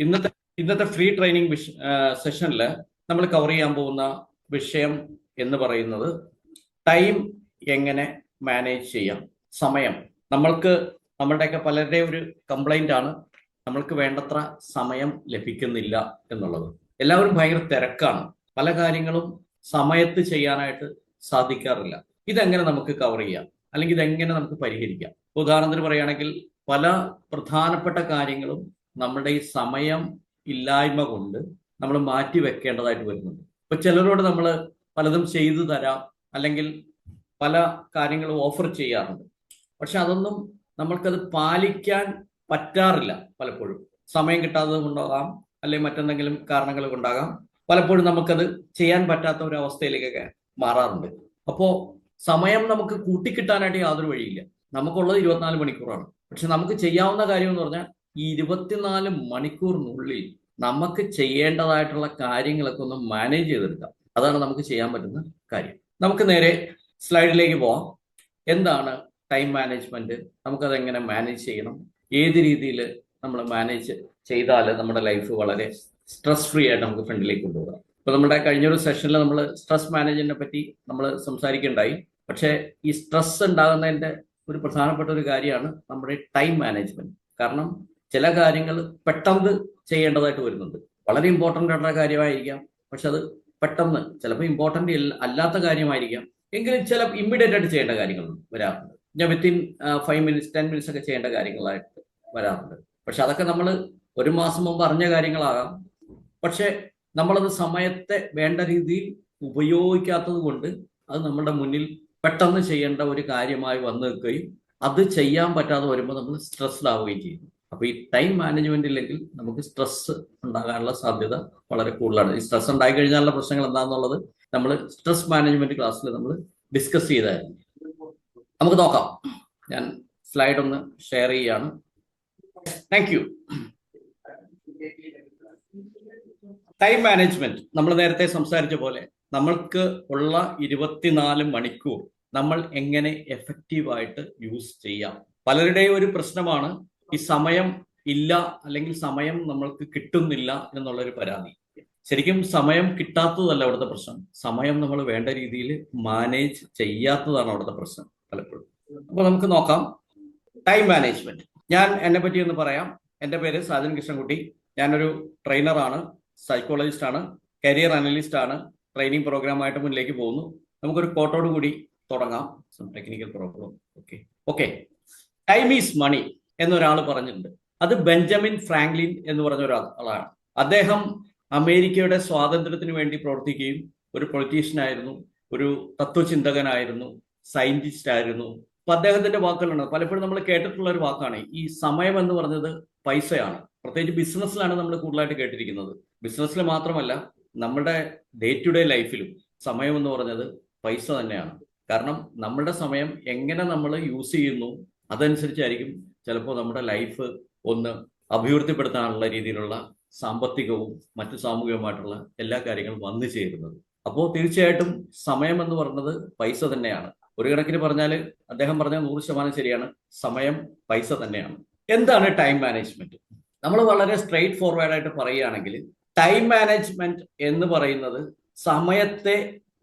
ഇന്നത്തെ ഇന്നത്തെ free training സെഷനിൽ നമ്മൾ കവർ ചെയ്യാൻ പോകുന്ന വിഷയം എന്ന് പറയുന്നത് ടൈം എങ്ങനെ മാനേജ് ചെയ്യാം. സമയം നമ്മളുടെയൊക്കെ പലരുടെ ഒരു കംപ്ലൈന്റ് ആണ്, നമ്മൾക്ക് വേണ്ടത്ര സമയം ലഭിക്കുന്നില്ല എന്നുള്ളത്. എല്ലാവരും ഭയങ്കര തിരക്കാണ്, പല കാര്യങ്ങളും സമയത്ത് ചെയ്യാനായിട്ട് സാധിക്കാറില്ല. ഇതെങ്ങനെ നമുക്ക് കവർ ചെയ്യാം, അല്ലെങ്കിൽ ഇതെങ്ങനെ നമുക്ക് പരിഹരിക്കാം? ഉദാഹരണത്തിന് പറയുകയാണെങ്കിൽ പല പ്രധാനപ്പെട്ട കാര്യങ്ങളും നമ്മുടെ ഈ സമയം ഇല്ലായ്മ കൊണ്ട് നമ്മൾ മാറ്റി വെക്കേണ്ടതായിട്ട് വരുന്നുണ്ട്. ഇപ്പൊ ചിലരോട് നമ്മൾ പലതും ചെയ്തു തരാം, അല്ലെങ്കിൽ പല കാര്യങ്ങളും ഓഫർ ചെയ്യാറുണ്ട്. പക്ഷെ അതൊന്നും നമ്മൾക്കത് പാലിക്കാൻ പറ്റാറില്ല. പലപ്പോഴും സമയം കിട്ടാത്തത് കൊണ്ടാകാം, അല്ലെങ്കിൽ മറ്റെന്തെങ്കിലും കാരണങ്ങൾ കൊണ്ടാകാം, പലപ്പോഴും നമുക്കത് ചെയ്യാൻ പറ്റാത്ത ഒരു അവസ്ഥയിലേക്കൊക്കെ മാറാറുണ്ട്. അപ്പോ സമയം നമുക്ക് കൂട്ടിക്കിട്ടാനായിട്ട് യാതൊരു വഴിയില്ല. നമുക്കുള്ളത് 24 മണിക്കൂറാണ്. പക്ഷെ നമുക്ക് ചെയ്യാവുന്ന കാര്യം എന്ന് പറഞ്ഞാൽ ഈ 24 മണിക്കൂറിനുള്ളിൽ നമുക്ക് ചെയ്യേണ്ടതായിട്ടുള്ള കാര്യങ്ങളൊക്കെ ഒന്ന് മാനേജ് ചെയ്തെടുക്കാം. അതാണ് നമുക്ക് ചെയ്യാൻ പറ്റുന്ന കാര്യം. നമുക്ക് നേരെ സ്ലൈഡിലേക്ക് പോവാം. എന്താണ് ടൈം മാനേജ്മെന്റ്? നമുക്കത് എങ്ങനെ മാനേജ് ചെയ്യണം? ഏത് രീതിയിൽ നമ്മൾ മാനേജ് ചെയ്താൽ നമ്മുടെ ലൈഫ് വളരെ സ്ട്രെസ് ഫ്രീ ആയിട്ട് നമുക്ക് ഫ്രണ്ടിലേക്ക് കൊണ്ടുപോകാം. ഇപ്പൊ നമ്മുടെ കഴിഞ്ഞൊരു സെഷനിൽ നമ്മൾ സ്ട്രെസ് മാനേജ്മെന്റിനെ പറ്റി നമ്മൾ സംസാരിക്കുകയുണ്ടായി. പക്ഷേ ഈ സ്ട്രെസ് ഉണ്ടാകുന്നതിന്റെ ഒരു പ്രധാനപ്പെട്ട ഒരു കാര്യമാണ് നമ്മുടെ ടൈം മാനേജ്മെന്റ്. കാരണം ചില കാര്യങ്ങൾ പെട്ടെന്ന് ചെയ്യേണ്ടതായിട്ട് വരുന്നുണ്ട്. വളരെ ഇമ്പോർട്ടൻ്റ് ആയിട്ടുള്ള കാര്യമായിരിക്കാം, പക്ഷെ അത് പെട്ടെന്ന് ചിലപ്പോൾ ഇമ്പോർട്ടൻ്റ് അല്ലാത്ത കാര്യമായിരിക്കാം, എങ്കിലും ചില ഇമ്മീഡിയറ്റ് ആയിട്ട് ചെയ്യേണ്ട കാര്യങ്ങൾ വരാറുണ്ട്. ഞാൻ വിത്തിൻ 5 മിനിറ്റ്സ് 10 മിനിറ്റ്സ് ഒക്കെ ചെയ്യേണ്ട കാര്യങ്ങളായിട്ട് വരാറുണ്ട്. പക്ഷെ അതൊക്കെ നമ്മൾ ഒരു മാസം മുമ്പ് അറിഞ്ഞ കാര്യങ്ങളാകാം. പക്ഷെ നമ്മളത് സമയത്തെ വേണ്ട രീതിയിൽ ഉപയോഗിക്കാത്തത് കൊണ്ട് അത് നമ്മുടെ മുന്നിൽ പെട്ടെന്ന് ചെയ്യേണ്ട ഒരു കാര്യമായി വന്നു നിൽക്കുകയും അത് ചെയ്യാൻ പറ്റാതെ വരുമ്പോൾ നമ്മൾ സ്ട്രെസ്ഡ് ആവുകയും ചെയ്യുന്നു. അപ്പൊ ഈ ടൈം മാനേജ്മെന്റ് ഇല്ലെങ്കിൽ നമുക്ക് സ്ട്രെസ് ഉണ്ടാകാനുള്ള സാധ്യത വളരെ കൂടുതലാണ്. ഈ സ്ട്രെസ് ഉണ്ടായി കഴിഞ്ഞാലുള്ള പ്രശ്നങ്ങൾ എന്താണെന്നുള്ളത് നമ്മൾ സ്ട്രെസ് മാനേജ്മെന്റ് ക്ലാസ്സിൽ നമ്മൾ ഡിസ്കസ് ചെയ്തായിരുന്നു. നമുക്ക് നോക്കാം. ഞാൻ സ്ലൈഡ് ഒന്ന് ഷെയർ ചെയ്യാണ്. Thank you. ടൈം മാനേജ്മെന്റ് നമ്മൾ നേരത്തെ സംസാരിച്ച പോലെ നമ്മൾക്ക് ഉള്ള 24 മണിക്കൂർ നമ്മൾ എങ്ങനെ എഫക്റ്റീവായിട്ട് യൂസ് ചെയ്യാം. പലരുടെയും ഒരു പ്രശ്നമാണ് ഈ സമയം ഇല്ല, അല്ലെങ്കിൽ സമയം നമ്മൾക്ക് കിട്ടുന്നില്ല എന്നുള്ളൊരു പരാതി. ശരിക്കും സമയം കിട്ടാത്തതല്ല അവിടുത്തെ പ്രശ്നം, സമയം നമ്മൾ വേണ്ട രീതിയിൽ മാനേജ് ചെയ്യാത്തതാണ് അവിടുത്തെ പ്രശ്നം പലപ്പോഴും. അപ്പൊ നമുക്ക് നോക്കാം ടൈം മാനേജ്മെന്റ്. ഞാൻ എന്നെ പറ്റി ഒന്ന് പറയാം. എൻ്റെ പേര് സാജൻ കൃഷ്ണൻകുട്ടി. ഞാനൊരു ട്രെയിനറാണ്, സൈക്കോളജിസ്റ്റ് ആണ്, കരിയർ അനലിസ്റ്റ് ആണ്. ട്രെയിനിങ് പ്രോഗ്രാമായിട്ട് മുന്നിലേക്ക് പോകുന്നു. നമുക്കൊരു കോട്ടോട് കൂടി തുടങ്ങാം. Technical problem. Okay. Time is money എന്നൊരാൾ പറഞ്ഞിട്ടുണ്ട്. അത് ബെഞ്ചമിൻ ഫ്രാങ്ക്ലിൻ എന്ന് പറഞ്ഞ ഒരാളാണ്. അദ്ദേഹം അമേരിക്കയുടെ സ്വാതന്ത്ര്യത്തിന് വേണ്ടി പ്രവർത്തിക്കുകയും ഒരു പൊളിറ്റീഷ്യനായിരുന്നു, ഒരു തത്വചിന്തകനായിരുന്നു, സയന്റിസ്റ്റ് ആയിരുന്നു. അപ്പൊ അദ്ദേഹത്തിന്റെ വാക്കുകളാണ് പലപ്പോഴും നമ്മൾ കേട്ടിട്ടുള്ള ഒരു വാക്കാണ് ഈ സമയം എന്ന് പറഞ്ഞത് പൈസയാണ്. പ്രത്യേകിച്ച് ബിസിനസ്സിലാണ് നമ്മൾ കൂടുതലായിട്ട് കേട്ടിരിക്കുന്നത്. ബിസിനസ്സിൽ മാത്രമല്ല, നമ്മുടെ ഡേ ടു ഡേ ലൈഫിലും സമയം എന്ന് പറഞ്ഞത് പൈസ തന്നെയാണ്. കാരണം നമ്മളുടെ സമയം എങ്ങനെ നമ്മൾ യൂസ് ചെയ്യുന്നു അതനുസരിച്ചായിരിക്കും ചിലപ്പോൾ നമ്മുടെ ലൈഫ് ഒന്ന് അഭിവൃദ്ധിപ്പെടുത്താനുള്ള രീതിയിലുള്ള സാമ്പത്തികവും മറ്റു സാമൂഹികവുമായിട്ടുള്ള എല്ലാ കാര്യങ്ങളും വന്നു ചേരുന്നത്. അപ്പോൾ തീർച്ചയായിട്ടും സമയം എന്ന് പറയുന്നത് പൈസ തന്നെയാണ്. ഒരു കണക്കിന് പറഞ്ഞാൽ അദ്ദേഹം പറഞ്ഞ 100% ശരിയാണ്. സമയം പൈസ തന്നെയാണ്. എന്താണ് ടൈം മാനേജ്മെന്റ്? നമ്മൾ വളരെ സ്ട്രെയിറ്റ് ഫോർവേഡായിട്ട് പറയുകയാണെങ്കിൽ ടൈം മാനേജ്മെന്റ് എന്ന് പറയുന്നത് സമയത്തെ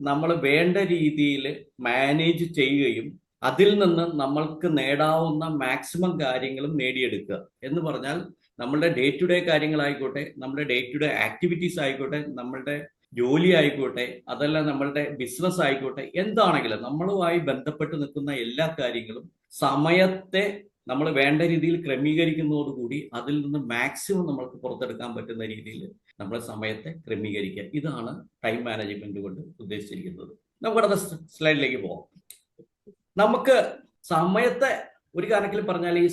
നമ്മൾ വേണ്ട രീതിയിൽ മാനേജ് ചെയ്യുകയും അതിൽ നിന്ന് നമ്മൾക്ക് നേടാവുന്ന മാക്സിമം കാര്യങ്ങളും നേടിയെടുക്കുക എന്ന് പറഞ്ഞാൽ നമ്മളുടെ ഡേ ടു ഡേ കാര്യങ്ങളായിക്കോട്ടെ, നമ്മുടെ ഡേ ടു ഡേ ആക്ടിവിറ്റീസ് ആയിക്കോട്ടെ, നമ്മളുടെ ജോലി ആയിക്കോട്ടെ, അതല്ല നമ്മളുടെ ബിസിനസ് ആയിക്കോട്ടെ, എന്താണെങ്കിലും നമ്മളുമായി ബന്ധപ്പെട്ട് നിൽക്കുന്ന എല്ലാ കാര്യങ്ങളും സമയത്തെ നമ്മൾ വേണ്ട രീതിയിൽ ക്രമീകരിക്കുന്നതോടുകൂടി അതിൽ നിന്ന് മാക്സിമം നമ്മൾക്ക് പുറത്തെടുക്കാൻ പറ്റുന്ന രീതിയിൽ നമ്മുടെ സമയത്തെ ക്രമീകരിക്കുക. ഇതാണ് ടൈം മാനേജ്മെന്റ് കൊണ്ട് ഉദ്ദേശിച്ചിരിക്കുന്നത്. നമുക്ക് അടുത്ത സ്ലൈഡിലേക്ക് പോകാം. നമുക്ക് സമയത്തെ ഒരു കണക്കിൽ പറഞ്ഞാൽ ഈ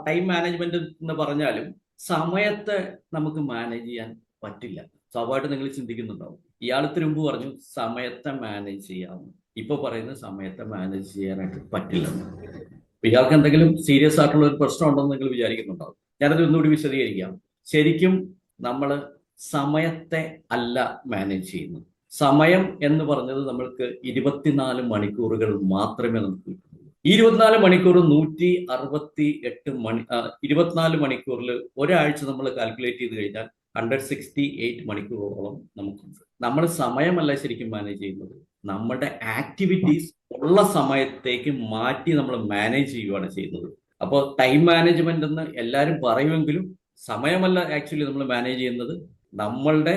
ടൈം മാനേജ്മെന്റ് എന്ന് പറഞ്ഞാലും സമയത്തെ നമുക്ക് മാനേജ് ചെയ്യാൻ പറ്റില്ല. സ്വാഭാവികമായിട്ട് നിങ്ങൾ ചിന്തിക്കുന്നുണ്ടാവും, ഇയാളത്തിന് മുമ്പ് പറഞ്ഞു സമയത്തെ മാനേജ് ചെയ്യാമെന്ന്, ഇപ്പൊ പറയുന്നത് സമയത്തെ മാനേജ് ചെയ്യാനായിട്ട് പറ്റില്ലെന്ന്. ഇയാൾക്ക് എന്തെങ്കിലും സീരിയസ് ആയിട്ടുള്ള ഒരു പ്രശ്നം ഉണ്ടെന്ന് നിങ്ങൾ വിചാരിക്കുന്നുണ്ടാവും. ഞാനത് ഒന്നുകൂടി വിശദീകരിക്കാം. ശരിക്കും നമ്മൾ സമയത്തെ അല്ല മാനേജ് ചെയ്യുന്നത്. സമയം എന്ന് പറഞ്ഞത് നമ്മൾക്ക് 24 മണിക്കൂറുകൾ മാത്രമേ നമുക്ക് കിട്ടുള്ളൂ. ഈ 24 മണിക്കൂർ 24 മണിക്കൂറിൽ ഒരാഴ്ച നമ്മൾ കാൽക്കുലേറ്റ് ചെയ്ത് കഴിഞ്ഞാൽ 168 മണിക്കൂറോളം നമുക്കുണ്ട്. നമ്മൾ സമയമല്ല ശരിക്കും മാനേജ് ചെയ്യുന്നത്, നമ്മുടെ ആക്ടിവിറ്റീസ് ഉള്ള സമയത്തേക്ക് മാറ്റി നമ്മൾ മാനേജ് ചെയ്യുകയാണ് ചെയ്യുന്നത്. അപ്പോൾ ടൈം മാനേജ്മെന്റ് എന്ന് എല്ലാവരും പറയുമെങ്കിലും സമയമല്ല ആക്ച്വലി നമ്മൾ മാനേജ് ചെയ്യുന്നത്, നമ്മളുടെ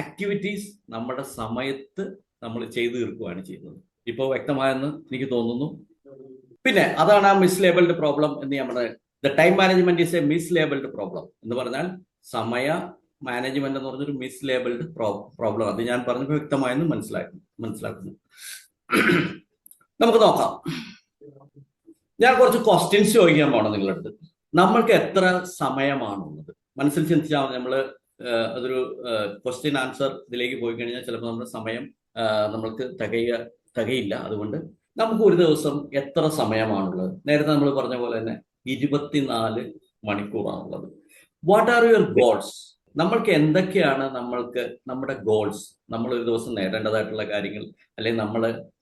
ആക്ടിവിറ്റീസ് നമ്മുടെ സമയത്ത് നമ്മൾ ചെയ്തു തീർക്കുകയാണ് ചെയ്യുന്നത്. ഇപ്പോൾ വ്യക്തമായെന്ന് എനിക്ക് തോന്നുന്നു. പിന്നെ അതാണ് ആ മിസ്ലേബിൾഡ് പ്രോബ്ലം എന്ന് നമ്മുടെ the time management is a mislabelled problem എന്ന് പറഞ്ഞാൽ സമയ മാനേജ്മെന്റ് എന്ന് പറഞ്ഞൊരു മിസ്ലേബിൾഡ് പ്രോബ്ലം. അത് ഞാൻ പറഞ്ഞപ്പോൾ വ്യക്തമായെന്ന് മനസ്സിലാക്കുന്നു. നമുക്ക് നോക്കാം. ഞാൻ കുറച്ച് ക്വസ്റ്റ്യൻസ് ചോദിക്കാൻ പോകണം നിങ്ങളുടെ അടുത്ത്. നമ്മൾക്ക് എത്ര സമയമാണുള്ളത് മനസ്സിൽ ചിന്തിച്ചാൽ നമ്മൾ അതൊരു ക്വസ്റ്റ്യൻ ആൻസർ ഇതിലേക്ക് പോയി കഴിഞ്ഞാൽ ചിലപ്പോൾ നമ്മുടെ സമയം നമ്മൾക്ക് തികയില്ല. അതുകൊണ്ട് നമുക്ക് ഒരു ദിവസം എത്ര സമയമാണുള്ളത്? നേരത്തെ നമ്മൾ പറഞ്ഞ പോലെ തന്നെ 24 മണിക്കൂറാണുള്ളത്. What are your goals? നമ്മൾക്ക് എന്തൊക്കെയാണ് നമ്മുടെ ഗോൾസ്? നമ്മൾ ഒരു ദിവസം നേടേണ്ടതായിട്ടുള്ള കാര്യങ്ങൾ, അല്ലെങ്കിൽ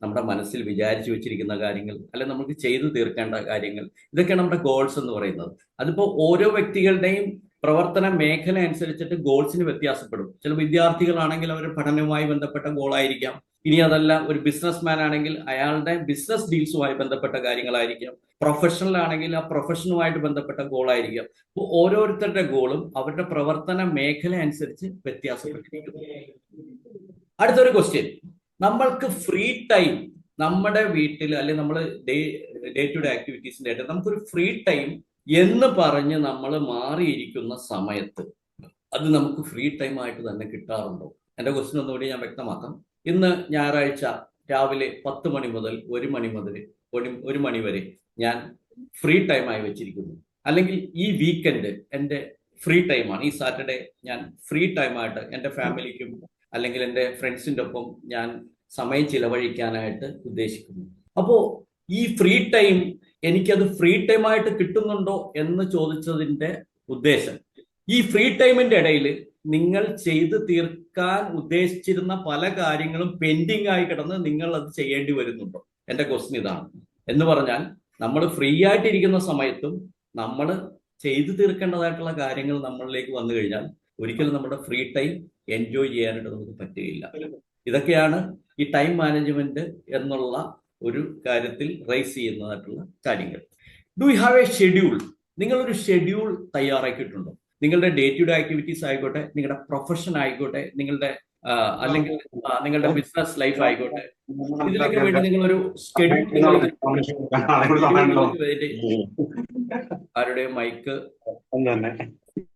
നമ്മുടെ മനസ്സിൽ വിചാരിച്ചു വെച്ചിരിക്കുന്ന കാര്യങ്ങൾ, അല്ലെങ്കിൽ നമുക്ക് ചെയ്തു തീർക്കേണ്ട കാര്യങ്ങൾ, ഇതൊക്കെയാണ് നമ്മുടെ ഗോൾസ് എന്ന് പറയുന്നത്. അതിപ്പോൾ ഓരോ വ്യക്തികളുടെയും പ്രവർത്തന മേഖല അനുസരിച്ചിട്ട് ഗോൾസിന് വ്യത്യാസപ്പെടും. ചില വിദ്യാർത്ഥികളാണെങ്കിൽ അവർ പഠനവുമായി ബന്ധപ്പെട്ട ഗോളായിരിക്കാം. ഇനി അതല്ല, ഒരു ബിസിനസ് മാൻ ആണെങ്കിൽ അയാളുടെ ബിസിനസ് ഡീൽസുമായി ബന്ധപ്പെട്ട കാര്യങ്ങളായിരിക്കാം. പ്രൊഫഷണൽ ആണെങ്കിൽ ആ പ്രൊഫഷനുമായിട്ട് ബന്ധപ്പെട്ട ഗോളായിരിക്കാം. അപ്പോൾ ഓരോരുത്തരുടെ ഗോളും അവരുടെ പ്രവർത്തന മേഖല അനുസരിച്ച് വ്യത്യാസപ്പെട്ടിരിക്കുന്നു. അടുത്തൊരു ക്വസ്റ്റ്യൻ, നമ്മൾക്ക് ഫ്രീ ടൈം നമ്മുടെ വീട്ടിൽ അല്ലെങ്കിൽ നമ്മൾ ഡേ ടു ഡേ ആക്ടിവിറ്റീസിന്റെ ആയിട്ട് നമുക്കൊരു ഫ്രീ ടൈം എന്ന് പറഞ്ഞ് നമ്മൾ മാറിയിരിക്കുന്ന സമയത്ത് അത് നമുക്ക് ഫ്രീ ടൈം ആയിട്ട് തന്നെ കിട്ടാറുണ്ടോ? എൻ്റെ ക്വസ്റ്റ്യൻ ഒന്നുകൂടി ഞാൻ വ്യക്തമാക്കാം. ഇന്ന് ഞായറാഴ്ച രാവിലെ 10 മണി മുതൽ 1 മണി വരെ ഞാൻ ഫ്രീ ടൈമായി വെച്ചിരിക്കുന്നു. അല്ലെങ്കിൽ ഈ വീക്കെൻഡ് എൻ്റെ ഫ്രീ ടൈമാണ്, ഈ സാറ്റർഡേ ഞാൻ ഫ്രീ ടൈമായിട്ട് എൻ്റെ ഫാമിലിക്കും അല്ലെങ്കിൽ എൻ്റെ ഫ്രണ്ട്സിൻ്റെ ഒപ്പം ഞാൻ സമയം ചിലവഴിക്കാനായിട്ട് ഉദ്ദേശിക്കുന്നു. അപ്പോൾ ഈ ഫ്രീ ടൈം എനിക്കത് ഫ്രീ ടൈമായിട്ട് കിട്ടുന്നുണ്ടോ എന്ന് ചോദിച്ചതിൻ്റെ ഉദ്ദേശം, ഈ ഫ്രീ ടൈമിന്റെ ഇടയിൽ നിങ്ങൾ ചെയ്തു തീർക്കാൻ ഉദ്ദേശിച്ചിരുന്ന പല കാര്യങ്ങളും പെൻഡിങ് ആയി കിടന്ന് നിങ്ങൾ അത് ചെയ്യേണ്ടി വരുന്നുണ്ടോ? എൻ്റെ ക്വസ്റ്റ്യൻ ഇതാണ്. എന്ന് പറഞ്ഞാൽ നമ്മൾ ഫ്രീ ആയിട്ടിരിക്കുന്ന സമയത്തും നമ്മൾ ചെയ്തു തീർക്കേണ്ടതായിട്ടുള്ള കാര്യങ്ങൾ നമ്മളിലേക്ക് വന്നു കഴിഞ്ഞാൽ ഒരിക്കലും നമ്മുടെ ഫ്രീ ടൈം എൻജോയ് ചെയ്യാനായിട്ട് നമുക്ക് പറ്റുകയില്ല. ഇതൊക്കെയാണ് ഈ ടൈം മാനേജ്മെന്റ് എന്നുള്ള ഒരു കാര്യത്തിൽ റൈസ് ചെയ്യുന്നതായിട്ടുള്ള കാര്യങ്ങൾ. Do you have A schedule? നിങ്ങളൊരു ഷെഡ്യൂൾ തയ്യാറാക്കിയിട്ടുണ്ടോ? നിങ്ങളുടെ ഡേ ടു ഡേ ആക്ടിവിറ്റീസ് ആയിക്കോട്ടെ, നിങ്ങളുടെ പ്രൊഫഷൻ ആയിക്കോട്ടെ, അല്ലെങ്കിൽ നിങ്ങളുടെ ബിസിനസ് ലൈഫ് ആയിക്കോട്ടെ, ഇതിനൊക്കെ വേണ്ടി നിങ്ങളൊരു ഷെഡ്യൂൾ. ആരുടെ മൈക്ക്?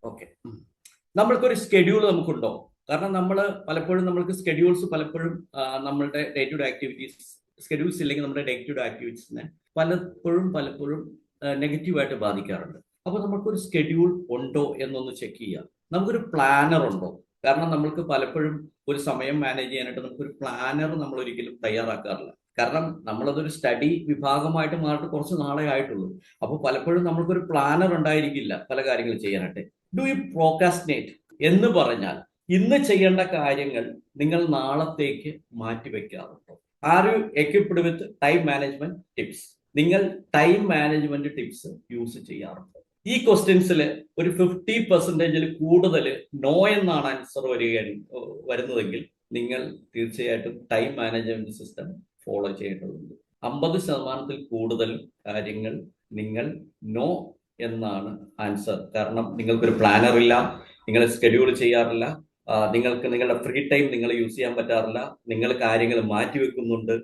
ഓക്കെ. നമ്മൾക്കൊരു ഷെഡ്യൂൾ നമുക്കുണ്ടോ? കാരണം നമ്മൾക്ക് സ്കെഡ്യൂൾസ് പലപ്പോഴും നമ്മളുടെ day to day activities schedules ഇല്ലെങ്കിൽ നമ്മുടെ ഡേ ടു ഡേ ആക്ടിവിറ്റീസിനെ പലപ്പോഴും നെഗറ്റീവായിട്ട് ബാധിക്കാറുണ്ട്. അപ്പോൾ നമുക്കൊരു സ്കെഡ്യൂൾ ഉണ്ടോ എന്നൊന്ന് ചെക്ക് ചെയ്യാം. നമുക്കൊരു പ്ലാനർ ഉണ്ടോ? കാരണം നമ്മൾക്ക് പലപ്പോഴും ഒരു സമയം മാനേജ് ചെയ്യാനായിട്ട് നമുക്കൊരു പ്ലാനർ നമ്മൾ ഒരിക്കലും തയ്യാറാക്കാറില്ല. കാരണം നമ്മളതൊരു സ്റ്റഡി വിഭാഗമായിട്ട് മാറിയിട്ട് കുറച്ച് നാളെ ആയിട്ടുള്ളൂ. അപ്പോൾ പലപ്പോഴും നമ്മൾക്കൊരു പ്ലാനർ ഉണ്ടായിരിക്കില്ല പല കാര്യങ്ങൾ ചെയ്യാനായിട്ട്. Do you procrastinate? എന്ന് പറഞ്ഞാൽ ഇന്ന് ചെയ്യേണ്ട കാര്യങ്ങൾ നിങ്ങൾ നാളത്തേക്ക് മാറ്റിവെക്കാറുണ്ടോ? Are you equipped with time management tips? നിങ്ങൾ ടൈം മാനേജ്മെന്റ് ടിപ്സ് യൂസ് ചെയ്യാറുണ്ടോ? ഈ ക്വസ്റ്റ്യൻസിൽ ഒരു 50% കൂടുതൽ നോ എന്നാണ് ആൻസർ വരുന്നതെങ്കിൽ നിങ്ങൾ തീർച്ചയായിട്ടും ടൈം മാനേജ്മെന്റ് സിസ്റ്റം ഫോളോ ചെയ്യേണ്ടതുണ്ട്. 50% കൂടുതൽ കാര്യങ്ങൾ നിങ്ങൾ നോ എന്നാണ് ആൻസർ. കാരണം നിങ്ങൾക്കൊരു പ്ലാനർ ഇല്ല, നിങ്ങൾ സ്കെഡ്യൂൾ ചെയ്യാറില്ല, നിങ്ങൾക്ക് നിങ്ങളുടെ ഫ്രീ ടൈം നിങ്ങൾ യൂസ് ചെയ്യാൻ പറ്റാറില്ല, നിങ്ങൾ കാര്യങ്ങൾ മാറ്റിവെക്കുന്നുണ്ട്,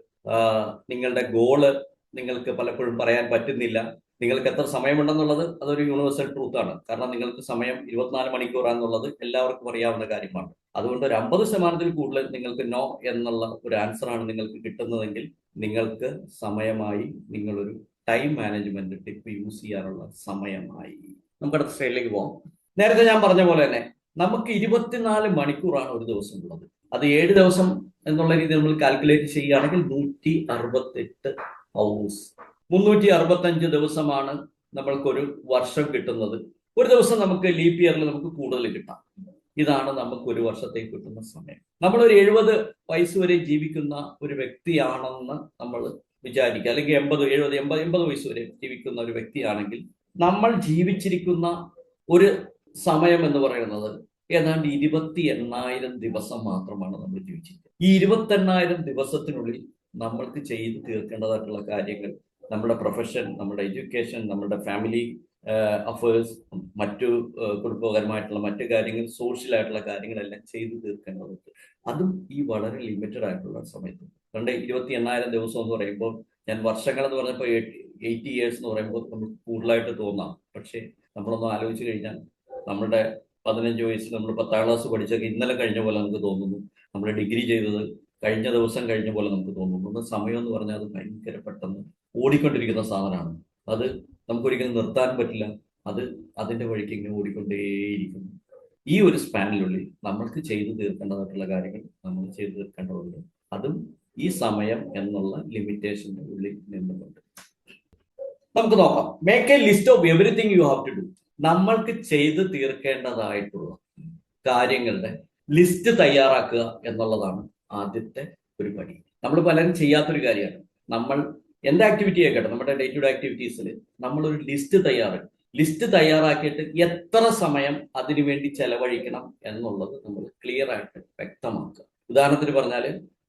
നിങ്ങളുടെ ഗോള് നിങ്ങൾക്ക് പലപ്പോഴും പറയാൻ പറ്റുന്നില്ല. നിങ്ങൾക്ക് എത്ര സമയമുണ്ടെന്നുള്ളത് അതൊരു യൂണിവേഴ്സൽ ട്രൂത്താണ്. കാരണം നിങ്ങൾക്ക് സമയം 24 മണിക്കൂറാണെന്നുള്ളത് എല്ലാവർക്കും അറിയാവുന്ന കാര്യമാണ്. അതുകൊണ്ട് ഒരു 50% കൂടുതൽ നിങ്ങൾക്ക് നോ എന്നുള്ള ഒരു ആൻസറാണ് നിങ്ങൾക്ക് കിട്ടുന്നതെങ്കിൽ നിങ്ങൾക്ക് സമയമായി നിങ്ങളൊരു ടൈം മാനേജ്മെന്റ് ടിപ്പ് യൂസ് ചെയ്യാനുള്ള സമയമായി. നമുക്ക് അടുത്ത സ്ലൈഡിലേക്ക് പോകാം. നേരത്തെ ഞാൻ പറഞ്ഞ പോലെ തന്നെ നമുക്ക് 24 മണിക്കൂറാണ് ഒരു ദിവസം ഉള്ളത്. അത് 7 ദിവസം എന്നുള്ള രീതിയിൽ നമ്മൾ കാൽക്കുലേറ്റ് ചെയ്യുകയാണെങ്കിൽ 168 ഹവേഴ്സ്, 365 ദിവസമാണ് നമ്മൾക്കൊരു വർഷം കിട്ടുന്നത്. ഒരു ദിവസം നമുക്ക് ലീപ് ഇയറിൽ നമുക്ക് കൂടുതൽ കിട്ടാം. ഇതാണ് നമുക്ക് ഒരു വർഷത്തേക്ക് കിട്ടുന്ന സമയം. നമ്മളൊരു 70 വയസ്സ് വരെ ജീവിക്കുന്ന ഒരു വ്യക്തിയാണെന്ന് നമ്മൾ വിചാരിക്കുക, അല്ലെങ്കിൽ 80, 70, 80 വയസ്സ് വരെ ജീവിക്കുന്ന ഒരു വ്യക്തിയാണെങ്കിൽ നമ്മൾ ജീവിച്ചിരിക്കുന്ന ഒരു സമയം എന്ന് പറയുന്നത് ഏതാണ്ട് 28,000 ദിവസം മാത്രമാണ് നമ്മൾ ജീവിച്ചിരിക്കുന്നത്. ഈ 28,000 ദിവസത്തിനുള്ളിൽ നമ്മൾക്ക് ചെയ്ത് തീർക്കേണ്ടതായിട്ടുള്ള കാര്യങ്ങൾ, നമ്മുടെ പ്രൊഫഷൻ, നമ്മുടെ എഡ്യൂക്കേഷൻ, നമ്മുടെ ഫാമിലി അഫേഴ്സ്, മറ്റു കുടുംബപരമായിട്ടുള്ള മറ്റു കാര്യങ്ങൾ, സോഷ്യൽ ആയിട്ടുള്ള കാര്യങ്ങളെല്ലാം ചെയ്തു തീർക്കേണ്ടതുണ്ട്. അതും ഈ വളരെ ലിമിറ്റഡ് ആയിട്ടുള്ള സമയത്ത്. 28,000 ദിവസം എന്ന് പറയുമ്പോൾ, ഞാൻ വർഷങ്ങൾ എന്ന് പറഞ്ഞപ്പോൾ 80 years എന്ന് പറയുമ്പോൾ നമുക്ക് കൂടുതലായിട്ട് തോന്നാം. പക്ഷേ നമ്മളൊന്ന് ആലോചിച്ച് കഴിഞ്ഞാൽ നമ്മുടെ 15 വയസ്സിൽ നമ്മൾ 10ാം ക്ലാസ് പഠിച്ചൊക്കെ ഇന്നലെ കഴിഞ്ഞ പോലെ നമുക്ക് തോന്നുന്നു. നമ്മൾ ഡിഗ്രി ചെയ്തത് കഴിഞ്ഞ ദിവസം കഴിഞ്ഞ പോലെ നമുക്ക് തോന്നുന്നു. സമയം എന്ന് പറഞ്ഞാൽ അത് ഭയങ്കര പെട്ടെന്ന് ഓടിക്കൊണ്ടിരിക്കുന്ന സാധനമാണ്. അത് നമുക്കൊരിക്കലും നിർത്താൻ പറ്റില്ല. അത് അതിൻ്റെ വഴിക്ക് ഇങ്ങനെ ഓടിക്കൊണ്ടേയിരിക്കുന്നു. ഈ ഒരു സ്പാനിനുള്ളിൽ നമ്മൾക്ക് ചെയ്തു തീർക്കേണ്ടതായിട്ടുള്ള കാര്യങ്ങൾ നമ്മൾ ചെയ്തു തീർക്കേണ്ടതുണ്ട്. അതും ഈ സമയം എന്നുള്ള ലിമിറ്റേഷന്റെ ഉള്ളിൽ നിന്നുകൊണ്ട് നമുക്ക് നോക്കാം. Make a list of everything you have to do. നമ്മൾക്ക് ചെയ്ത് തീർക്കേണ്ടതായിട്ടുള്ള കാര്യങ്ങളുടെ ലിസ്റ്റ് തയ്യാറാക്കുക എന്നുള്ളതാണ് ആദ്യത്തെ ഒരു പണി. നമ്മൾ പലരും ചെയ്യാത്തൊരു കാര്യമാണ്. നമ്മൾ എന്ത് ആക്ടിവിറ്റി ആയിക്കട്ടെ, നമ്മുടെ ഡേ ടു ഡേ ആക്ടിവിറ്റീസിൽ നമ്മളൊരു ലിസ്റ്റ് തയ്യാറാക്കിയിട്ട് എത്ര സമയം അതിനു വേണ്ടി ചെലവഴിക്കണം എന്നുള്ളത് നമ്മൾ ക്ലിയർ ആയിട്ട് വ്യക്തമാക്കുക. ഉദാഹരണത്തിന് പറഞ്ഞാൽ,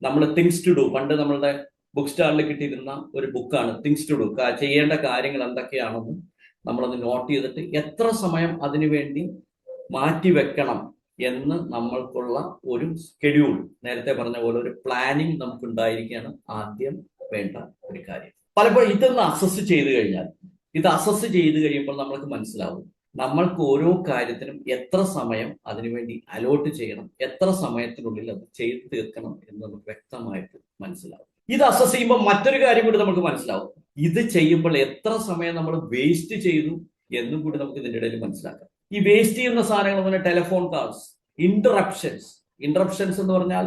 നമ്മൾ തിങ്സ് ടു ഡു, പണ്ട് നമ്മളുടെ ബുക്ക് സ്റ്റാളിൽ കിട്ടിയിരുന്ന ഒരു ബുക്കാണ് തിങ്സ് ടു ഡു. ചെയ്യേണ്ട കാര്യങ്ങൾ എന്തൊക്കെയാണെന്ന് നമ്മളൊന്ന് നോട്ട് ചെയ്തിട്ട് എത്ര സമയം അതിനു വേണ്ടി മാറ്റിവെക്കണം എന്ന് നമ്മൾക്കുള്ള ഒരു സ്കെഡ്യൂൾ, നേരത്തെ പറഞ്ഞ പോലെ ഒരു പ്ലാനിങ് നമുക്ക് ഉണ്ടായിരിക്കുകയാണ് ആദ്യം വേണ്ട ഒരു കാര്യം. പലപ്പോഴും ഇതൊന്ന് അസസ് ചെയ്ത് കഴിയുമ്പോൾ നമ്മൾക്ക് മനസ്സിലാവും നമ്മൾക്ക് ഓരോ കാര്യത്തിനും എത്ര സമയം അതിനുവേണ്ടി അലോട്ട് ചെയ്യണം, എത്ര സമയത്തിനുള്ളിൽ അത് ചെയ്ത് തീർക്കണം എന്ന് നമുക്ക് വ്യക്തമായിട്ട് മനസ്സിലാവും. ഇത് അസസ് ചെയ്യുമ്പോൾ മറ്റൊരു കാര്യം കൂടി നമുക്ക് മനസ്സിലാവും. ഇത് ചെയ്യുമ്പോൾ എത്ര സമയം നമ്മൾ വേസ്റ്റ് ചെയ്തു എന്നും കൂടി നമുക്ക് ഇതിൻ്റെ ഇടയിൽ മനസ്സിലാക്കാം. ഈ വേസ്റ്റ് ചെയ്യുന്ന സാധനങ്ങൾ പറഞ്ഞാൽ ടെലിഫോൺ കാൾസ്, ഇന്ററപ്ഷൻസ് എന്ന് പറഞ്ഞാൽ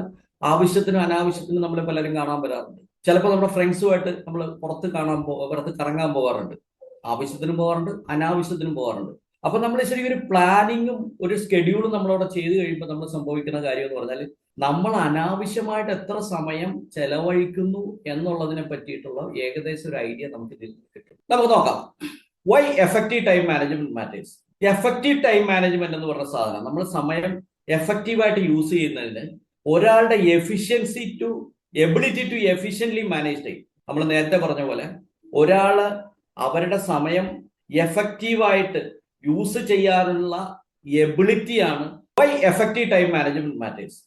ആവശ്യത്തിനും അനാവശ്യത്തിനും നമ്മളെ പലരും കാണാൻ വരാറുണ്ട്. ചിലപ്പോൾ നമ്മുടെ ഫ്രണ്ട്സുമായിട്ട് നമ്മൾ പുറത്ത് കറങ്ങാൻ പോകാറുണ്ട്. ആവശ്യത്തിനും പോകാറുണ്ട്, അനാവശ്യത്തിനും പോകാറുണ്ട്. അപ്പൊ നമ്മൾ ശരിക്കും ഒരു പ്ലാനിങ്ങും ഒരു സ്കെഡ്യൂളും നമ്മളവിടെ ചെയ്ത് കഴിയുമ്പോൾ നമ്മൾ സംഭവിക്കുന്ന കാര്യം എന്ന് പറഞ്ഞാൽ, നമ്മൾ അനാവശ്യമായിട്ട് എത്ര സമയം ചെലവഴിക്കുന്നു എന്നുള്ളതിനെ പറ്റിയിട്ടുള്ള ഏകദേശം ഒരു ഐഡിയ നമുക്ക് ഇതിൽ കിട്ടും. നമുക്ക് നോക്കാം. Why effective time management matters. Effective time management എന്ന് പറഞ്ഞ സാധനം, നമ്മൾ സമയം എഫക്റ്റീവായിട്ട് യൂസ് ചെയ്യുന്നതിന് ഒരാളുടെ ability to efficiently manage time. നമ്മൾ നേരത്തെ പറഞ്ഞ പോലെ ഒരാള് അവരുടെ സമയം എഫക്റ്റീവായിട്ട് യൂസ് ചെയ്യാനുള്ള എബിലിറ്റിയാണ് why effective time management matters.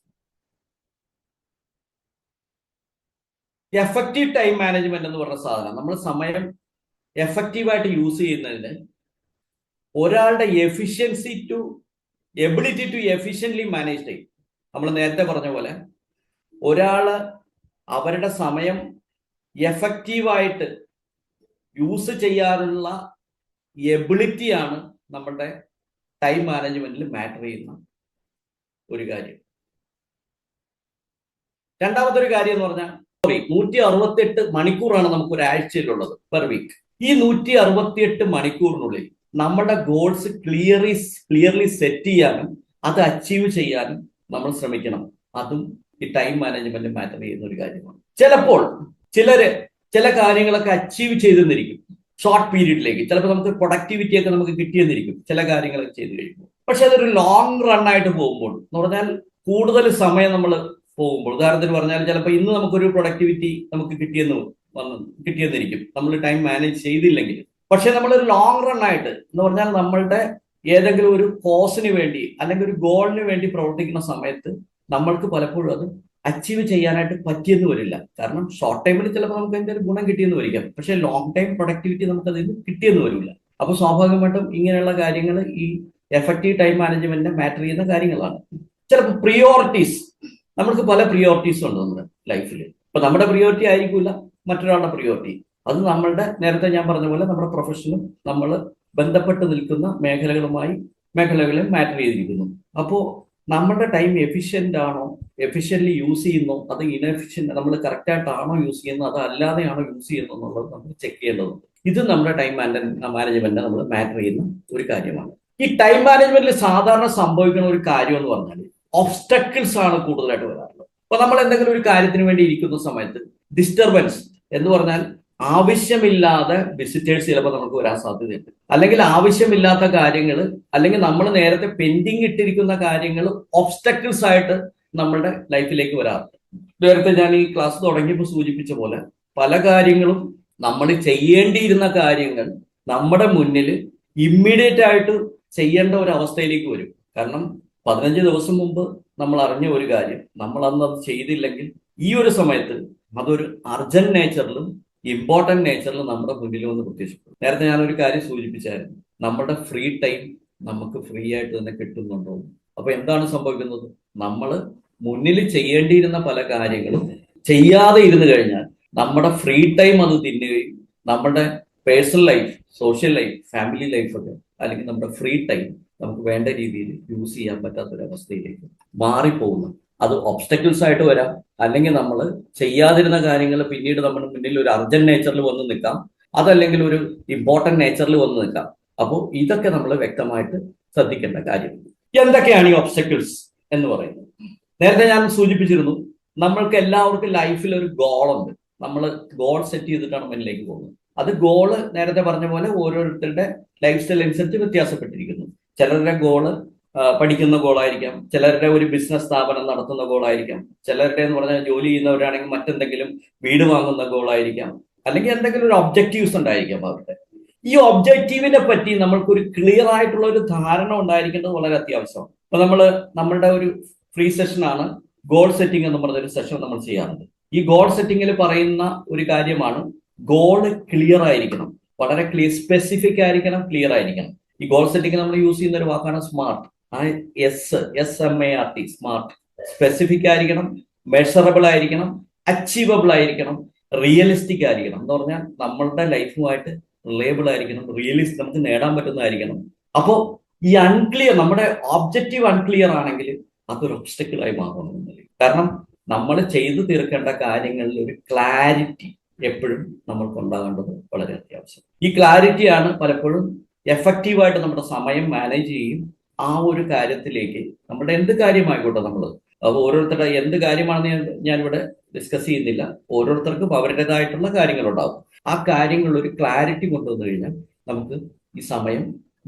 Effective time management എന്ന് പറഞ്ഞ സാധനം, നമ്മൾ സമയം എഫക്റ്റീവായിട്ട് യൂസ് ചെയ്യുന്നതിന് ഒരാളുടെ ability to efficiently manage time. നമ്മൾ നേരത്തെ പറഞ്ഞ പോലെ ഒരാള് അവരുടെ സമയം എഫക്റ്റീവായിട്ട് യൂസ് ചെയ്യാനുള്ള എബിലിറ്റിയാണ് നമ്മുടെ ടൈം മാനേജ്മെന്റിൽ മാറ്റർ ചെയ്യുന്ന ഒരു കാര്യം. രണ്ടാമത്തെ ഒരു കാര്യം എന്ന് പറഞ്ഞാൽ 168 മണിക്കൂറാണ് നമുക്ക് ഒരാഴ്ചയിലുള്ളത് പെർ വീക്ക്. ഈ 168 മണിക്കൂറിനുള്ളിൽ നമ്മുടെ ഗോൾസ് ക്ലിയർലി സെറ്റ് ചെയ്യാനും അത് അച്ചീവ് ചെയ്യാനും നമ്മൾ ശ്രമിക്കണം. അതും ഈ ടൈം മാനേജ്മെന്റ് മാറ്റർ ചെയ്യുന്ന ഒരു കാര്യമാണ്. ചിലപ്പോൾ ചില കാര്യങ്ങളൊക്കെ അച്ചീവ് ചെയ്തെന്നിരിക്കും ഷോർട്ട് പീരീഡിലേക്ക്. ചിലപ്പോൾ നമുക്ക് പ്രൊഡക്ടിവിറ്റിയൊക്കെ നമുക്ക് കിട്ടിയെന്നിരിക്കും ചില കാര്യങ്ങളൊക്കെ ചെയ്ത് കഴിയുമ്പോൾ. പക്ഷെ അതൊരു ലോങ് റൺ ആയിട്ട് പോകുമ്പോൾ എന്ന് പറഞ്ഞാൽ കൂടുതൽ സമയം നമ്മൾ പോകുമ്പോൾ, ഉദാഹരണത്തിന് പറഞ്ഞാൽ ചിലപ്പോൾ ഇന്ന് നമുക്കൊരു പ്രൊഡക്ടിവിറ്റി നമുക്ക് കിട്ടിയെന്നിരിക്കും നമ്മൾ ടൈം മാനേജ് ചെയ്തില്ലെങ്കിൽ. പക്ഷെ നമ്മളൊരു ലോങ് റൺ ആയിട്ട് എന്ന് പറഞ്ഞാൽ നമ്മളുടെ ഏതെങ്കിലും ഒരു കോസിന് വേണ്ടി അല്ലെങ്കിൽ ഒരു ഗോളിന് വേണ്ടി പ്രവർത്തിക്കുന്ന സമയത്ത് നമ്മൾക്ക് പലപ്പോഴും അത് അച്ചീവ് ചെയ്യാനായിട്ട് പറ്റിയെന്ന് വരില്ല. കാരണം ഷോർട്ട് ടൈമിൽ ചിലപ്പോൾ നമുക്ക് അതിൻ്റെ ഒരു ഗുണം കിട്ടിയെന്ന് വരിക്കാം, പക്ഷെ ലോങ് ടൈം പ്രൊഡക്ടിവിറ്റി നമുക്ക് അതിൽ കിട്ടിയെന്ന് വരില്ല. അപ്പൊ സ്വാഭാവികമായിട്ടും ഇങ്ങനെയുള്ള കാര്യങ്ങൾ ഈ എഫക്റ്റീവ് ടൈം മാനേജ്മെന്റിനെ മാറ്റർ ചെയ്യുന്ന കാര്യങ്ങളാണ്. ചിലപ്പോൾ പ്രിയോറിറ്റീസ്, നമ്മൾക്ക് പല പ്രിയോറിറ്റീസും ഉണ്ട് നമ്മുടെ ലൈഫിൽ. ഇപ്പൊ നമ്മുടെ പ്രിയോറിറ്റി ആയിരിക്കില്ല മറ്റൊരാളുടെ പ്രിയോറിറ്റി. അത് നമ്മളുടെ നേരത്തെ ഞാൻ പറഞ്ഞ പോലെ നമ്മുടെ പ്രൊഫഷനും നമ്മൾ ബന്ധപ്പെട്ട് നിൽക്കുന്ന മേഖലകളെ മാറ്റർ ചെയ്തിരിക്കുന്നു. അപ്പോൾ നമ്മുടെ ടൈം എഫിഷ്യൻ്റ്ലി യൂസ് ചെയ്യുന്നോ, അത് ഇൻഎഫിഷ്യൻ്റ് നമ്മൾ കറക്റ്റായിട്ടാണോ യൂസ് ചെയ്യുന്നത്, അത് അല്ലാതെയാണോ യൂസ് ചെയ്യുന്നത് എന്നുള്ളത് നമ്മൾ ചെക്ക് ചെയ്യേണ്ടതുണ്ട്. ഇത് നമ്മുടെ ടൈം മാനേജ്മെന്റിനെ നമ്മൾ മാറ്റർ ചെയ്യുന്ന ഒരു കാര്യമാണ്. ഈ ടൈം മാനേജ്മെന്റിൽ സാധാരണ സംഭവിക്കുന്ന ഒരു കാര്യം എന്ന് പറഞ്ഞാൽ ഒബ്സ്റ്റക്കിൾസ് ആണ് കൂടുതലായിട്ട് വരാറുള്ളത്. അപ്പൊ നമ്മൾ എന്തെങ്കിലും ഒരു കാര്യത്തിന് വേണ്ടി ഇരിക്കുന്ന സമയത്ത് ഡിസ്റ്റർബൻസ്, എന്ന് പറഞ്ഞാൽ ആവശ്യമില്ലാതെ വിസിറ്റേഴ്സ് ചിലപ്പോൾ നമുക്ക് വരാൻ സാധ്യതയുണ്ട്, അല്ലെങ്കിൽ ആവശ്യമില്ലാത്ത കാര്യങ്ങൾ, അല്ലെങ്കിൽ നമ്മൾ നേരത്തെ പെൻഡിങ് ഇട്ടിരിക്കുന്ന കാര്യങ്ങൾ ഒബ്സ്റ്റക്കിൾസ് ആയിട്ട് നമ്മുടെ ലൈഫിലേക്ക് വരാറുണ്ട്. നേരത്തെ ഞാൻ ഈ ക്ലാസ് തുടങ്ങിയപ്പോൾ സൂചിപ്പിച്ച പോലെ പല കാര്യങ്ങളും നമ്മൾ ചെയ്യേണ്ടിയിരുന്ന കാര്യങ്ങൾ നമ്മുടെ മുന്നിൽ ഇമ്മീഡിയറ്റ് ആയിട്ട് ചെയ്യേണ്ട ഒരു അവസ്ഥയിലേക്ക് വരും. കാരണം 15 ദിവസം മുമ്പ് നമ്മൾ അറിഞ്ഞ ഒരു കാര്യം നമ്മൾ അന്ന് അത് ചെയ്തില്ലെങ്കിൽ ഈ ഒരു സമയത്ത് അതൊരു അർജന്റ് നേച്ചറിലും ഇമ്പോർട്ടന്റ് നേച്ചറിലും നമ്മുടെ മുന്നിൽ വന്ന് പ്രത്യക്ഷപ്പെടും. നേരത്തെ ഞാനൊരു കാര്യം സൂചിപ്പിച്ചായിരുന്നു, നമ്മുടെ ഫ്രീ ടൈം നമുക്ക് ഫ്രീ ആയിട്ട് തന്നെ കിട്ടുന്നുണ്ടോ. അപ്പൊ എന്താണ് സംഭവിക്കുന്നത്? നമ്മൾ മുന്നിൽ ചെയ്യേണ്ടിയിരുന്ന പല കാര്യങ്ങളും ചെയ്യാതെ ഇരുന്ന് കഴിഞ്ഞാൽ നമ്മുടെ ഫ്രീ ടൈം അത് തിന്നുകയും നമ്മുടെ personal life, social life, family ലൈഫൊക്കെ, അല്ലെങ്കിൽ നമ്മുടെ ഫ്രീ ടൈം നമുക്ക് വേണ്ട രീതിയിൽ യൂസ് ചെയ്യാൻ പറ്റാത്തൊരവസ്ഥയിലേക്ക് മാറിപ്പോകുന്നു. അത് ഒബ്സ്റ്റക്കിൾസ് ആയിട്ട് വരാം, അല്ലെങ്കിൽ നമ്മൾ ചെയ്യാതിരുന്ന കാര്യങ്ങൾ പിന്നീട് നമ്മുടെ മുന്നിൽ ഒരു അർജന്റ് നേച്ചറിൽ വന്ന് നിൽക്കാം, അതല്ലെങ്കിൽ ഒരു ഇമ്പോർട്ടന്റ് നേച്ചറിൽ വന്ന് നിൽക്കാം. അപ്പോൾ ഇതൊക്കെ നമ്മൾ വ്യക്തമായിട്ട് ശ്രദ്ധിക്കേണ്ട കാര്യം. എന്തൊക്കെയാണ് ഈ ഒബ്സ്റ്റക്കിൾസ് എന്ന് പറയുന്നത്? നേരത്തെ ഞാൻ സൂചിപ്പിച്ചിരുന്നു, നമ്മൾക്ക് എല്ലാവർക്കും ലൈഫിൽ ഒരു ഗോളുണ്ട്. നമ്മൾ ഗോൾ സെറ്റ് ചെയ്തിട്ടാണ് മുന്നിലേക്ക് പോകുന്നത്. അത് ഗോള് നേരത്തെ പറഞ്ഞ പോലെ ഓരോരുത്തരുടെ ലൈഫ് സ്റ്റൈൽ അനുസരിച്ച് വ്യത്യാസപ്പെട്ടിരിക്കുന്നു. ചിലരുടെ ഗോള് പഠിക്കുന്ന ഗോളായിരിക്കാം, ചിലരുടെ ഒരു ബിസിനസ് സ്ഥാപനം നടത്തുന്ന ഗോളായിരിക്കാം, ചിലരുടെ എന്ന് പറഞ്ഞാൽ ജോലി ചെയ്യുന്നവരാണെങ്കിൽ മറ്റെന്തെങ്കിലും വീട് വാങ്ങുന്ന ഗോളായിരിക്കാം, അല്ലെങ്കിൽ എന്തെങ്കിലും ഒരു ഒബ്ജക്റ്റീവ്സ് ഉണ്ടായിരിക്കാം അവരുടെ. ഈ ഒബ്ജക്റ്റീവിനെ പറ്റി നമ്മൾക്കൊരു ക്ലിയർ ആയിട്ടുള്ള ഒരു ധാരണ ഉണ്ടായിരിക്കേണ്ടത് വളരെ അത്യാവശ്യമാണ്. അപ്പൊ നമ്മളുടെ ഒരു ഫ്രീ സെഷനാണ് ഗോൾ സെറ്റിംഗ് എന്ന് പറഞ്ഞൊരു സെഷൻ നമ്മൾ ചെയ്യാറുണ്ട്. ഈ ഗോൾ സെറ്റിംഗിൽ പറയുന്ന ഒരു കാര്യമാണ് ഗോള് ക്ലിയർ ആയിരിക്കണം, വളരെ സ്പെസിഫിക് ആയിരിക്കണം, ക്ലിയർ ആയിരിക്കണം. ഈ ഗോൾ സെറ്റിംഗ് നമ്മൾ യൂസ് ചെയ്യുന്ന ഒരു വാക്കാണ് സ്മാർട്ട്. SMART, smart. സ്പെസിഫിക് ആയിരിക്കണം, മെഷറബിൾ ആയിരിക്കണം, അച്ചീവബിൾ ആയിരിക്കണം, റിയലിസ്റ്റിക് ആയിരിക്കണം. എന്ന് പറഞ്ഞാൽ നമ്മളുടെ ലൈഫുമായിട്ട് റിലേബിൾ ആയിരിക്കണം, റിയലിസ്റ്റ്, നമുക്ക് നേടാൻ പറ്റുന്നതായിരിക്കണം. അപ്പോൾ ഈ അൺക്ലിയർ, നമ്മുടെ ഒബ്ജക്റ്റീവ് അൺക്ലിയർ ആണെങ്കിൽ അതൊരു ഒബ്സ്റ്റക്കിൾ ആയി മാറണമെന്നില്ല. കാരണം നമ്മൾ ചെയ്തു തീർക്കേണ്ട കാര്യങ്ങളിൽ ഒരു ക്ലാരിറ്റി എപ്പോഴും നമ്മൾക്ക് ഉണ്ടാകേണ്ടത് വളരെ അത്യാവശ്യം. ഈ ക്ലാരിറ്റിയാണ് പലപ്പോഴും എഫക്റ്റീവായിട്ട് നമ്മുടെ സമയം മാനേജ് ചെയ്യും. ആ ഒരു കാര്യത്തിലേക്ക് നമ്മുടെ എന്ത് കാര്യമായിക്കോട്ടെ, നമ്മൾ അപ്പോൾ ഓരോരുത്തരുടെ എന്ത് കാര്യമാണെന്ന് ഞാനിവിടെ ഡിസ്കസ് ചെയ്യുന്നില്ല. ഓരോരുത്തർക്കും അവരുടേതായിട്ടുള്ള കാര്യങ്ങളുണ്ടാവും. ആ കാര്യങ്ങളിൽ ഒരു ക്ലാരിറ്റി കൊണ്ടുവന്നു കഴിഞ്ഞാൽ നമുക്ക് ഈ സമയം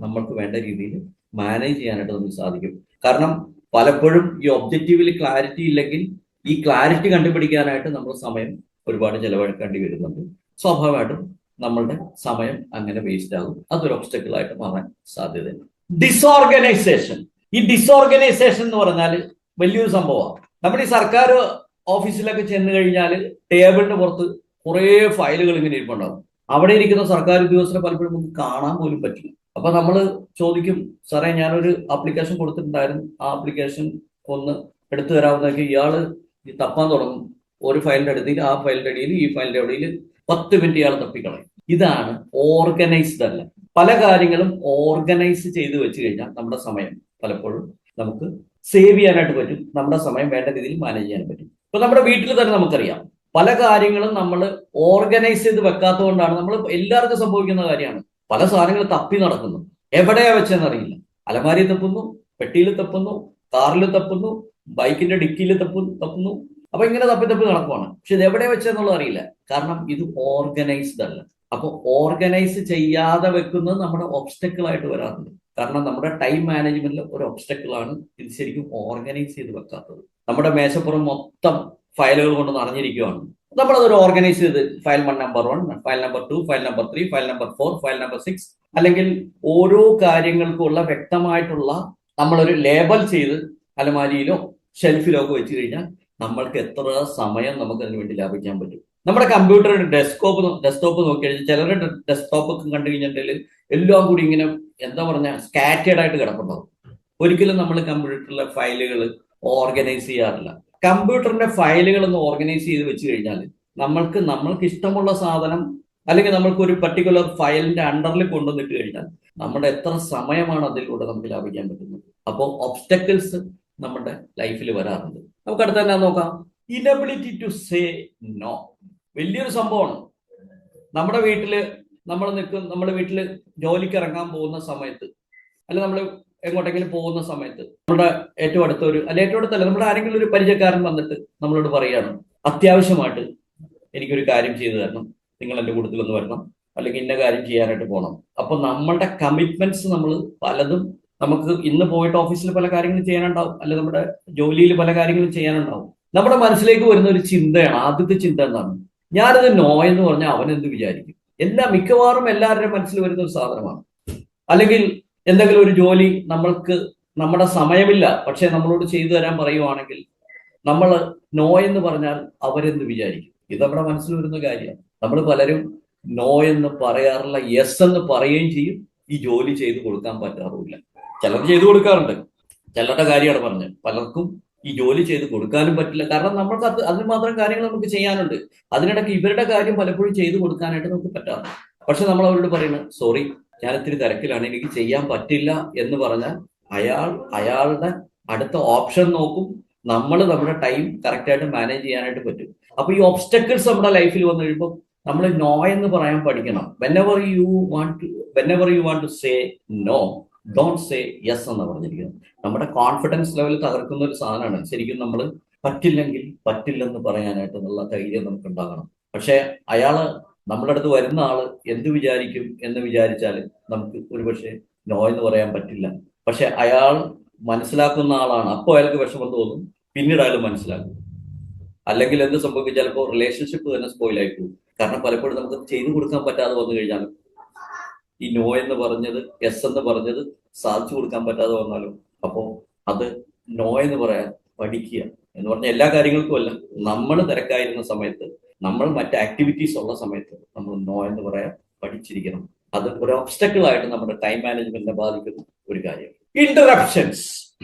നമ്മൾക്ക് വേണ്ട രീതിയിൽ മാനേജ് ചെയ്യാനായിട്ട് നമുക്ക് സാധിക്കും. കാരണം പലപ്പോഴും ഈ ഒബ്ജക്റ്റീവിൽ ക്ലാരിറ്റി ഇല്ലെങ്കിൽ ഈ ക്ലാരിറ്റി കണ്ടുപിടിക്കാനായിട്ട് നമ്മൾ സമയം ഒരുപാട് ചെലവഴിക്കേണ്ടി വരുന്നുണ്ട്. സ്വാഭാവികമായിട്ടും നമ്മളുടെ സമയം അങ്ങനെ വേസ്റ്റ് ആകും. അതൊരു ഒബ്സ്റ്റക്കിൾ ആയിട്ട് മാറാൻ സാധ്യതയുണ്ട്. ഡിസോർഗനൈസേഷൻ. ഈ ഡിസോർഗനൈസേഷൻ എന്ന് പറഞ്ഞാൽ വലിയൊരു സംഭവമാണ്. നമ്മൾ ഈ സർക്കാർ ഓഫീസിലൊക്കെ ചെന്ന് കഴിഞ്ഞാൽ ടേബിളിന് പുറത്ത് കുറേ ഫയലുകൾ ഇങ്ങനെ ഇരിപ്പുണ്ടാവും. അവിടെ ഇരിക്കുന്ന സർക്കാർ ഉദ്യോഗസ്ഥരെ പലപ്പോഴും നമുക്ക് കാണാൻ പോലും പറ്റില്ല. അപ്പൊ നമ്മൾ ചോദിക്കും, സാറേ ഞാനൊരു ആപ്ലിക്കേഷൻ കൊടുത്തിട്ടുണ്ടായിരുന്നു, ആ ആപ്ലിക്കേഷൻ ഒന്ന് എടുത്തു തരാവുന്നതൊക്കെ ഇയാള് തപ്പാൻ തുടങ്ങും. ഒരു ഫയലിന്റെ അടുത്തിൽ ആ ഫയലിന്റെ അടിയിൽ ഈ ഫയലിന്റെ അടിയിൽ 10 മിനിറ്റ് ഇയാൾ തപ്പിക്കളയും. ഇതാണ് ഓർഗനൈസ്ഡ് അല്ല. പല കാര്യങ്ങളും ഓർഗനൈസ് ചെയ്ത് വെച്ച് കഴിഞ്ഞാൽ നമ്മുടെ സമയം പലപ്പോഴും നമുക്ക് സേവ് ചെയ്യാനായിട്ട് പറ്റും, നമ്മുടെ സമയം വേണ്ട രീതിയിൽ മാനേജ് ചെയ്യാൻ പറ്റും. ഇപ്പൊ നമ്മുടെ വീട്ടിൽ തന്നെ നമുക്കറിയാം, പല കാര്യങ്ങളും നമ്മൾ ഓർഗനൈസ് ചെയ്ത് വെക്കാത്തതുകൊണ്ടാണ് നമ്മൾ എല്ലാവർക്കും സംഭവിക്കുന്ന കാര്യമാണ്. പല സാധനങ്ങൾ തപ്പി നടക്കുന്നു, എവിടെയാ വെച്ചെന്നറിയില്ല. അലമാരി തപ്പുന്നു, പെട്ടിയിൽ തപ്പുന്നു, കാറിൽ തപ്പുന്നു, ബൈക്കിന്റെ ഡിക്കിയിൽ തപ്പുന്നു. അപ്പൊ ഇങ്ങനെ തപ്പി നടക്കുവാണ്. പക്ഷെ ഇത് എവിടെ വെച്ചെന്നുള്ളത് അറിയില്ല. കാരണം ഇത് ഓർഗനൈസ്ഡ് അല്ല. അപ്പൊ ഓർഗനൈസ് ചെയ്യാതെ വെക്കുന്നത് നമ്മുടെ ഒബ്സ്റ്റക്കിൾ ആയിട്ട് വരാറുണ്ട്. കാരണം നമ്മുടെ ടൈം മാനേജ്മെന്റിൽ ഒരു ഒബ്സ്റ്റക്കിൾ ആണ് ഇത് ശരിക്കും ഓർഗനൈസ് ചെയ്ത് വെക്കാത്തത്. നമ്മുടെ മേശപ്പുറം മൊത്തം ഫയലുകൾ കൊണ്ട് നിറഞ്ഞിരിക്കുകയാണ്. നമ്മളതൊരു ഓർഗനൈസ് ചെയ്ത് file number 1, file number 2, file number 3, file number 4, file number 6, അല്ലെങ്കിൽ ഓരോ കാര്യങ്ങൾക്കുള്ള വ്യക്തമായിട്ടുള്ള നമ്മളൊരു ലേബൽ ചെയ്ത് അലമാരിയിലോ ഷെൽഫിലോ ഒക്കെ വെച്ച് കഴിഞ്ഞാൽ നമ്മൾക്ക് എത്ര സമയം നമുക്ക് അതിന് വേണ്ടി ലാഭിക്കാൻ പറ്റും. നമ്മുടെ കമ്പ്യൂട്ടറിന്റെ ഡെസ്ക്ടോപ്പ് നോക്കി കഴിഞ്ഞാൽ ചിലരുടെ ഡെസ്ക്ടോപ്പ് ഒക്കെ കണ്ടു കഴിഞ്ഞിട്ടുണ്ടെങ്കിൽ എല്ലാം കൂടി ഇങ്ങനെ എന്താ പറഞ്ഞാൽ സ്കാറ്റേഡ് ആയിട്ട് കിടപ്പുണ്ടാവും. ഒരിക്കലും നമ്മൾ കമ്പ്യൂട്ടറിലെ ഫയലുകൾ ഓർഗനൈസ് ചെയ്യാറില്ല. കമ്പ്യൂട്ടറിന്റെ ഫയലുകൾ ഒന്ന് ഓർഗനൈസ് ചെയ്ത് വെച്ച് കഴിഞ്ഞാൽ നമ്മൾക്ക് ഇഷ്ടമുള്ള സാധനം, അല്ലെങ്കിൽ നമ്മൾക്ക് ഒരു പർട്ടിക്കുലർ ഫയലിന്റെ അണ്ടറിൽ കൊണ്ടുവന്നിട്ട് കഴിഞ്ഞാൽ നമ്മുടെ എത്ര സമയമാണ് അതിലൂടെ നമുക്ക് ലാഭിക്കാൻ പറ്റുന്നത്. അപ്പോൾ ഒബ്സ്റ്റക്കിൾസ് നമ്മുടെ ലൈഫിൽ വരാറുണ്ട്. നമുക്ക് അടുത്ത് തന്നെ നോക്കാം. Inability to say no. വലിയൊരു സംഭവമാണ്. നമ്മുടെ വീട്ടിൽ ജോലിക്ക് ഇറങ്ങാൻ പോകുന്ന സമയത്ത്, അല്ലെ നമ്മൾ എങ്ങോട്ടെങ്കിലും പോകുന്ന സമയത്ത് നമ്മുടെ ഏറ്റവും അടുത്തല്ല നമ്മുടെ ആരെങ്കിലും ഒരു പരിചയക്കാരൻ വന്നിട്ട് നമ്മളോട് പറയാണ്, അത്യാവശ്യമായിട്ട് എനിക്കൊരു കാര്യം ചെയ്തു തരണം, നിങ്ങൾ എൻ്റെ കൂട്ടത്തിലൊന്ന് വരണം, അല്ലെങ്കിൽ ഇന്ന കാര്യം ചെയ്യാനായിട്ട് പോകണം. അപ്പൊ നമ്മളുടെ കമ്മിറ്റ്മെന്റ്സ് നമ്മൾ പലതും, നമുക്ക് ഇന്ന് പോയിട്ട് ഓഫീസിൽ പല കാര്യങ്ങളും ചെയ്യാനുണ്ടാവും, അല്ലെങ്കിൽ നമ്മുടെ ജോലിയിൽ പല കാര്യങ്ങളും ചെയ്യാനുണ്ടാവും. നമ്മുടെ മനസ്സിലേക്ക് വരുന്ന ഒരു ചിന്തയാണ്, ആദ്യത്തെ ചിന്ത എന്താണ്, ഞാനത് നോ എന്ന് പറഞ്ഞാൽ അവൻ എന്ത് വിചാരിക്കും. മിക്കവാറും എല്ലാവരുടെയും മനസ്സിൽ വരുന്ന ഒരു സാധനമാണ്. അല്ലെങ്കിൽ എന്തെങ്കിലും ഒരു ജോലി നമ്മൾക്ക് നമ്മുടെ സമയമില്ല, പക്ഷെ നമ്മളോട് ചെയ്തു തരാൻ പറയുവാണെങ്കിൽ നമ്മൾ നോ എന്ന് പറഞ്ഞാൽ അവരെന്ത് വിചാരിക്കും. ഇത് നമ്മുടെ മനസ്സിൽ വരുന്ന കാര്യമാണ്. നമ്മൾ പലരും നോ എന്ന് പറയാറില്ല, യെസ് എന്ന് പറയുകയും ചെയ്യും. ഈ ജോലി ചെയ്തു കൊടുക്കാൻ പറ്റാറില്ല. ചിലർ ചെയ്തു കൊടുക്കാറുണ്ട്, ചിലരുടെ കാര്യമാണ് പറഞ്ഞത്. പലർക്കും ഈ ജോലി ചെയ്ത് കൊടുക്കാനും പറ്റില്ല, കാരണം നമ്മൾക്ക് അതിന് മാത്രം കാര്യങ്ങൾ നമുക്ക് ചെയ്യാനുണ്ട്. അതിനിടയ്ക്ക് ഇവരുടെ കാര്യം പലപ്പോഴും ചെയ്തു കൊടുക്കാനായിട്ട് നമുക്ക് പറ്റാറില്ല. പക്ഷെ നമ്മൾ അവരോട് പറയുന്നത്, സോറി, ഞാൻ ഇത്തിരി തിരക്കിലാണ്, എനിക്ക് ചെയ്യാൻ പറ്റില്ല എന്ന് പറഞ്ഞാൽ അയാളുടെ അടുത്ത ഓപ്ഷൻ നോക്കും. നമ്മൾ നമ്മുടെ ടൈം കറക്റ്റായിട്ട് മാനേജ് ചെയ്യാനായിട്ട് പറ്റും. അപ്പൊ ഈ ഒബ്സ്റ്റക്കിൾസ് നമ്മുടെ ലൈഫിൽ വന്നു കഴിയുമ്പോൾ നമ്മൾ നോ എന്ന് പറയാൻ പഠിക്കണം. Whenever you want to say no, don't say yes എന്ന് പറഞ്ഞിരിക്കുന്നത്. നമ്മുടെ കോൺഫിഡൻസ് ലെവൽ തകർക്കുന്ന ഒരു സാധനമാണ്. ശരിക്കും നമ്മൾ പറ്റില്ലെങ്കിൽ പറ്റില്ലെന്ന് പറയാനായിട്ട് നല്ല ധൈര്യം നമുക്ക് ഉണ്ടാകണം. പക്ഷെ നമ്മുടെ അടുത്ത് വരുന്ന ആള് എന്ത് വിചാരിക്കും എന്ന് വിചാരിച്ചാൽ നമുക്ക് ഒരുപക്ഷെ നോ എന്ന് പറയാൻ പറ്റില്ല. പക്ഷെ അയാൾ മനസ്സിലാക്കുന്ന ആളാണ്, അപ്പോൾ അയാൾക്ക് വിഷമം തോന്നും, പിന്നീട് അയാൾ മനസ്സിലാക്കും. അല്ലെങ്കിൽ എന്ത് സംഭവിക്കും, ചിലപ്പോൾ റിലേഷൻഷിപ്പ് തന്നെ സ്പോയിലായി പോകും. കാരണം പലപ്പോഴും നമുക്ക് ചെയ്തു കൊടുക്കാൻ പറ്റാതെ വന്നു കഴിഞ്ഞാൽ, ഈ നോ എന്ന് പറഞ്ഞത് യെസ് എന്ന് പറഞ്ഞത് സാധിച്ചു കൊടുക്കാൻ പറ്റാതെ വന്നാലും, അപ്പോൾ അത് നോ എന്ന് പറയാൻ പഠിക്കുക എന്ന് പറഞ്ഞാൽ എല്ലാ കാര്യങ്ങൾക്കും അല്ല, നമ്മൾ തിരക്കായിരുന്ന സമയത്ത്, നമ്മൾ മറ്റ് ആക്ടിവിറ്റീസ് ഉള്ള സമയത്ത് നമ്മൾ നോ എന്ന് പറയാൻ പഠിച്ചിരിക്കണം. അത് ഒരു ഒബ്സ്റ്റക്കിൾ ആയിട്ട് നമ്മുടെ ടൈം മാനേജ്മെന്റിനെ ബാധിക്കുന്ന ഒരു കാര്യം. ഇന്ററപ്ഷൻസ്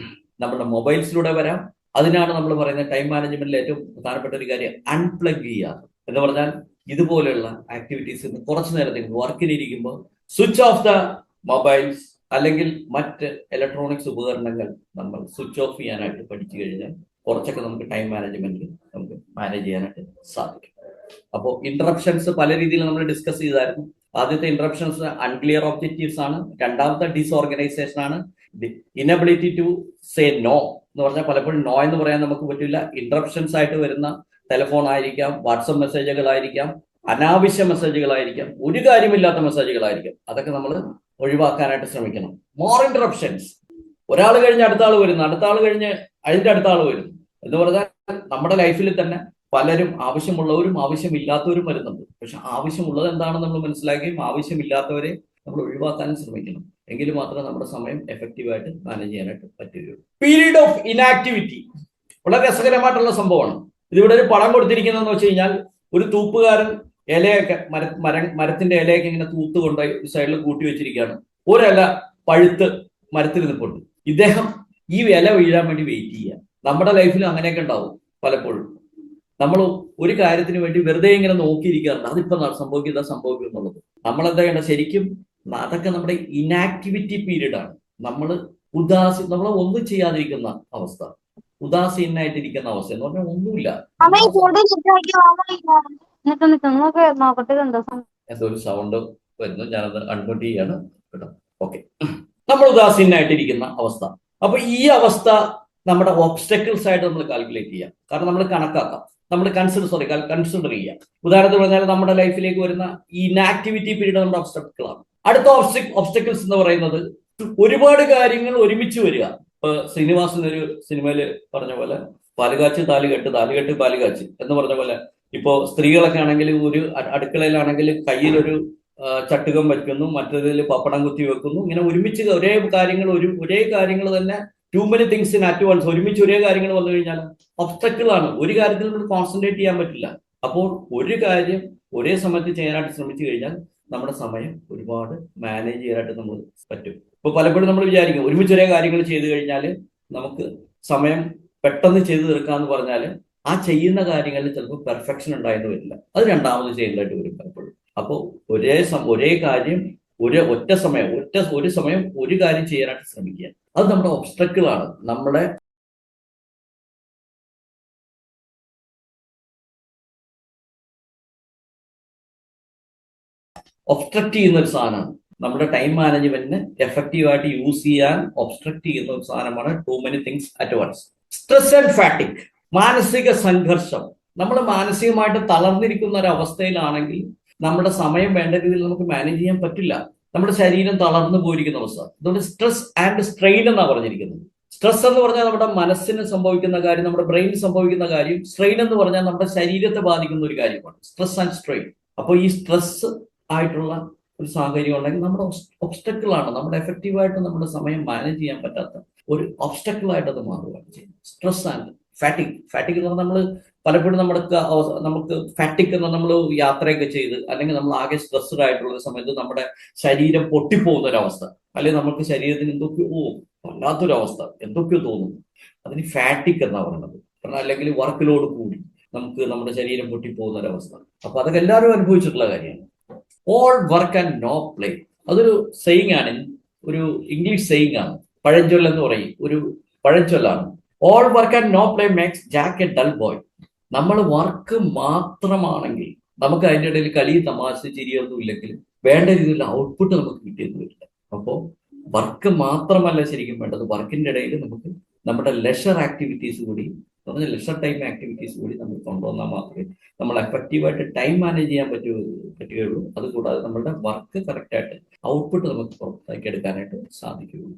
നമ്മുടെ മൊബൈൽസിലൂടെ വരാം. അതിനാണ് നമ്മൾ പറയുന്നത് ടൈം മാനേജ്മെന്റിൽ ഏറ്റവും പ്രധാനപ്പെട്ട ഒരു കാര്യം അൺപ്ലഗ് ചെയ്യുക എന്ന് പറഞ്ഞാൽ, ഇതുപോലെയുള്ള ആക്ടിവിറ്റീസ് കുറച്ചു നേരത്തേക്ക് വർക്കിനിരിക്കുമ്പോൾ സ്വിച്ച് ഓഫ് ദ മൊബൈൽസ് അല്ലെങ്കിൽ മറ്റ് ഇലക്ട്രോണിക്സ് ഉപകരണങ്ങൾ നമ്മൾ സ്വിച്ച് ഓഫ് ചെയ്യാനായിട്ട് പഠിച്ചു കഴിഞ്ഞാൽ കുറച്ചൊക്കെ നമുക്ക് ടൈം മാനേജ്മെന്റിൽ നമുക്ക് മാനേജ് ചെയ്യാനായിട്ട് സാധിക്കും. അപ്പോൾ ഇന്ററപ്ഷൻസ് പല രീതിയിൽ നമ്മൾ ഡിസ്കസ് ചെയ്തായിരുന്നു. ആദ്യത്തെ ഇന്ററപ്ഷൻസ് അൺക്ലിയർ ഒബ്ജക്റ്റീവ്സ് ആണ്. രണ്ടാമത്തെ ഡിസോർഗനൈസേഷൻ ആണ്. ഇനബിലിറ്റി ടു സേ നോ എന്ന് പറഞ്ഞാൽ പലപ്പോഴും നോ എന്ന് പറയാൻ നമുക്ക് പറ്റില്ല. ഇന്ററപ്ഷൻസ് ആയിട്ട് വരുന്ന ടെലിഫോൺ ആയിരിക്കാം, വാട്സപ്പ് മെസ്സേജുകളായിരിക്കാം, അനാവശ്യ മെസ്സേജുകളായിരിക്കാം, ഒരു കാര്യമില്ലാത്ത മെസ്സേജുകളായിരിക്കാം. അതൊക്കെ നമ്മൾ ഒഴിവാക്കാനായിട്ട് ശ്രമിക്കണം. മോർ ഇന്ററപ്ഷൻസ്, ഒരാൾ കഴിഞ്ഞ് അടുത്ത ആൾ വരുന്നു, അടുത്ത ആൾ കഴിഞ്ഞ് അതിന്റെ അടുത്ത ആൾ വരുന്നു എന്ന് പറഞ്ഞാൽ നമ്മുടെ ലൈഫിൽ തന്നെ പലരും ആവശ്യമുള്ളവരും ആവശ്യമില്ലാത്തവരും വരുന്നുണ്ട്. പക്ഷെ ആവശ്യമുള്ളത് എന്താണെന്ന് നമ്മൾ മനസ്സിലാക്കുകയും ആവശ്യമില്ലാത്തവരെ നമ്മൾ ഒഴിവാക്കാനും ശ്രമിക്കണം. എങ്കിൽ മാത്രമേ നമ്മുടെ സമയം എഫക്റ്റീവായിട്ട് മാനേജ് ചെയ്യാനായിട്ട് പറ്റുകയുള്ളൂ. പീരീഡ് ഓഫ് ഇനാക്ടിവിറ്റി വളരെ രസകരമായിട്ടുള്ള സംഭവമാണ്. ഇതിവിടെ ഒരു പടം കൊടുത്തിരിക്കുന്നതെന്ന് വെച്ച് കഴിഞ്ഞാൽ, ഒരു തൂപ്പുകാരൻ ഇലയൊക്കെ മരത്തിന്റെ ഇലയൊക്കെ ഇങ്ങനെ തൂത്ത് കൊണ്ടുപോയി ഒരു സൈഡിൽ കൂട്ടി വെച്ചിരിക്കുകയാണ്. ഒരില പഴുത്ത് മരത്തിൽ നിൽപ്പുണ്ട്. ഇദ്ദേഹം ഈ ഇല വീഴാൻ വേണ്ടി വെയിറ്റ് ചെയ്യുക. നമ്മുടെ ലൈഫിൽ അങ്ങനെയൊക്കെ ഉണ്ടാവും. പലപ്പോഴും നമ്മൾ ഒരു കാര്യത്തിന് വേണ്ടി വെറുതെ ഇങ്ങനെ നോക്കിയിരിക്കാറുണ്ട്, അതിപ്പോ സംഭവിക്കും എന്നുള്ളത്. നമ്മൾ എന്താ ചെയ്യേണ്ടത്, ശരിക്കും അതൊക്കെ നമ്മുടെ ഇനാക്ടിവിറ്റി പീരീഡ് ആണ്. നമ്മൾ ഒന്നും ചെയ്യാതിരിക്കുന്ന അവസ്ഥ, ഉദാസീനായിട്ടിരിക്കുന്ന അവസ്ഥ എന്ന് പറഞ്ഞാൽ ഒന്നുമില്ല. എന്തൊരു സൗണ്ട് വരുന്നു, ഞാനത് അൺമ്യൂട്ട് ചെയ്യാണ് കേട്ടോ. ഓക്കെ, നമ്മൾ ഉദാസീനായിട്ടിരിക്കുന്ന അവസ്ഥ. അപ്പൊ ഈ അവസ്ഥ നമ്മുടെ ഒബ്സ്റ്റക്കിൾസ് ആയിട്ട് നമ്മൾ കാൽക്കുലേറ്റ് ചെയ്യാം. കാരണം നമ്മൾ കണക്കാക്കാം, നമ്മൾ കൺസിഡർ ചെയ്യാം. ഉദാഹരണത്തിന് പറഞ്ഞാൽ നമ്മുടെ ലൈഫിലേക്ക് വരുന്ന ഈ ഇനാക്ടിവിറ്റി പീരീഡ് നമ്മുടെ ഒബ്സ്റ്റക്കിളാണ്. അടുത്ത ഒബ്സ്റ്റക്കിൾസ് എന്ന് പറയുന്നത് ഒരുപാട് കാര്യങ്ങൾ ഒരുമിച്ച് വരിക. ഇപ്പൊ ശ്രീനിവാസൻ ഒരു സിനിമയിൽ പറഞ്ഞ പോലെ പാലുകാച്ച് താലുകെട്ട്, താലുകെട്ട് പാലുകാച്ച് എന്ന് പറഞ്ഞ പോലെ, ഇപ്പോ സ്ത്രീകളൊക്കെ ആണെങ്കിൽ ഒരു അടുക്കളയിലാണെങ്കിൽ കയ്യിലൊരു ചട്ടുകം വെക്കുന്നു, മറ്റേതിൽ പപ്പടം കുത്തി വെക്കുന്നു. ഇങ്ങനെ ഒരുമിച്ച് ഒരേ കാര്യങ്ങൾ തന്നെ too many things in at once, ഒരുമിച്ച് ഒരേ കാര്യങ്ങൾ വന്നു കഴിഞ്ഞാൽ ഒബ്സ്റ്റക്കിൾ ആണ്. ഒരു കാര്യത്തിൽ നമ്മൾ കോൺസെൻട്രേറ്റ് ചെയ്യാൻ പറ്റില്ല. അപ്പോൾ ഒരു കാര്യം ഒരേ സമയത്ത് ചെയ്യാനായിട്ട് ശ്രമിച്ചു കഴിഞ്ഞാൽ നമ്മുടെ സമയം ഒരുപാട് മാനേജ് ചെയ്യാനായിട്ട് നമ്മൾ പറ്റും. ഇപ്പൊ പലപ്പോഴും നമ്മൾ വിചാരിക്കും ഒരുമിച്ച് ഒരേ കാര്യങ്ങൾ ചെയ്തു കഴിഞ്ഞാൽ നമുക്ക് സമയം പെട്ടെന്ന് ചെയ്തു തീർക്കാന്ന് പറഞ്ഞാൽ ആ ചെയ്യുന്ന കാര്യങ്ങളിൽ ചിലപ്പോൾ പെർഫെക്ഷൻ ഉണ്ടായെന്ന് വരില്ല. അത് രണ്ടാമത് ചെയ്യേണ്ടതായിട്ട് വരും പലപ്പോഴും. അപ്പോൾ ഒരേ കാര്യം ഒരു സമയം ഒരു കാര്യം ചെയ്യാനായിട്ട് ശ്രമിക്കുക. അത് നമ്മുടെ ഒബ്സ്റ്റക്കിളാണ്. നമ്മുടെ ഒബ്സ്ട്രക്ട് ചെയ്യുന്ന ഒരു സാധനമാണ്. നമ്മുടെ ടൈം മാനേജ്മെന്റിന് എഫക്റ്റീവായിട്ട് യൂസ് ചെയ്യാൻ ഒബ്സ്ട്രക്ട് ചെയ്യുന്ന ഒരു സാധനമാണ് too many things at once. Stress and fatigue, മാനസിക സംഘർഷം. നമ്മൾ മാനസികമായിട്ട് തളർന്നിരിക്കുന്ന ഒരു അവസ്ഥയിലാണെങ്കിൽ നമ്മുടെ സമയം വേണ്ട രീതിയിൽ നമുക്ക് മാനേജ് ചെയ്യാൻ പറ്റില്ല. നമ്മുടെ ശരീരം തളർന്നു പോയിരിക്കുന്ന അവസ്ഥ. അതുകൊണ്ട് സ്ട്രെസ് ആൻഡ് സ്ട്രെയിൻ എന്നാണ് പറഞ്ഞിരിക്കുന്നത്. സ്ട്രെസ് എന്ന് പറഞ്ഞാൽ നമ്മുടെ മനസ്സിന് സംഭവിക്കുന്ന കാര്യം, നമ്മുടെ ബ്രെയിനിന് സംഭവിക്കുന്ന കാര്യം. സ്ട്രെയിൻ എന്ന് പറഞ്ഞാൽ നമ്മുടെ ശരീരത്തെ ബാധിക്കുന്ന ഒരു കാര്യമാണ്. Stress and strain. അപ്പോൾ ഈ സ്ട്രെസ് ആയിട്ടുള്ള ഒരു സാഹചര്യം ഉണ്ടെങ്കിൽ നമ്മുടെ ഒബ്സ്റ്റക്കിളാണ്, നമ്മുടെ എഫക്റ്റീവായിട്ട് നമ്മുടെ സമയം മാനേജ് ചെയ്യാൻ പറ്റാത്ത ഒരു ഒബ്സ്റ്റക്കിളായിട്ട് അത് മാറുകയാണ് ചെയ്യുന്നത്. സ്ട്രെസ് ആൻഡ് ഫാറ്റിക് എന്ന് പറഞ്ഞാൽ നമ്മൾ പലപ്പോഴും നമുക്ക് ഫാറ്റിക് എന്ന് നമ്മൾ യാത്രയൊക്കെ ചെയ്ത് അല്ലെങ്കിൽ നമ്മൾ ആകെ സ്ട്രെസ്ഡ് ആയിട്ടുള്ള സമയത്ത് നമ്മുടെ ശരീരം പൊട്ടിപ്പോകുന്ന ഒരവസ്ഥ, അല്ലെങ്കിൽ നമുക്ക് ശരീരത്തിന് എന്തൊക്കെയോ വല്ലാത്തൊരവസ്ഥ, എന്തൊക്കെയോ തോന്നുന്നു, അതിന് ഫാറ്റിക് എന്നാ പറയുന്നത്. കാരണം അല്ലെങ്കിൽ വർക്ക് ലോഡ് കൂടി നമുക്ക് നമ്മുടെ ശരീരം പൊട്ടിപ്പോകുന്ന ഒരവസ്ഥ. അപ്പൊ അതൊക്കെ എല്ലാവരും അനുഭവിച്ചിട്ടുള്ള കാര്യമാണ്. All work and no play, അതൊരു സെയിങ് ആണ്, ഒരു ഇംഗ്ലീഷ് സെയിങ് ആണ്. പഴഞ്ചൊല്ലെന്ന് പറയും, ഒരു പഴഞ്ചൊല്ലാണ്. All work and no play makes Jack a dull boy. നമ്മൾ വർക്ക് മാത്രമാണെങ്കിൽ നമുക്ക് അതിൻ്റെ ഇടയിൽ കളി, തമാശ, ചിരിയൊന്നും ഇല്ലെങ്കിൽ വേണ്ട രീതിയിലുള്ള ഔട്ട്പുട്ട് നമുക്ക് കിട്ടിയെന്ന് വരില്ല. അപ്പോൾ വർക്ക് മാത്രമല്ല ശരിക്കും വേണ്ടത്, വർക്കിന്റെ ഇടയിൽ നമുക്ക് നമ്മുടെ ലെഷർ ആക്ടിവിറ്റീസ് കൂടി, ലെഷർ ടൈം ആക്ടിവിറ്റീസ് കൂടി നമ്മൾ കൊണ്ടുവന്നാൽ മാത്രമേ നമ്മൾ എഫക്റ്റീവായിട്ട് ടൈം മാനേജ് ചെയ്യാൻ പറ്റുകയുള്ളൂ. അതുകൂടാതെ നമ്മളുടെ വർക്ക് കറക്റ്റായിട്ട് ഔട്ട്പുട്ട് നമുക്ക് പുറത്തേക്ക് എടുക്കാനായിട്ട് സാധിക്കുകയുള്ളൂ.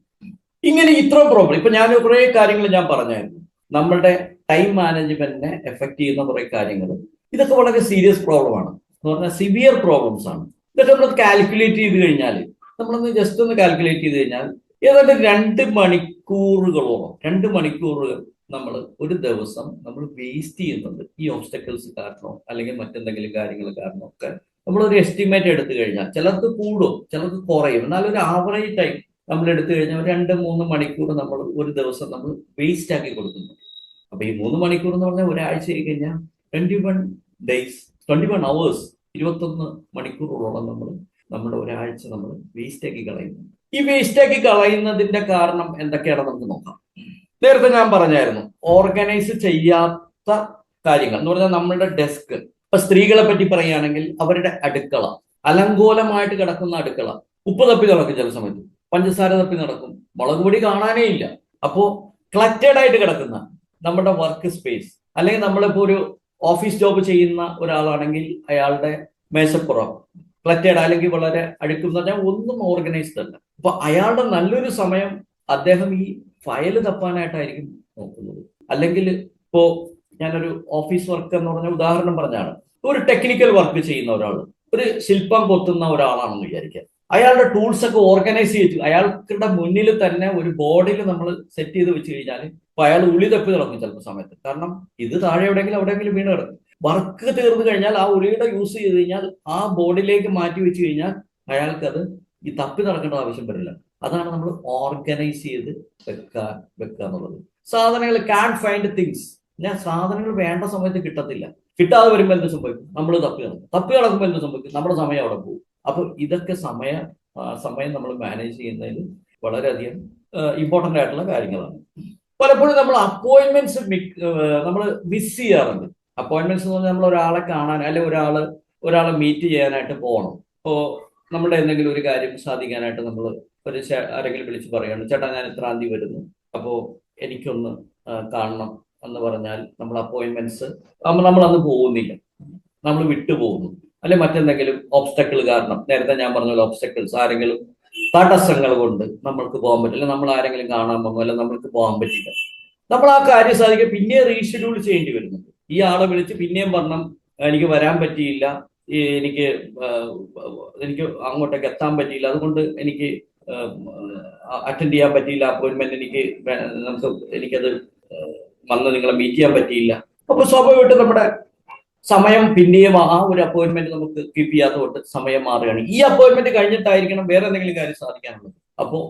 ഇങ്ങനെ ഇത്രയും പ്രോബ്ലം, ഇപ്പൊ ഞാൻ കുറെ കാര്യങ്ങൾ ഞാൻ പറഞ്ഞായിരുന്നു, നമ്മളുടെ ടൈം മാനേജ്മെന്റിനെ എഫക്ട് ചെയ്യുന്ന കുറെ കാര്യങ്ങൾ. ഇതൊക്കെ വളരെ സീരിയസ് പ്രോബ്ലമാണ്, എന്ന് പറഞ്ഞാൽ സിവിയർ പ്രോബ്ലംസ് ആണ്. ഇതൊക്കെ നമ്മൾ കാൽക്കുലേറ്റ് ചെയ്ത് കഴിഞ്ഞാൽ, നമ്മളൊന്ന് ജസ്റ്റ് ഒന്ന് കാൽക്കുലേറ്റ് ചെയ്ത് കഴിഞ്ഞാൽ ഏതാണ്ട് 2 മണിക്കൂറുകളോളം, 2 മണിക്കൂറുകൾ നമ്മൾ ഒരു ദിവസം നമ്മൾ വേസ്റ്റ് ചെയ്യുന്നുണ്ട് ഈ ഓബ്സ്റ്റക്കിൾസ് കാരണമോ അല്ലെങ്കിൽ മറ്റെന്തെങ്കിലും കാര്യങ്ങൾ കാരണമോ ഒക്കെ. നമ്മളൊരു എസ്റ്റിമേറ്റ് എടുത്തു കഴിഞ്ഞാൽ ചിലർക്ക് കൂടും, ചിലർക്ക് കുറയും, എന്നാലും ഒരു ആവറേജ് ടൈം നമ്മൾ എടുത്തു കഴിഞ്ഞാൽ 2-3 മണിക്കൂർ നമ്മൾ ഒരു ദിവസം നമ്മൾ വേസ്റ്റ് ആക്കി കൊടുക്കുന്നു. അപ്പൊ ഈ 3 മണിക്കൂർ എന്ന് പറഞ്ഞാൽ ഒരാഴ്ച ആയി കഴിഞ്ഞാൽ 21 days, 21 hours, 21 മണിക്കൂറോളം നമ്മൾ നമ്മുടെ ഒരാഴ്ച നമ്മൾ വേസ്റ്റ് ആക്കി കളയുന്നു. ഈ വേസ്റ്റ് ആക്കി കളയുന്നതിന്റെ കാരണം എന്തൊക്കെയാണെന്ന് നമുക്ക് നോക്കാം. നേരത്തെ ഞാൻ പറഞ്ഞായിരുന്നു, ഓർഗനൈസ് ചെയ്യാത്ത കാര്യങ്ങൾ എന്ന് പറഞ്ഞാൽ നമ്മളുടെ ഡെസ്ക്. ഇപ്പൊ സ്ത്രീകളെ പറ്റി പറയുകയാണെങ്കിൽ അവരുടെ അടുക്കള, അലങ്കോലമായിട്ട് കിടക്കുന്ന അടുക്കള, ഉപ്പ് തപ്പി നടക്കും, ചില സമയത്ത് പഞ്ചസാര തപ്പി നടക്കും, മുളക് പൊടി കാണാനേ ഇല്ല. അപ്പോ ക്ലറ്റേഡ് ആയിട്ട് കിടക്കുന്ന നമ്മുടെ വർക്ക് സ്പേസ്, അല്ലെങ്കിൽ നമ്മളിപ്പോ ഒരു ഓഫീസ് ജോബ് ചെയ്യുന്ന ഒരാളാണെങ്കിൽ അയാളുടെ മേശപ്പുറം ക്ലറ്റേഡ് അല്ലെങ്കിൽ വളരെ അഴുക്കും എന്ന് പറഞ്ഞാൽ ഒന്നും ഓർഗനൈസ്ഡ് അല്ല. അപ്പൊ അയാളുടെ നല്ലൊരു സമയം അദ്ദേഹം ഈ ഫയല് തപ്പാനായിട്ടായിരിക്കും നോക്കുന്നത്. അല്ലെങ്കിൽ ഇപ്പോ ഞാനൊരു ഓഫീസ് വർക്ക് എന്ന് പറഞ്ഞ ഉദാഹരണം പറഞ്ഞാണ്, ഒരു ടെക്നിക്കൽ വർക്ക് ചെയ്യുന്ന ഒരാൾ, ഒരു ശില്പം കൊത്തുന്ന ഒരാളാണെന്ന് വിചാരിക്കുക. അയാളുടെ ടൂൾസ് ഒക്കെ ഓർഗനൈസ് ചെയ്ത് അയാൾക്കുടെ മുന്നിൽ തന്നെ ഒരു ബോർഡിൽ നമ്മൾ സെറ്റ് ചെയ്ത് വെച്ച് കഴിഞ്ഞാൽ ഇപ്പൊ അയാൾ ഉളി തപ്പി നടക്കും ചിലപ്പോൾ സമയത്ത്. കാരണം ഇത് താഴെ എവിടെയെങ്കിലും വീണ് കിടക്കും. വർക്ക് തീർന്നു കഴിഞ്ഞാൽ ആ ഉളിയുടെ യൂസ് ചെയ്ത് കഴിഞ്ഞാൽ ആ ബോർഡിലേക്ക് മാറ്റി വെച്ച് കഴിഞ്ഞാൽ അയാൾക്കത് ഈ തപ്പി നടക്കേണ്ട ആവശ്യം വരില്ല. അതാണ് നമ്മൾ ഓർഗനൈസ് ചെയ്ത് വെക്കുക എന്നുള്ളത്. സാധനങ്ങൾ ക്യാൻ ഫൈൻഡ് തിങ്സ്, ഞാൻ സാധനങ്ങൾ വേണ്ട സമയത്ത് കിട്ടത്തില്ല. കിട്ടാതെ വരുമ്പോൾ എന്ത് സംഭവിക്കും? നമ്മൾ തപ്പി നടക്കുമ്പോൾ എന്ത് സംഭവിക്കും? നമ്മുടെ സമയം അവിടെ പോകും. അപ്പൊ ഇതൊക്കെ സമയം നമ്മൾ മാനേജ് ചെയ്യുന്നതിൽ വളരെയധികം ഇമ്പോർട്ടൻ്റ് ആയിട്ടുള്ള കാര്യങ്ങളാണ്. പലപ്പോഴും നമ്മൾ അപ്പോയിന്റ്മെന്റ്സ് നമ്മൾ മിസ് ചെയ്യാറുണ്ട്. അപ്പോയിന്റ്മെന്റ്സ് എന്ന് പറഞ്ഞാൽ നമ്മൾ ഒരാളെ കാണാൻ അല്ലെങ്കിൽ ഒരാളെ മീറ്റ് ചെയ്യാനായിട്ട് പോകണം. ഇപ്പോൾ നമ്മുടെ എന്തെങ്കിലും ഒരു കാര്യം സാധിക്കാനായിട്ട് നമ്മൾ ആരെങ്കിലും വിളിച്ച് പറയണം, ചേട്ടാ ഞാൻ ഇത്രാം തീയതി വരുന്നു, അപ്പോൾ എനിക്കൊന്ന് കാണണം എന്ന് പറഞ്ഞാൽ നമ്മൾ അപ്പോയിന്റ്മെന്റ്സ് നമ്മൾ അന്ന് പോകുന്നില്ല, നമ്മൾ വിട്ടുപോകുന്നു. അല്ലെ മറ്റെന്തെങ്കിലും ഓബ്സ്റ്റക്കിൾ കാരണം, നേരത്തെ ഞാൻ പറഞ്ഞ ഓബ്സ്റ്റക്കിൾസ്, ആരെങ്കിലും തടസ്സങ്ങൾ കൊണ്ട് നമ്മൾക്ക് പോകാൻ പറ്റില്ല, നമ്മൾ ആരെങ്കിലും കാണാൻ പോകും, അല്ല നമ്മൾക്ക് പോകാൻ പറ്റില്ല. നമ്മൾ ആ കാര്യം സാധിക്കാൻ പിന്നെ റീഷെഡ്യൂൾ ചെയ്യേണ്ടി വരുന്നുണ്ട്. ഈ ആളെ വിളിച്ച് പിന്നെയും പറഞ്ഞാൽ എനിക്ക് വരാൻ പറ്റിയില്ല, എനിക്ക് അങ്ങോട്ടേക്ക് എത്താൻ പറ്റിയില്ല, അതുകൊണ്ട് എനിക്ക് അറ്റൻഡ് ചെയ്യാൻ പറ്റിയില്ല, അപ്പോയിന്റ്മെന്റ് എനിക്കത് വന്ന് നിങ്ങളെ മീറ്റ് ചെയ്യാൻ പറ്റിയില്ല. അപ്പൊ സ്വാഭാവികമായിട്ട് നമ്മുടെ സമയം പിന്നെയും ആ ഒരു അപ്പോയിന്റ്മെന്റ് നമുക്ക് കീപ്പ് ചെയ്യാത്തതുകൊണ്ട് സമയം മാറുകയാണ്. ഈ അപ്പോയിന്റ്മെന്റ് കഴിഞ്ഞിട്ടായിരിക്കണം വേറെ എന്തെങ്കിലും കാര്യം സാധിക്കാനുള്ളത്. അപ്പോൾ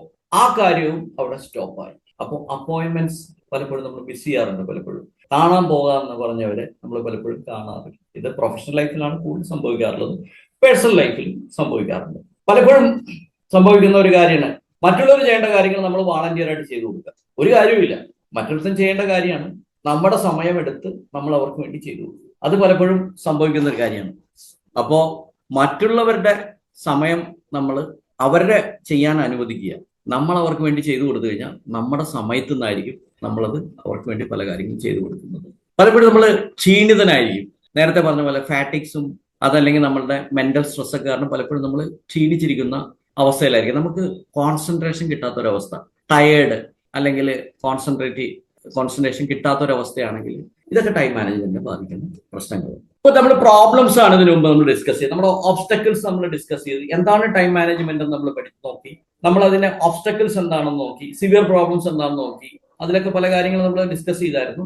ആ കാര്യവും അവിടെ സ്റ്റോപ്പായി. അപ്പോൾ അപ്പോയിന്റ്മെന്റ്സ് പലപ്പോഴും നമ്മൾ മിസ് ചെയ്യാറുണ്ട്. പലപ്പോഴും കാണാൻ പോകാമെന്ന് പറഞ്ഞവരെ നമ്മൾ പലപ്പോഴും കാണാറില്ല. ഇത് പ്രൊഫഷണൽ ലൈഫിലാണ് കൂടുതൽ സംഭവിക്കാറുള്ളത്, പേഴ്സണൽ ലൈഫിലും സംഭവിക്കാറുണ്ട്. പലപ്പോഴും സംഭവിക്കുന്ന ഒരു കാര്യമാണ്, മറ്റുള്ളവർ ചെയ്യേണ്ട കാര്യങ്ങൾ നമ്മൾ വാളണ്ടിയറായിട്ട് ചെയ്തു കൊടുക്കുക. ഒരു കാര്യവുമില്ല, മറ്റൊരുത്തൻ ചെയ്യേണ്ട കാര്യമാണ്, നമ്മുടെ സമയമെടുത്ത് നമ്മൾ അവർക്ക് വേണ്ടി ചെയ്തു കൊടുക്കുക. അത് പലപ്പോഴും സംഭവിക്കുന്ന ഒരു കാര്യമാണ്. അപ്പോൾ മറ്റുള്ളവരുടെ സമയം നമ്മൾ അവരുടെ ചെയ്യാൻ അനുവദിക്കുക. നമ്മൾ അവർക്ക് വേണ്ടി ചെയ്തു കൊടുത്തു കഴിഞ്ഞാൽ നമ്മുടെ സമയത്തു നിന്നായിരിക്കും നമ്മളത് അവർക്ക് വേണ്ടി പല കാര്യങ്ങളും ചെയ്തു കൊടുക്കുന്നത്. പലപ്പോഴും നമ്മൾ ക്ഷീണിതനായിരിക്കും. നേരത്തെ പറഞ്ഞ പോലെ ഫാറ്റിക്സും അതല്ലെങ്കിൽ നമ്മളുടെ മെന്റൽ സ്ട്രെസ് ഒക്കെ കാരണം പലപ്പോഴും നമ്മൾ ക്ഷീണിച്ചിരിക്കുന്ന അവസ്ഥയിലായിരിക്കും. നമുക്ക് കോൺസെൻട്രേഷൻ കിട്ടാത്തൊരവസ്ഥ, ടയേർഡ് അല്ലെങ്കിൽ കോൺസെൻട്രേഷൻ കിട്ടാത്തൊരവസ്ഥയാണെങ്കിൽ ഇതൊക്കെ ടൈം മാനേജ്മെന്റിനെ ബാധിക്കുന്ന പ്രശ്നങ്ങൾ. ഇപ്പൊ നമ്മൾ പ്രോബ്ലംസ് ആണ് ഇതിനു മുമ്പ് നമ്മൾ ഡിസ്കസ് ചെയ്ത്, നമ്മുടെ ഓബ്സ്റ്റക്കിൾസ് നമ്മൾ ഡിസ്കസ് ചെയ്ത്, എന്താണ് ടൈം മാനേജ്മെന്റ് എന്ന് നമ്മൾ പഠിച്ചു നോക്കി. നമ്മൾ അതിന്റെ ഓബ്സ്റ്റക്കിൾസ് എന്താണെന്ന് നോക്കി, സിവിയർ പ്രോബ്ലംസ് എന്താണെന്ന് നോക്കി. അതിലൊക്കെ പല കാര്യങ്ങൾ നമ്മൾ ഡിസ്കസ് ചെയ്തായിരുന്നു.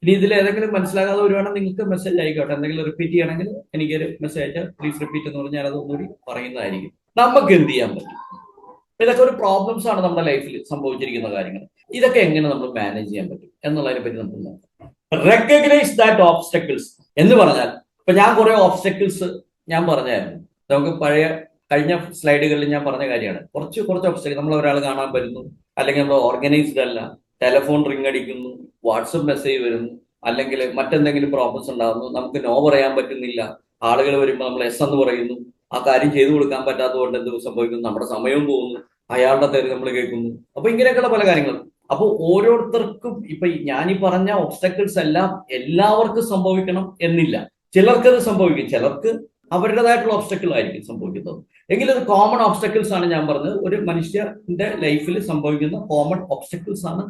ഇനി ഇതിൽ ഏതെങ്കിലും മനസ്സിലാകാതെ വരുവാണെങ്കിൽ നിങ്ങൾക്ക് മെസ്സേജ് ആയിക്കോട്ടെ. എന്തെങ്കിലും റിപ്പീറ്റ് ചെയ്യണമെങ്കിൽ എനിക്കൊരു മെസ്സേജ് അയച്ചാൽ പ്ലീസ് റിപ്പീറ്റ് എന്ന് പറഞ്ഞാൽ അത് ഒന്നുകൂടി പറയുന്നതായിരിക്കും. നമുക്ക് എന്ത് ചെയ്യാൻ പറ്റും? ഇതൊക്കെ ഒരു പ്രോബ്ലംസ് ആണ് നമ്മുടെ ലൈഫിൽ സംഭവിച്ചിരിക്കുന്ന കാര്യങ്ങൾ. ഇതൊക്കെ എങ്ങനെ നമ്മൾ മാനേജ് ചെയ്യാൻ പറ്റും എന്നുള്ളതിനെ പറ്റി നമുക്ക് നോക്കാം. റെക്കഗ്നൈസ് ദാറ്റ് ഓബ്സ്റ്റക്കിൾസ് എന്ന് പറഞ്ഞാൽ, ഇപ്പൊ ഞാൻ കുറെ ഓബ്സ്റ്റക്കിൾസ് ഞാൻ പറഞ്ഞായിരുന്നു. നമുക്ക് കഴിഞ്ഞ സ്ലൈഡുകളിൽ ഞാൻ പറഞ്ഞ കാര്യമാണ്. കുറച്ച് ഓബ്സ്റ്റക്കിൾ, നമ്മൾ ഒരാൾ കാണാൻ വരുന്നു, അല്ലെങ്കിൽ നമ്മൾ ഓർഗനൈസ്ഡ് അല്ല, ടെലിഫോൺ റിംഗ് അടിക്കുന്നു, വാട്സപ്പ് മെസ്സേജ് വരുന്നു, അല്ലെങ്കിൽ മറ്റെന്തെങ്കിലും പ്രോബ്ലംസ് ഉണ്ടാകുന്നു, നമുക്ക് നോ പറയാൻ പറ്റുന്നില്ല, ആളുകൾ വരുമ്പോൾ നമ്മൾ എസ് എന്ന് പറയുന്നു, ആ കാര്യം ചെയ്തു കൊടുക്കാൻ പറ്റാത്തതുകൊണ്ട് എന്ത് സംഭവിക്കുന്നു, നമ്മുടെ സമയവും പോകുന്നു, അയാളുടെ തെറി നമ്മൾ കേൾക്കുന്നു. അപ്പൊ ഇങ്ങനെയൊക്കെയുള്ള പല കാര്യങ്ങളും. അപ്പോൾ ഓരോരുത്തർക്കും ഇപ്പൊ ഞാനീ പറഞ്ഞ ഒബ്സ്റ്റക്കിൾസ് എല്ലാം എല്ലാവർക്കും സംഭവിക്കണം എന്നില്ല. ചിലർക്കത് സംഭവിക്കും, ചിലർക്ക് അവരുടേതായിട്ടുള്ള ഒബ്സ്റ്റക്കിൾ ആയിരിക്കും സംഭവിക്കുന്നത്. എങ്കിലും അത് കോമൺ ഒബ്സ്റ്റക്കിൾസ് ആണ് ഞാൻ പറഞ്ഞത്. ഒരു മനുഷ്യന്റെ ലൈഫിൽ സംഭവിക്കുന്ന കോമൺ ഒബ്സ്റ്റക്കിൾസ് ആണ്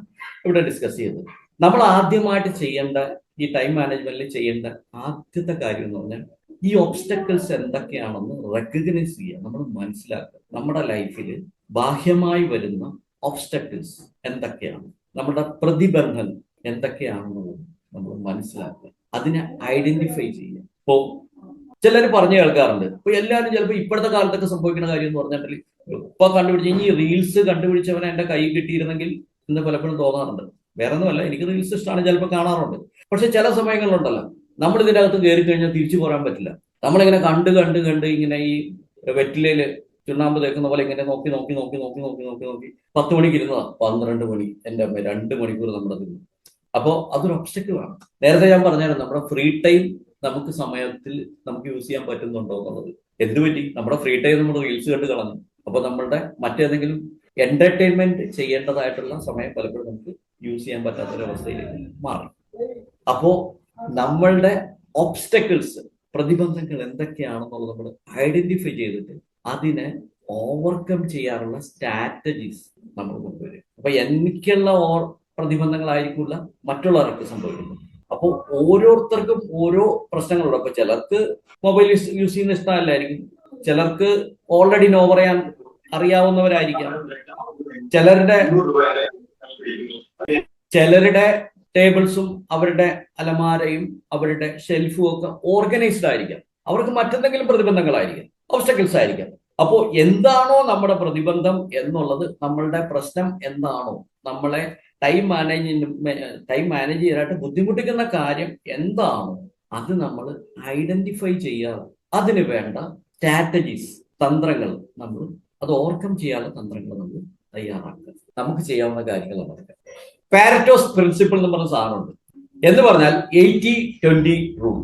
ഇവിടെ ഡിസ്കസ് ചെയ്തത്. നമ്മൾ ആദ്യമായിട്ട് ചെയ്യേണ്ട, ഈ ടൈം മാനേജ്മെന്റിൽ ചെയ്യേണ്ട ആദ്യത്തെ കാര്യം എന്ന് പറഞ്ഞാൽ ഈ ഒബ്സ്റ്റക്കിൾസ് എന്തൊക്കെയാണെന്ന് റെക്കഗ്നൈസ് ചെയ്യുക, നമ്മൾ മനസ്സിലാക്കുക. നമ്മുടെ ലൈഫിൽ ബാഹ്യമായി വരുന്ന ഒബ്സ്റ്റക്കിൾസ് എന്തൊക്കെയാണ്, നമ്മുടെ പ്രതിബന്ധങ്ങൾ എന്തൊക്കെയാണെന്നുള്ളത് നമ്മൾ മനസ്സിലാക്കുക, അതിനെ ഐഡന്റിഫൈ ചെയ്യുക. ഇപ്പോ ചിലർ പറഞ്ഞു കേൾക്കാറുണ്ട്, ഇപ്പൊ എല്ലാവരും ചിലപ്പോൾ ഇപ്പോഴത്തെ കാലത്തൊക്കെ സംഭവിക്കുന്ന കാര്യം എന്ന് പറഞ്ഞിട്ടുണ്ടെങ്കിൽ, ഇപ്പൊ കണ്ടുപിടിച്ച് ഈ റീൽസ് കണ്ടുപിടിച്ചവനെ എന്റെ കൈ കിട്ടിയിരുന്നെങ്കിൽ എന്ന് പലപ്പോഴും തോന്നാറുണ്ട്. വേറെ ഒന്നുമല്ല, എനിക്ക് റീൽസ് ഇഷ്ടമാണ്, ചിലപ്പോൾ കാണാറുണ്ട്. പക്ഷെ ചില സമയങ്ങളുണ്ടല്ലോ, നമ്മൾ ഇതിൻ്റെ അകത്ത് കയറി കഴിഞ്ഞാൽ തിരിച്ചു പോരാൻ പറ്റില്ല. നമ്മളിങ്ങനെ കണ്ട് ഇങ്ങനെ ഈ വെറ്റിലയില് ചുണ്ണാമ്പ് തേക്കുന്ന പോലെ ഇങ്ങനെ നോക്കി 10 മണിക്ക് ഇരുന്നതാ 12 മണി, എന്റെ അമ്മ 2 മണിക്കൂർ നമ്മുടെ തിന്നു. അപ്പോൾ അതൊരു ഒബ്സ്റ്റക്കിളാണ്. നേരത്തെ ഞാൻ പറഞ്ഞായിരുന്നു, നമ്മുടെ ഫ്രീ ടൈം നമുക്ക് സമയത്തിൽ നമുക്ക് യൂസ് ചെയ്യാൻ പറ്റുന്നുണ്ടോ എന്നുള്ളത്. എന്തുപറ്റി? നമ്മുടെ ഫ്രീ ടൈം നമ്മൾ റീൽസ് കണ്ട് കളഞ്ഞു. അപ്പൊ നമ്മളുടെ മറ്റേതെങ്കിലും എന്റർടൈൻമെന്റ് ചെയ്യേണ്ടതായിട്ടുള്ള സമയം പലപ്പോഴും നമുക്ക് യൂസ് ചെയ്യാൻ പറ്റാത്തൊരവസ്ഥയിലേക്ക് മാറി. അപ്പോ നമ്മളുടെ ഒബ്സ്റ്റക്കിൾസ്, പ്രതിബന്ധങ്ങൾ എന്തൊക്കെയാണെന്നുള്ളത് നമ്മൾ ഐഡന്റിഫൈ ചെയ്തിട്ട് അതിനെ ഓവർകം ചെയ്യാനുള്ള സ്ട്രാറ്റജീസ് നമ്മൾ കൊണ്ടുവരും. അപ്പൊ എനിക്കുള്ള പ്രതിബന്ധങ്ങളായിരിക്കില്ല മറ്റുള്ളവർക്ക് സംഭവിക്കുന്നത്. അപ്പോൾ ഓരോരുത്തർക്കും ഓരോ പ്രശ്നങ്ങളുണ്ട്. അപ്പൊ ചിലർക്ക് മൊബൈൽ യൂസ് ചെയ്യുന്ന ഇഷ്ടമല്ലായിരിക്കും, ചിലർക്ക് ഓൾറെഡി നോ പറയാൻ അറിയാവുന്നവരായിരിക്കാം, ചിലരുടെ ടേബിൾസും അവരുടെ അലമാരയും അവരുടെ ഷെൽഫും ഒക്കെ ഓർഗനൈസ്ഡ് ആയിരിക്കാം, അവർക്ക് മറ്റെന്തെങ്കിലും പ്രതിബന്ധങ്ങളായിരിക്കാം, ഒബ്സ്റ്റക്കിൾസ് ആയിരിക്കാം. അപ്പോൾ എന്താണോ നമ്മുടെ പ്രതിബന്ധം എന്നുള്ളത്, നമ്മളുടെ പ്രശ്നം എന്താണോ, നമ്മളെ ടൈം മാനേജ് ചെയ്യാനായിട്ട് ബുദ്ധിമുട്ടിക്കുന്ന കാര്യം എന്താണോ അത് നമ്മൾ ഐഡന്റിഫൈ ചെയ്യുക. അതിന് വേണ്ട സ്ട്രാറ്റജീസ്, തന്ത്രങ്ങൾ, നമ്മൾ അത് ഓവർകം ചെയ്യാനുള്ള തന്ത്രങ്ങൾ നമ്മൾ തയ്യാറാക്കുക. നമുക്ക് ചെയ്യാവുന്ന കാര്യങ്ങൾ അതൊക്കെ. പാരറ്റോസ് പ്രിൻസിപ്പിൾ എന്ന് പറഞ്ഞ സാധനമുണ്ട്. എന്ന് പറഞ്ഞാൽ 80-20 റൂൾ.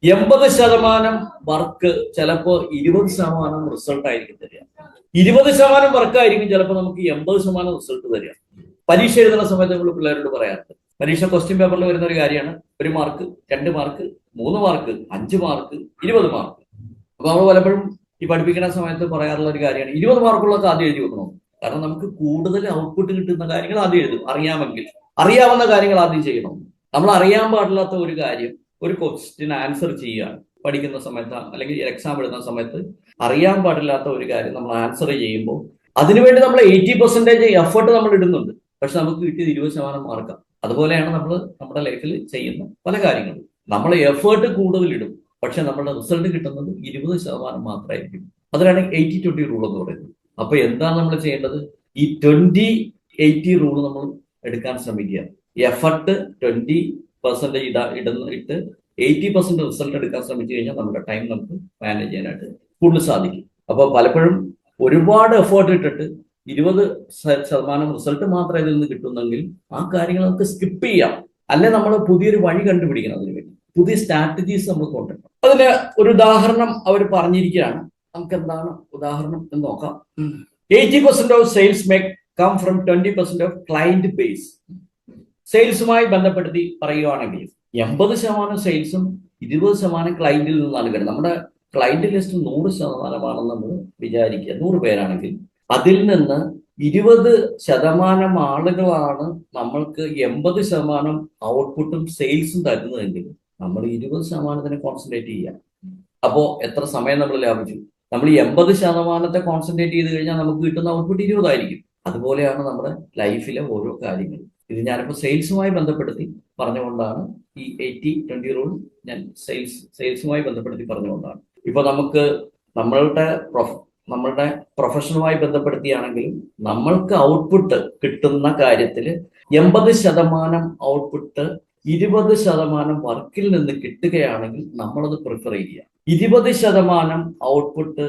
80% വർക്ക് ചിലപ്പോൾ 20% റിസൾട്ട് ആയിരിക്കും തരിക. 20% വർക്ക് ആയിരിക്കും ചിലപ്പോൾ നമുക്ക് 80% റിസൾട്ട് തരിക. പരീക്ഷ എഴുതുന്ന സമയത്ത് നമ്മൾ പിള്ളേരോട് പറയാറുണ്ട്, പരീക്ഷ ക്വസ്റ്റ്യൻ പേപ്പറിൽ വരുന്ന ഒരു കാര്യമാണ് 1 mark, 2 mark, 3 mark, 5 mark, 20 mark. അപ്പൊ നമ്മൾ പലപ്പോഴും ഈ പഠിപ്പിക്കുന്ന സമയത്ത് പറയാറുള്ള ഒരു കാര്യമാണ് 20 മാർക്കുള്ളതൊക്കെ ആദ്യം എഴുതി വെക്കണം. കാരണം നമുക്ക് കൂടുതൽ ഔട്ട്പുട്ട് കിട്ടുന്ന കാര്യങ്ങൾ ആദ്യം എഴുതും. അറിയാവുന്ന കാര്യങ്ങൾ ആദ്യം ചെയ്യണം. നമ്മൾ അറിയാൻ പാടില്ലാത്ത ഒരു കാര്യം, ഒരു ക്വസ്റ്റ്യൻ ആൻസർ ചെയ്യുകയാണ് പഠിക്കുന്ന സമയത്ത്, അല്ലെങ്കിൽ എക്സാം എഴുതുന്ന സമയത്ത് അറിയാൻ പാടില്ലാത്ത ഒരു കാര്യം നമ്മൾ ആൻസർ ചെയ്യുമ്പോൾ അതിനുവേണ്ടി നമ്മൾ 80% എഫേർട്ട് നമ്മൾ ഇടുന്നുണ്ട്. പക്ഷെ നമുക്ക് കിട്ടിയത് 20% മാർക്കാണ്. അതുപോലെയാണ് നമ്മൾ നമ്മുടെ ലൈഫിൽ ചെയ്യുന്ന പല കാര്യങ്ങളും. നമ്മൾ എഫേർട്ട് കൂടുതലിടും, പക്ഷെ നമ്മുടെ റിസൾട്ട് കിട്ടുന്നത് 20% മാത്രമായിരിക്കും. അതിനാണ് 80-20 റൂൾ എന്ന് പറയുന്നത്. അപ്പൊ എന്താണ് നമ്മൾ ചെയ്യേണ്ടത്? ഈ 20-80 റൂൾ നമ്മൾ എടുക്കാൻ ശ്രമിക്കുക. എഫർട്ട് 20% ഇട്ട് 80% റിസൾട്ട് എടുക്കാൻ ശ്രമിച്ചു കഴിഞ്ഞാൽ നമ്മുടെ ടൈം നമുക്ക് മാനേജ് ചെയ്യാനായിട്ട് കൂടുതൽ സാധിക്കും. അപ്പൊ പലപ്പോഴും ഒരുപാട് എഫേർട്ട് ഇട്ടിട്ട് 20% റിസൾട്ട് മാത്രമേ ഇതിൽ നിന്ന് കിട്ടുന്നെങ്കിൽ ആ കാര്യങ്ങൾ നമുക്ക് സ്കിപ്പ് ചെയ്യാം. അല്ലെ നമ്മൾ പുതിയൊരു വഴി കണ്ടുപിടിക്കണം. അതിന് വേണ്ടി പുതിയ സ്ട്രാറ്റജീസ് നമ്മൾ കൊണ്ടുവരണം. അതിന് ഒരു ഉദാഹരണം അവർ പറഞ്ഞിരിക്കുകയാണ്. നമുക്ക് എന്താണ് ഉദാഹരണം എന്ന് നോക്കാം. 80% of sales make come from 20% of client base. സെയിൽസുമായി ബന്ധപ്പെടുത്തി പറയുകയാണെങ്കിൽ 80% സെയിൽസും 20% ക്ലയന്റിൽ നിന്നാണ് കിട്ടുന്നത്. നമ്മുടെ ക്ലയന്റ് ലിസ്റ്റ് 100% നമ്മൾ വിചാരിക്കുക. 100 പേരാണെങ്കിൽ അതിൽ നിന്ന് 20% ആളുകളാണ് നമ്മൾക്ക് 80% ഔട്ട്പുട്ടും സെയിൽസും തരുന്നതെങ്കിൽ നമ്മൾ 20% കോൺസെൻട്രേറ്റ് ചെയ്യുക. അപ്പോ എത്ര സമയം നമ്മൾ ലാഭിച്ചു? നമ്മൾ 80% കോൺസെൻട്രേറ്റ് ചെയ്ത് കഴിഞ്ഞാൽ നമുക്ക് കിട്ടുന്ന ഔട്ട്പുട്ട് 20 ആയിരിക്കും. അതുപോലെയാണ് നമ്മുടെ ലൈഫിലെ ഓരോ കാര്യങ്ങളും. ഇത് ഞാനിപ്പോൾ സെയിൽസുമായി ബന്ധപ്പെടുത്തി പറഞ്ഞുകൊണ്ടാണ് ഈ 80-20 റൂൾ ഞാൻ സെയിൽസുമായി ബന്ധപ്പെടുത്തി പറഞ്ഞുകൊണ്ടാണ്. ഇപ്പൊ നമുക്ക് നമ്മളുടെ പ്രൊഫഷനുമായി ബന്ധപ്പെടുത്തിയാണെങ്കിലും നമ്മൾക്ക് ഔട്ട്പുട്ട് കിട്ടുന്ന കാര്യത്തിൽ 80% ഔട്ട്പുട്ട് 20% വർക്കിൽ നിന്ന് കിട്ടുകയാണെങ്കിൽ നമ്മളത് പ്രിഫർ ചെയ്യുക. 20% ഔട്ട്പുട്ട്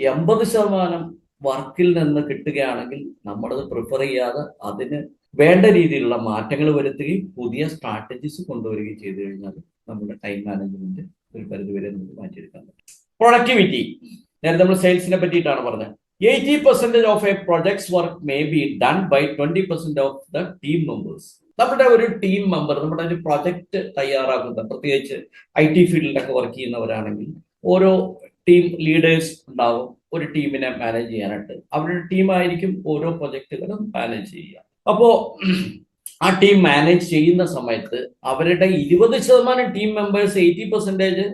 80% വർക്കിൽ നിന്ന് കിട്ടുകയാണെങ്കിൽ നമ്മളത് പ്രിഫർ ചെയ്യാതെ അതിന് വേണ്ട രീതിയിലുള്ള മാറ്റങ്ങൾ വരുത്തുകയും പുതിയ സ്ട്രാറ്റജീസ് കൊണ്ടുവരികയും ചെയ്തു കഴിഞ്ഞാൽ നമ്മുടെ ടൈം മാനേജ്മെന്റ് ഒരു പരിധിവരെ നമുക്ക് മാറ്റിയെടുക്കാൻ പറ്റും. പ്രൊഡക്ടിവിറ്റി, നേരത്തെ നമ്മൾ സെയിൽസിനെ പറ്റിയിട്ടാണ് പറഞ്ഞത്. 80% of a projects work may be done by 20% of the team members. നമ്മുടെ ഒരു ടീം മെമ്പർ, നമ്മുടെ ഒരു പ്രൊജക്ട് തയ്യാറാക്കുന്ന, പ്രത്യേകിച്ച് IT ഫീൽഡിലൊക്കെ വർക്ക് ചെയ്യുന്നവരാണെങ്കിൽ ഓരോ ടീം ലീഡേഴ്സ് ഉണ്ടാവും ഒരു ടീമിനെ മാനേജ് ചെയ്യാനായിട്ട്. അവരുടെ ടീമായിരിക്കും ഓരോ പ്രൊജക്ടുകളും മാനേജ് ചെയ്യുക. അപ്പോ ആ ടീം മാനേജ് ചെയ്യുന്ന സമയത്ത് അവരുടെ 20% ടീം മെമ്പേഴ്സ് 80%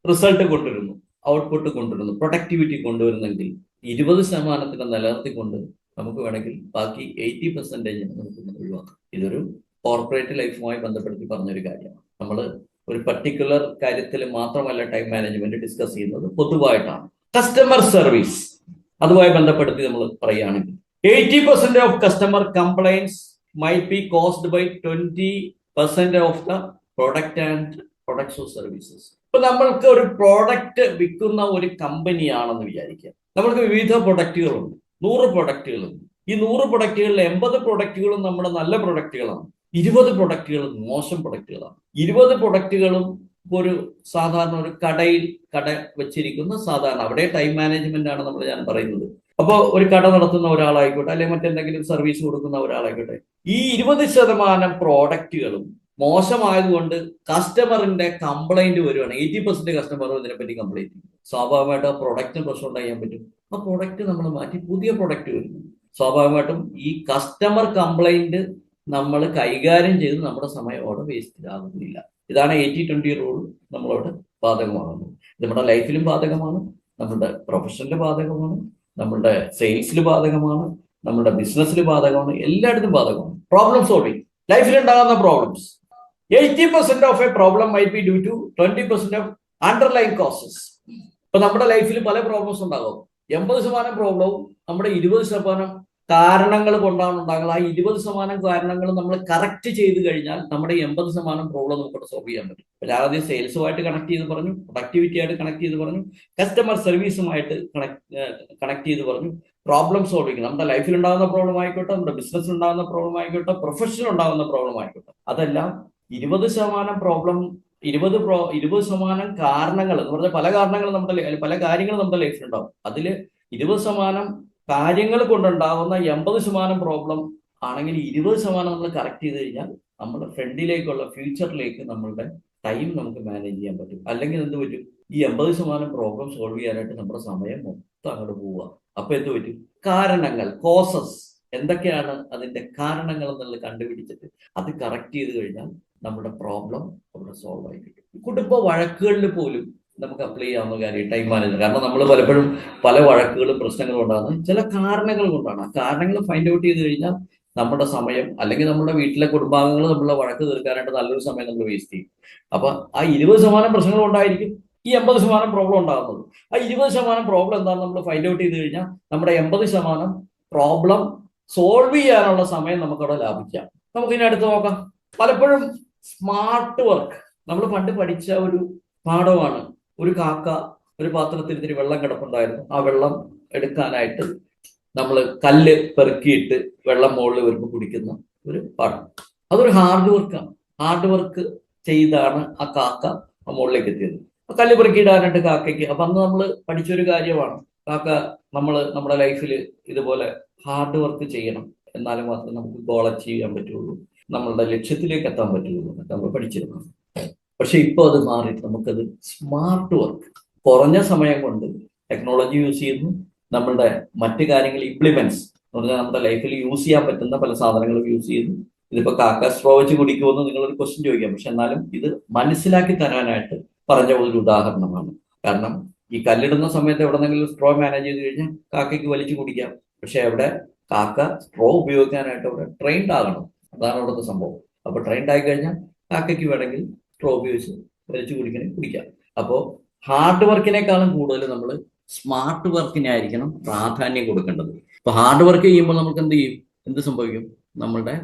റിസൾട്ട് കൊണ്ടുവരുന്നു, ഔട്ട്പുട്ട് കൊണ്ടുവരുന്നു, പ്രൊഡക്ടിവിറ്റി കൊണ്ടുവരുന്നെങ്കിൽ 20% നിലനിർത്തിക്കൊണ്ട് നമുക്ക് വേണമെങ്കിൽ ബാക്കി 80% നമുക്ക് ഒഴിവാക്കാം. ഇതൊരു കോർപ്പറേറ്റ് ലൈഫുമായി ബന്ധപ്പെടുത്തി പറഞ്ഞൊരു കാര്യമാണ്. നമ്മൾ ഒരു പർട്ടിക്കുലർ കാര്യത്തിൽ മാത്രമല്ല ടൈം മാനേജ്മെന്റ് ഡിസ്കസ് ചെയ്യുന്നത്, പൊതുവായിട്ടാണ്. കസ്റ്റമർ സർവീസ്, അതുമായി ബന്ധപ്പെടുത്തി നമ്മൾ പറയുകയാണെങ്കിൽ 80% of customer complaints might be caused by 20% of the product and products or services. ഇപ്പൊ നമ്മൾക്ക് ഒരു പ്രോഡക്റ്റ് വിൽക്കുന്ന ഒരു കമ്പനിയാണെന്ന് വിചാരിക്കുക. നമ്മൾക്ക് വിവിധ പ്രൊഡക്റ്റുകളുണ്ട്, 100 പ്രൊഡക്റ്റുകളുണ്ട്. ഈ 100 പ്രൊഡക്റ്റുകളിൽ 80 പ്രൊഡക്റ്റുകളും നമ്മുടെ നല്ല പ്രൊഡക്റ്റുകളാണ്, 20 പ്രൊഡക്റ്റുകളും മോശം പ്രൊഡക്റ്റുകളാണ്. 20 പ്രൊഡക്റ്റുകളും ഒരു സാധാരണ ഒരു കട വെച്ചിരിക്കുന്ന സാധാരണ, അവിടെ ടൈം മാനേജ്മെന്റ് ആണ് ഞാൻ പറയുന്നത്. അപ്പോൾ ഒരു കട നടത്തുന്ന ഒരാളായിക്കോട്ടെ, അല്ലെങ്കിൽ മറ്റെന്തെങ്കിലും സർവീസ് കൊടുക്കുന്ന ഒരാളായിക്കോട്ടെ, ഈ 20% പ്രോഡക്റ്റുകളും മോശമായതുകൊണ്ട് കസ്റ്റമറിന്റെ കംപ്ലൈന്റ് വരുവാണ്. 80% കസ്റ്റമർ ഇതിനെപ്പറ്റി കംപ്ലൈന്റ് ചെയ്യും. സ്വാഭാവികമായിട്ടും ആ പ്രൊഡക്റ്റിന് പ്രശ്നം ഉണ്ടാകാൻ പറ്റും. ആ പ്രൊഡക്റ്റ് നമ്മൾ മാറ്റി പുതിയ പ്രൊഡക്റ്റ് വരുന്നു. സ്വാഭാവികമായിട്ടും ഈ കസ്റ്റമർ കംപ്ലൈന്റ് നമ്മൾ കൈകാര്യം ചെയ്ത് നമ്മുടെ സമയം അവിടെ വേസ്റ്റ് ആകുന്നില്ല. ഇതാണ് 80-20 റൂൾ നമ്മളവിടെ ബാധകമാകുന്നത്. നമ്മുടെ ലൈഫിലും ബാധകമാണ്, നമ്മുടെ പ്രൊഫഷനിലും ബാധകമാണ്, നമ്മുടെ സെയിൽസിൽ ബാധകമാണ്, നമ്മുടെ ബിസിനസ്സിൽ ബാധകമാണ്, എല്ലായിടത്തും ബാധകമാണ്. പ്രോബ്ലം സോൾവിങ്, ലൈഫിൽ ഉണ്ടാകുന്ന problems 80% of a problem might be due to 20% of underline causes. ഇപ്പൊ നമ്മുടെ ലൈഫിൽ പല പ്രോബ്ലംസ് ഉണ്ടാകും. 80% പ്രോബ്ലവും നമ്മുടെ 20% കാരണങ്ങൾ കൊണ്ടാണ് ഉണ്ടാകുന്നത്. ആ 20% കാരണങ്ങൾ നമ്മൾ കറക്റ്റ് ചെയ്ത് കഴിഞ്ഞാൽ നമ്മുടെ 80% പ്രോബ്ലം നമുക്ക് സോൾവ് ചെയ്യാൻ പറ്റും. ആദ്യം സെയിൽസുമായിട്ട് കണക്ട് ചെയ്ത് പറഞ്ഞു, പ്രൊഡക്ടിവിറ്റി ആയിട്ട് കണക്ട് ചെയ്ത് പറഞ്ഞു, കസ്റ്റമർ സർവീസുമായിട്ട് കണക്ട് ചെയ്ത് പറഞ്ഞു, പ്രോബ്ലം സോൾവിങ്. നമ്മുടെ ലൈഫിൽ ഉണ്ടാകുന്ന പ്രോബ്ലം ആയിക്കോട്ടെ, നമ്മുടെ ബിസിനസ്സിൽ ഉണ്ടാകുന്ന പ്രോബ്ലം ആയിക്കോട്ടെ, പ്രൊഫഷനിൽ ഉണ്ടാകുന്ന പ്രോബ്ലം ആയിക്കോട്ടെ, അതെല്ലാം 20% പ്രോബ്ലം, 20% കാരണങ്ങൾ എന്ന് പറഞ്ഞാൽ പല കാരണങ്ങളും പല കാര്യങ്ങളും നമ്മുടെ ലൈഫിലുണ്ടാവും. അതിൽ 20% കാര്യങ്ങൾ കൊണ്ടുണ്ടാകുന്ന 80% പ്രോബ്ലം ആണെങ്കിൽ 20% നമ്മൾ കറക്റ്റ് ചെയ്ത് കഴിഞ്ഞാൽ നമ്മുടെ ഫ്രണ്ടിലേക്കുള്ള ഫ്യൂച്ചറിലേക്ക് നമ്മളുടെ ടൈം നമുക്ക് മാനേജ് ചെയ്യാൻ പറ്റും. അല്ലെങ്കിൽ എന്ത് പറ്റും? ഈ 80% പ്രോബ്ലം സോൾവ് ചെയ്യാനായിട്ട് നമ്മുടെ സമയം മൊത്തം അങ്ങോട്ട് പോവുക. അപ്പൊ എന്ത് പറ്റും? കാരണങ്ങൾ, കോസസ് എന്തൊക്കെയാണ് അതിന്റെ കാരണങ്ങൾ എന്നുള്ളത് കണ്ടുപിടിച്ചിട്ട് അത് കറക്റ്റ് ചെയ്ത് കഴിഞ്ഞാൽ നമ്മുടെ പ്രോബ്ലം അവിടെ സോൾവ് ആയി കിട്ടും. കുടുംബ വഴക്കുകളിൽ പോലും നമുക്ക് അപ്ലൈ ചെയ്യാവുന്ന കാര്യം ടൈം മാനേജ്മെന്റ്. കാരണം നമ്മൾ പലപ്പോഴും പല വഴക്കുകളും പ്രശ്നങ്ങളും ഉണ്ടാകുന്നത് ചില കാരണങ്ങൾ കൊണ്ടാണ്. ആ കാരണങ്ങൾ ഫൈൻഡ് ഔട്ട് ചെയ്ത് കഴിഞ്ഞാൽ നമ്മുടെ സമയം, അല്ലെങ്കിൽ നമ്മുടെ വീട്ടിലെ കുടുംബാംഗങ്ങൾ നമ്മളെ വഴക്ക് തീർക്കാനായിട്ട് നല്ലൊരു സമയം നമ്മൾ വേസ്റ്റ് ചെയ്യും. അപ്പൊ ആ 20% പ്രശ്നങ്ങൾ ഉണ്ടായിരിക്കും ഈ 80% പ്രോബ്ലം ഉണ്ടാകുന്നത്. ആ 20% പ്രോബ്ലം എന്താണെന്ന് നമ്മൾ ഫൈൻഡ് ഔട്ട് ചെയ്ത് കഴിഞ്ഞാൽ നമ്മുടെ 80% പ്രോബ്ലം സോൾവ് ചെയ്യാനുള്ള സമയം നമുക്കവിടെ ലാഭിക്കാം. നമുക്ക് ഇനി അടുത്ത് നോക്കാം. പലപ്പോഴും സ്മാർട്ട് വർക്ക്, നമ്മൾ പണ്ട് പഠിച്ച ഒരു പാഠമാണ്. ഒരു കാക്ക ഒരു പാത്രത്തിൽ ഇത്തിരി വെള്ളം കിടപ്പുണ്ടായിരുന്നു. ആ വെള്ളം എടുക്കാനായിട്ട് നമ്മൾ കല്ല് പെറുക്കിയിട്ട് വെള്ളം മുകളിൽ വരുമ്പോൾ കുടിക്കുന്ന ഒരു പാഠം. അതൊരു ഹാർഡ് വർക്കാണ്. ഹാർഡ് വർക്ക് ചെയ്താണ് ആ കാക്ക മുകളിലേക്ക് എത്തിയത്. കല്ല് പെറുക്കിയിടാനായിട്ട് കാക്കയ്ക്ക്. അപ്പൊ അന്ന് നമ്മൾ പഠിച്ചൊരു കാര്യമാണ്, കാക്ക നമ്മുടെ ലൈഫിൽ ഇതുപോലെ ഹാർഡ് വർക്ക് ചെയ്യണം, എന്നാലും മാത്രമേ നമുക്ക് ഗോൾ അച്ചീവ് ചെയ്യാൻ പറ്റുള്ളൂ, നമ്മളുടെ ലക്ഷ്യത്തിലേക്ക് എത്താൻ പറ്റുള്ളൂ എന്നൊക്കെ നമ്മൾ പഠിച്ചിരുന്നു. പക്ഷെ ഇപ്പോൾ അത് മാറിയിട്ട് നമുക്കത് സ്മാർട്ട് വർക്ക്, കുറഞ്ഞ സമയം കൊണ്ട് ടെക്നോളജി യൂസ് ചെയ്യുന്നു, നമ്മളുടെ മറ്റു കാര്യങ്ങൾ ഇംപ്ലിമെന്റ്സ് എന്ന് പറഞ്ഞാൽ നമ്മുടെ ലൈഫിൽ യൂസ് ചെയ്യാൻ പറ്റുന്ന പല സാധനങ്ങളും യൂസ് ചെയ്യുന്നു. ഇതിപ്പോ കാക്ക സ്ട്രോ വെച്ച് കുടിക്കുമെന്ന് നിങ്ങളൊരു ക്വസ്റ്റ്യൻ ചോദിക്കാം, പക്ഷെ എന്നാലും ഇത് മനസ്സിലാക്കി തരാനായിട്ട് പറഞ്ഞ ഒരു ഉദാഹരണമാണ്. കാരണം ഈ കല്ലിടുന്ന സമയത്ത് എവിടെന്നെങ്കിലും സ്ട്രോ മാനേജ് ചെയ്ത് കഴിഞ്ഞാൽ കാക്കയ്ക്ക് വലിച്ചു കുടിക്കാം. പക്ഷെ അവിടെ കാക്ക സ്ട്രോ ഉപയോഗിക്കാനായിട്ട് അവിടെ ട്രെയിൻഡ് ആകണം. അതാണ് അവിടുത്തെ സംഭവം. അപ്പൊ ട്രെയിൻഡ് ആയി കഴിഞ്ഞാൽ കാക്കയ്ക്ക് വേണമെങ്കിൽ സ്ട്രോ ഉപയോഗിച്ച് വലിച്ചു കുടിക്കാം. അപ്പോൾ ഹാർഡ് വർക്കിനേക്കാളും കൂടുതൽ നമ്മൾ സ്മാർട്ട് വർക്കിനായിരിക്കണം പ്രാധാന്യം കൊടുക്കേണ്ടത്. ഇപ്പൊ ഹാർഡ് വർക്ക് ചെയ്യുമ്പോൾ നമുക്ക് എന്ത് സംഭവിക്കും? നമ്മളുടെ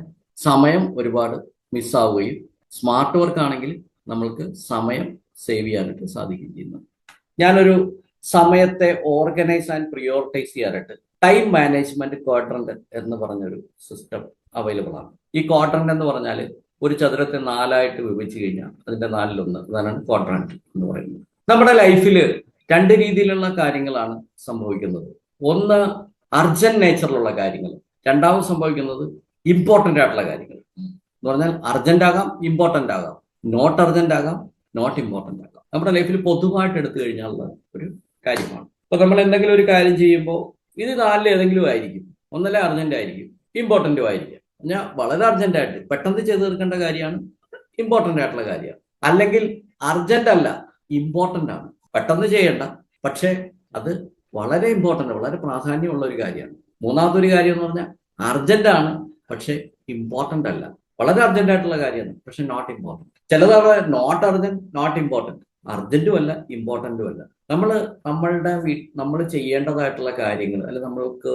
സമയം ഒരുപാട് മിസ്സാവുകയും സ്മാർട്ട് വർക്ക് ആണെങ്കിൽ നമ്മൾക്ക് സമയം സേവ് ചെയ്യാനായിട്ട് സാധിക്കുകയും ചെയ്യുന്നു. ഞാനൊരു സമയത്തെ ഓർഗനൈസ് ആൻഡ് പ്രിയോറിറ്റൈസ് ചെയ്യാനായിട്ട് ടൈം മാനേജ്മെന്റ് ക്വാഡ്രന്റ് എന്ന് പറഞ്ഞൊരു സിസ്റ്റം അവൈലബിൾ ആണ്. ഈ ക്വാഡ്രന്റ് എന്ന് പറഞ്ഞാൽ ഒരു ചതുരത്തെ 4ആയിട്ട് വിഭജിച്ചു കഴിഞ്ഞാൽ അതിന്റെ 4-1, അതാണ് ക്വാഡ്രന്റ് എന്ന് പറയുന്നത്. നമ്മുടെ ലൈഫിൽ 2 രീതിയിലുള്ള കാര്യങ്ങളാണ് സംഭവിക്കുന്നത്. ഒന്ന് അർജന്റ് നേച്ചറിലുള്ള കാര്യങ്ങൾ, രണ്ടാമത് സംഭവിക്കുന്നത് ഇമ്പോർട്ടൻ്റ് ആയിട്ടുള്ള കാര്യങ്ങൾ. എന്ന് പറഞ്ഞാൽ അർജന്റ് ആകാം, ഇമ്പോർട്ടൻ്റ് ആകാം, നോട്ട് അർജന്റ് ആകാം, നോട്ട് ഇമ്പോർട്ടൻ്റ് ആകാം. നമ്മുടെ ലൈഫിൽ പൊതുവായിട്ട് എടുത്തു കഴിഞ്ഞാലുള്ള ഒരു കാര്യമാണ്. അപ്പൊ നമ്മൾ എന്തെങ്കിലും ഒരു കാര്യം ചെയ്യുമ്പോൾ ഇത് 4 ഏതെങ്കിലും ആയിരിക്കും. ഒന്നല്ലേ അർജന്റ് ആയിരിക്കും, ഇമ്പോർട്ടൻറ്റും ആയിരിക്കും. ഞാൻ വളരെ അർജന്റ് ആയിട്ട് പെട്ടെന്ന് ചെയ്ത് തീർക്കേണ്ട കാര്യമാണ്, ഇമ്പോർട്ടൻ്റ് ആയിട്ടുള്ള കാര്യമാണ്. അല്ലെങ്കിൽ അർജന്റ് അല്ല, ഇമ്പോർട്ടൻ്റ് ആണ്, പെട്ടെന്ന് ചെയ്യേണ്ട, പക്ഷെ അത് വളരെ ഇമ്പോർട്ടൻ്റ്, വളരെ പ്രാധാന്യമുള്ള ഒരു കാര്യമാണ്. മൂന്നാമത്തെ ഒരു കാര്യം എന്ന് പറഞ്ഞാൽ അർജന്റ് ആണ്, പക്ഷെ ഇമ്പോർട്ടൻ്റ് അല്ല, വളരെ അർജന്റ് ആയിട്ടുള്ള കാര്യമാണ്, പക്ഷെ നോട്ട് ഇമ്പോർട്ടൻ്റ്. ചിലതാണ് നോട്ട് അർജന്റ്, നോട്ട് ഇമ്പോർട്ടൻ്റ്, അർജന്റും അല്ല ഇമ്പോർട്ടൻറ്റും അല്ല. നമ്മൾ ചെയ്യേണ്ടതായിട്ടുള്ള കാര്യങ്ങൾ, അല്ലെങ്കിൽ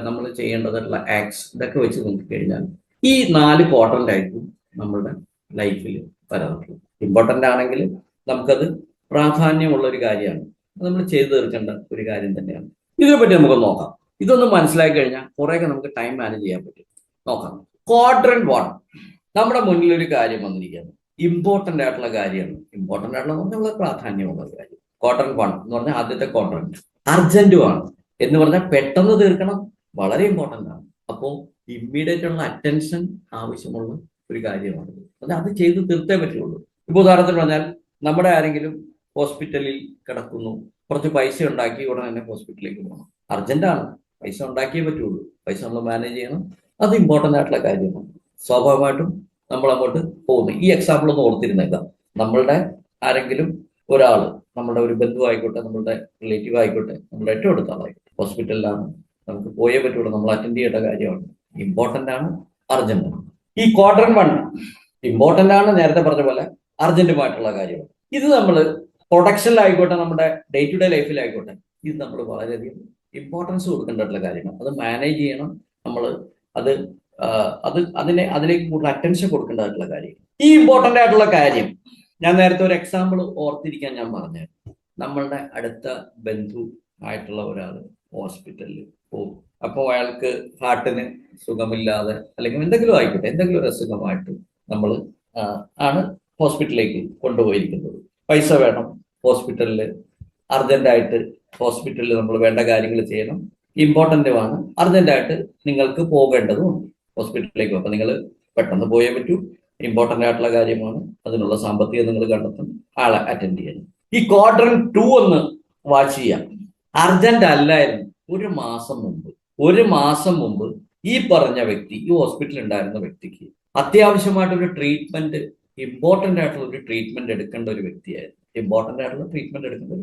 നമ്മൾ ചെയ്യേണ്ടതായിട്ടുള്ള ആക്ട്സ്, ഇതൊക്കെ വെച്ച് നോക്കിക്കഴിഞ്ഞാൽ ഈ 4 ക്വാഡ്രന്റ് ആയിരിക്കും നമ്മളുടെ ലൈഫിൽ വരാറുള്ളത്. ഇമ്പോർട്ടൻ്റ് ആണെങ്കിൽ നമുക്കത് പ്രാധാന്യമുള്ള ഒരു കാര്യമാണ്, നമ്മൾ ചെയ്തു തീർക്കേണ്ട ഒരു കാര്യം തന്നെയാണ്. ഇതിനെപ്പറ്റി നമുക്ക് നോക്കാം. ഇതൊന്ന് മനസ്സിലാക്കി കഴിഞ്ഞാൽ കുറേയൊക്കെ നമുക്ക് ടൈം മാനേജ് ചെയ്യാൻ പറ്റും. നോക്കാം. ക്വാഡ്രന്റ് 1, നമ്മുടെ മുന്നിൽ ഒരു കാര്യം വന്നിരിക്കുകയാണ്, ഇമ്പോർട്ടൻ്റ് ആയിട്ടുള്ള കാര്യമാണ്. ഇമ്പോർട്ടൻ്റ് ആയിട്ടുള്ള നമ്മൾ പ്രാധാന്യമുള്ള കാര്യം. ക്വാഡ്രന്റ് 1 എന്ന് പറഞ്ഞാൽ ആദ്യത്തെ ക്വാഡ്രന്റ്. അർജന്റുമാണ് എന്ന് പറഞ്ഞാൽ പെട്ടെന്ന് തീർക്കണം, വളരെ ഇമ്പോർട്ടൻ്റ് ആണ്. അപ്പോൾ ഇമ്മീഡിയറ്റ് ഉള്ള അറ്റൻഷൻ ആവശ്യമുള്ള ഒരു കാര്യമാണ്. അത് ചെയ്ത് തീർത്തേ പറ്റുള്ളൂ. ഇപ്പൊ ഉദാഹരണത്തിന് പറഞ്ഞാൽ നമ്മുടെ ആരെങ്കിലും ഹോസ്പിറ്റലിൽ കിടക്കുന്നു, കുറച്ച് പൈസ ഉണ്ടാക്കി ഉടനെ തന്നെ ഹോസ്പിറ്റലിലേക്ക് പോകണം. അർജന്റാണ്, പൈസ ഉണ്ടാക്കിയേ പറ്റുള്ളൂ, പൈസ നമ്മൾ മാനേജ് ചെയ്യണം, അത് ഇമ്പോർട്ടൻ്റ് ആയിട്ടുള്ള കാര്യമാണ്. സ്വാഭാവികമായിട്ടും നമ്മൾ അങ്ങോട്ട് പോകുന്നു. ഈ എക്സാമ്പിൾ ഒന്ന് ഓർത്തിരുന്നേക്കാം. നമ്മളുടെ ആരെങ്കിലും ഒരാൾ, നമ്മുടെ ഒരു ബന്ധു ആയിക്കോട്ടെ, നമ്മളുടെ റിലേറ്റീവ് ആയിക്കോട്ടെ, നമ്മുടെ ഏറ്റവും അടുത്ത ആളായിക്കോട്ടെ, ഹോസ്പിറ്റലിലാണ്, നമുക്ക് പോയേ പറ്റുള്ളൂ, നമ്മൾ അറ്റൻഡ് ചെയ്യേണ്ട കാര്യമാണ്, ഇമ്പോർട്ടൻ്റ് ആണ്, അർജന്റ് ആണ്. ഈ ക്വാഡ്രന്റ് 1 ഇമ്പോർട്ടൻ്റ് ആണ്, നേരത്തെ പറഞ്ഞ പോലെ അർജന്റുമായിട്ടുള്ള കാര്യമാണ്. ഇത് നമ്മൾ പ്രൊഡക്ഷനിലായിക്കോട്ടെ, നമ്മുടെ ഡേ ടു ഡേ ലൈഫിലായിക്കോട്ടെ, ഇത് നമ്മൾ വളരെയധികം ഇമ്പോർട്ടൻസ് കൊടുക്കേണ്ടതായിട്ടുള്ള കാര്യമാണ്. അത് മാനേജ് ചെയ്യണം നമ്മൾ, അതിലേക്ക് കൂടുതൽ അറ്റൻഷൻ കൊടുക്കേണ്ടതായിട്ടുള്ള കാര്യം. ഈ ഇമ്പോർട്ടൻ്റ് ആയിട്ടുള്ള കാര്യം ഞാൻ നേരത്തെ ഒരു എക്സാമ്പിൾ ഓർത്തിരിക്കാൻ ഞാൻ പറഞ്ഞു. നമ്മളുടെ അടുത്ത ബന്ധു ആയിട്ടുള്ള ഒരാൾ ഹോസ്പിറ്റലിൽ പോകും. അപ്പോൾ അയാൾക്ക് ഹാർട്ടിന് സുഖമില്ലാതെ, അല്ലെങ്കിൽ എന്തെങ്കിലും ആയിക്കോട്ടെ, എന്തെങ്കിലും ഒരു അസുഖമായിട്ട് നമ്മൾ ആണ് ഹോസ്പിറ്റലിലേക്ക് കൊണ്ടുപോയിരിക്കുന്നത്. പൈസ വേണം, ഹോസ്പിറ്റലിൽ അർജന്റായിട്ട് ഹോസ്പിറ്റലിൽ നമ്മൾ വേണ്ട കാര്യങ്ങൾ ചെയ്യണം, ഇമ്പോർട്ടൻ്റുമാണ്, അർജന്റായിട്ട് നിങ്ങൾക്ക് പോകേണ്ടതുമുണ്ട് ഹോസ്പിറ്റലിലേക്ക്. അപ്പം നിങ്ങൾ പെട്ടെന്ന് പോയേ പറ്റൂ, ഇമ്പോർട്ടൻ്റ് ആയിട്ടുള്ള കാര്യമാണ്, അതിനുള്ള സാമ്പത്തികം നിങ്ങൾ കണ്ടെത്തും, ആളെ അറ്റൻഡ് ചെയ്യണം. ഈ ക്വാഡ്രന്റ് 2 ഒന്ന് വാച്ച് ചെയ്യാം. അർജന്റ് അല്ലായിരുന്നു. ഒരു മാസം മുമ്പ് ഈ പറഞ്ഞ വ്യക്തി, ഈ ഹോസ്പിറ്റലിൽ ഉണ്ടായിരുന്ന വ്യക്തിക്ക് അത്യാവശ്യമായിട്ടൊരു ട്രീറ്റ്മെന്റ്, ഇമ്പോർട്ടൻ്റ് ആയിട്ടുള്ള ഒരു ട്രീറ്റ്മെന്റ് എടുക്കേണ്ട ഒരു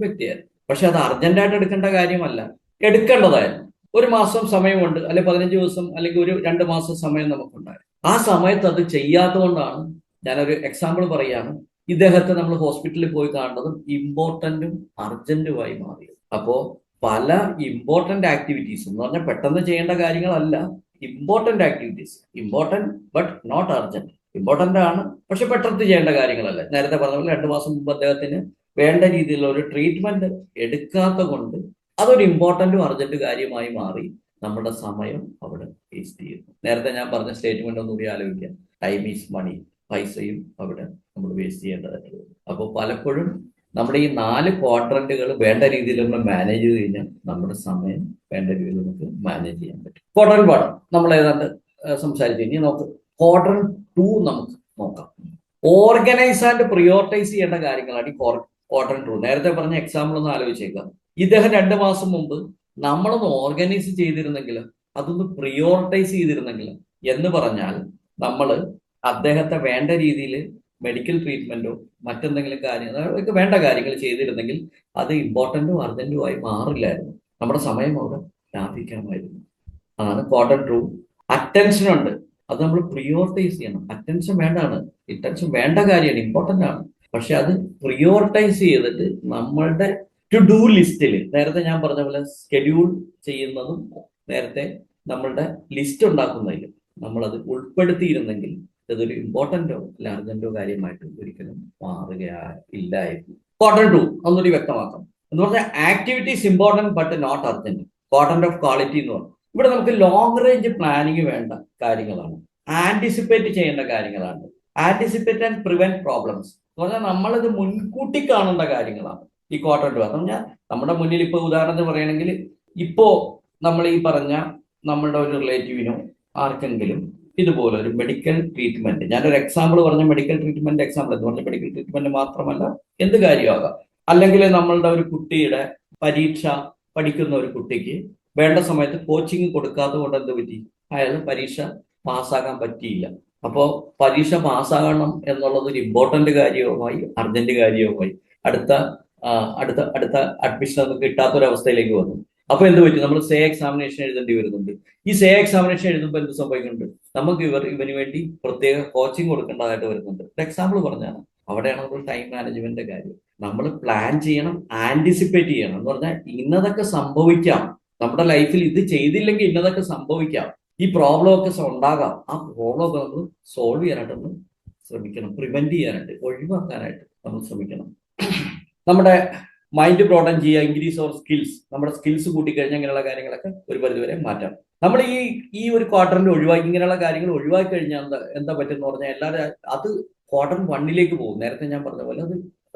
വ്യക്തിയായിരുന്നു. പക്ഷെ അത് അർജന്റായിട്ട് എടുക്കേണ്ട കാര്യമല്ല, എടുക്കേണ്ടതായിരുന്നു. ഒരു മാസം സമയമുണ്ട്, അല്ലെങ്കിൽ 15 ദിവസം, അല്ലെങ്കിൽ ഒരു 2 മാസം സമയം നമുക്കുണ്ടായിരുന്നു. ആ സമയത്ത് അത് ചെയ്യാത്തതുകൊണ്ടാണ്, ഞാനൊരു എക്സാമ്പിൾ പറയാണ്, ഇദ്ദേഹത്തെ നമ്മൾ ഹോസ്പിറ്റലിൽ പോയി കാണുന്നതും ഇമ്പോർട്ടൻറ്റും അർജന്റുമായി മാറിയത്. അപ്പോൾ പല ഇമ്പോർട്ടൻ്റ് ആക്ടിവിറ്റീസ് എന്ന് പറഞ്ഞാൽ പെട്ടെന്ന് ചെയ്യേണ്ട കാര്യങ്ങളല്ല, important activities, important but not urgent. Important ആണ്, പക്ഷെ പെട്ടെന്ന് ചെയ്യേണ്ട കാര്യങ്ങളല്ല. നേരത്തെ പറഞ്ഞ പോലെ 2 മാസം മുമ്പ് അദ്ദേഹത്തിന് വേണ്ട രീതിയിലുള്ള ഒരു ട്രീറ്റ്മെന്റ് എടുക്കാത്ത കൊണ്ട് അതൊരു ഇമ്പോർട്ടൻറ്റും അർജന്റ് കാര്യമായി മാറി, നമ്മുടെ സമയം അവിടെ വേസ്റ്റ് ചെയ്യുന്നു. നേരത്തെ ഞാൻ പറഞ്ഞ സ്റ്റേറ്റ്മെന്റ് ഒന്നുകൂടി ആലോചിക്കാം. ടൈം ഈസ് മണി, പൈസയും അവിടെ നമ്മൾ വേസ്റ്റ് ചെയ്യേണ്ടതായിട്ടുള്ളത്. അപ്പോൾ പലപ്പോഴും നമ്മുടെ ഈ 4 ക്വാഡ്രന്റുകൾ വേണ്ട രീതിയിൽ നമ്മൾ മാനേജ് ചെയ്ത് കഴിഞ്ഞാൽ നമ്മുടെ സമയം വേണ്ട രീതിയിൽ നമുക്ക് മാനേജ് ചെയ്യാൻ പറ്റും. ക്വാഡ്രന്റ് 1 നമ്മൾ ഏതാണ്ട് സംസാരിച്ചു. ഇനി നമുക്ക് ക്വാഡ്രന്റ് 2 നമുക്ക് നോക്കാം. ഓർഗനൈസ് ആൻഡ് പ്രിയോറിറ്റൈസ് ചെയ്യേണ്ട കാര്യങ്ങളാണ് ഈ ക്വാഡ്രന്റ് റൂൾ. നേരത്തെ പറഞ്ഞ എക്സാമ്പിൾ ഒന്ന് ആലോചിച്ചേക്കാം. ഇദ്ദേഹം 2 മാസം മുമ്പ് നമ്മളൊന്ന് ഓർഗനൈസ് ചെയ്തിരുന്നെങ്കിൽ, അതൊന്ന് പ്രിയോറിറ്റൈസ് ചെയ്തിരുന്നെങ്കിൽ എന്ന് പറഞ്ഞാൽ നമ്മൾ അദ്ദേഹത്തെ വേണ്ട രീതിയിൽ മെഡിക്കൽ ട്രീറ്റ്മെന്റോ മറ്റെന്തെങ്കിലും കാര്യങ്ങൾ വേണ്ട കാര്യങ്ങൾ ചെയ്തിരുന്നെങ്കിൽ അത് ഇമ്പോർട്ടന്റും അർജന്റുമായി മാറില്ലായിരുന്നു. നമ്മുടെ സമയം അവിടെ ലാഭിക്കാമായിരുന്നു. അതാണ് ക്വാഡ്രന്റ് റൂൾ. അറ്റൻഷൻ ഉണ്ട്, അത് നമ്മൾ പ്രിയോറിറ്റൈസ് ചെയ്യണം. അറ്റൻഷൻ വേണ്ടാണ്, അറ്റൻഷൻ വേണ്ട കാര്യമാണ്, ഇമ്പോർട്ടന്റ് ആണ്. പക്ഷെ അത് പ്രിയോറിറ്റൈസ് ചെയ്തിട്ട് നമ്മളുടെ ടു ഡു ലിസ്റ്റിൽ, നേരത്തെ ഞാൻ പറഞ്ഞ പോലെ സ്കെഡ്യൂൾ ചെയ്യുന്നതും നേരത്തെ നമ്മളുടെ ലിസ്റ്റ് ഉണ്ടാക്കുന്നതിലും നമ്മളത് ഉൾപ്പെടുത്തിയിരുന്നെങ്കിൽ ഇതൊരു ഇമ്പോർട്ടന്റോ അല്ല അർജന്റോ കാര്യമായിട്ട് ഒരിക്കലും മാറുകയില്ലായിരുന്നു. ക്വാഡ്രന്റ് ടു ഒന്നുകൂടി വ്യക്തമാക്കാം എന്ന് പറഞ്ഞാൽ activities important but not urgent. Quadrant of quality എന്ന് പറഞ്ഞു. ഇവിടെ നമുക്ക് ലോങ് റേഞ്ച് പ്ലാനിങ് വേണ്ട കാര്യങ്ങളാണ്, ആന്റിസിപ്പേറ്റ് ചെയ്യേണ്ട കാര്യങ്ങളാണ്. ആന്റിസിപ്പേറ്റ് ആൻഡ് പ്രിവെന്റ് പ്രോബ്ലംസ് എന്ന് പറഞ്ഞാൽ നമ്മളിത് മുൻകൂട്ടി കാണേണ്ട കാര്യങ്ങളാണ് ഈ ക്വാഡ്രന്റ് ടു. എന്ന് പറഞ്ഞാൽ നമ്മുടെ മുന്നിൽ ഇപ്പോൾ ഉദാഹരണത്തിന് പറയുകയാണെങ്കിൽ, ഇപ്പോ നമ്മൾ ഈ പറഞ്ഞ നമ്മളുടെ ഒരു റിലേറ്റീവിനോ ആർക്കെങ്കിലും ഇതുപോലെ ഒരു മെഡിക്കൽ ട്രീറ്റ്മെന്റ്, ഞാനൊരു എക്സാമ്പിൾ പറഞ്ഞ മെഡിക്കൽ ട്രീറ്റ്മെന്റ് എക്സാമ്പിൾ എന്ന് പറഞ്ഞ മെഡിക്കൽ ട്രീറ്റ്മെന്റ് മാത്രമല്ല എന്ത് കാര്യമാകാം. അല്ലെങ്കിൽ നമ്മളുടെ ഒരു കുട്ടിയുടെ പരീക്ഷ പഠിക്കുന്ന ഒരു കുട്ടിക്ക് വേണ്ട സമയത്ത് കോച്ചിങ് കൊടുക്കാത്തത് കൊണ്ട് എന്ത് പറ്റി, അയാൾ പരീക്ഷ പാസ്സാകാൻ പറ്റിയില്ല. അപ്പോൾ പരീക്ഷ പാസ്സാകണം എന്നുള്ളത് ഒരു ഇമ്പോർട്ടന്റ് കാര്യവുമായി അർജന്റ് കാര്യവുമായി അടുത്ത അടുത്ത അടുത്ത അഡ്മിഷൻ നമുക്ക് കിട്ടാത്തൊരവസ്ഥയിലേക്ക് വന്നു. അപ്പൊ എന്ത് പറ്റി, നമ്മൾ സേ എക്സാമിനേഷൻ എഴുതേണ്ടി വരുന്നുണ്ട്. ഈ സേ എക്സാമിനേഷൻ എഴുതുമ്പോൾ എന്ത് സംഭവിക്കുന്നുണ്ട്, നമുക്ക് ഇവന് വേണ്ടി പ്രത്യേക കോച്ചിങ് കൊടുക്കേണ്ടതായിട്ട് വരുന്നുണ്ട്. ഒരു എക്സാമ്പിൾ പറഞ്ഞാണ്, അവിടെയാണ് നമ്മൾ ടൈം മാനേജ്മെന്റിന്റെ കാര്യം. നമ്മൾ പ്ലാൻ ചെയ്യണം, ആന്റിസിപ്പേറ്റ് ചെയ്യണം. എന്ന് പറഞ്ഞാൽ ഇന്നതൊക്കെ സംഭവിക്കാം, നമ്മുടെ ലൈഫിൽ ഇത് ചെയ്തില്ലെങ്കിൽ ഇന്നതൊക്കെ സംഭവിക്കാം, ഈ പ്രോബ്ലം ഒക്കെ ഉണ്ടാകാം. ആ പ്രോബ്ലം ഒക്കെ നമ്മൾ സോൾവ് ചെയ്യാനായിട്ട് നമ്മൾ ശ്രമിക്കണം, പ്രിവെന്റ് ചെയ്യാനായിട്ട്, ഒഴിവാക്കാനായിട്ട് നമ്മൾ ശ്രമിക്കണം. നമ്മുടെ മൈൻഡ് ബ്രോഡൻ ചെയ്യുക, ഇൻക്രീസ് ഓർ സ്കിൽസ്, നമ്മുടെ സ്കിൽസ് കൂട്ടിക്കഴിഞ്ഞാൽ ഇങ്ങനെയുള്ള കാര്യങ്ങളൊക്കെ ഒരു പരിധിവരെ മാറ്റാം. നമ്മൾ ഈ ഒരു ക്വാർട്ടറിൽ ഒഴിവാക്കി ഇങ്ങനെയുള്ള കാര്യങ്ങൾ ഒഴിവാക്കി കഴിഞ്ഞാൽ എന്താ പറ്റുമെന്ന് പറഞ്ഞാൽ എല്ലാവരും അത് ക്വാർട്ടർ 1 പോകും. നേരത്തെ ഞാൻ പറഞ്ഞ പോലെ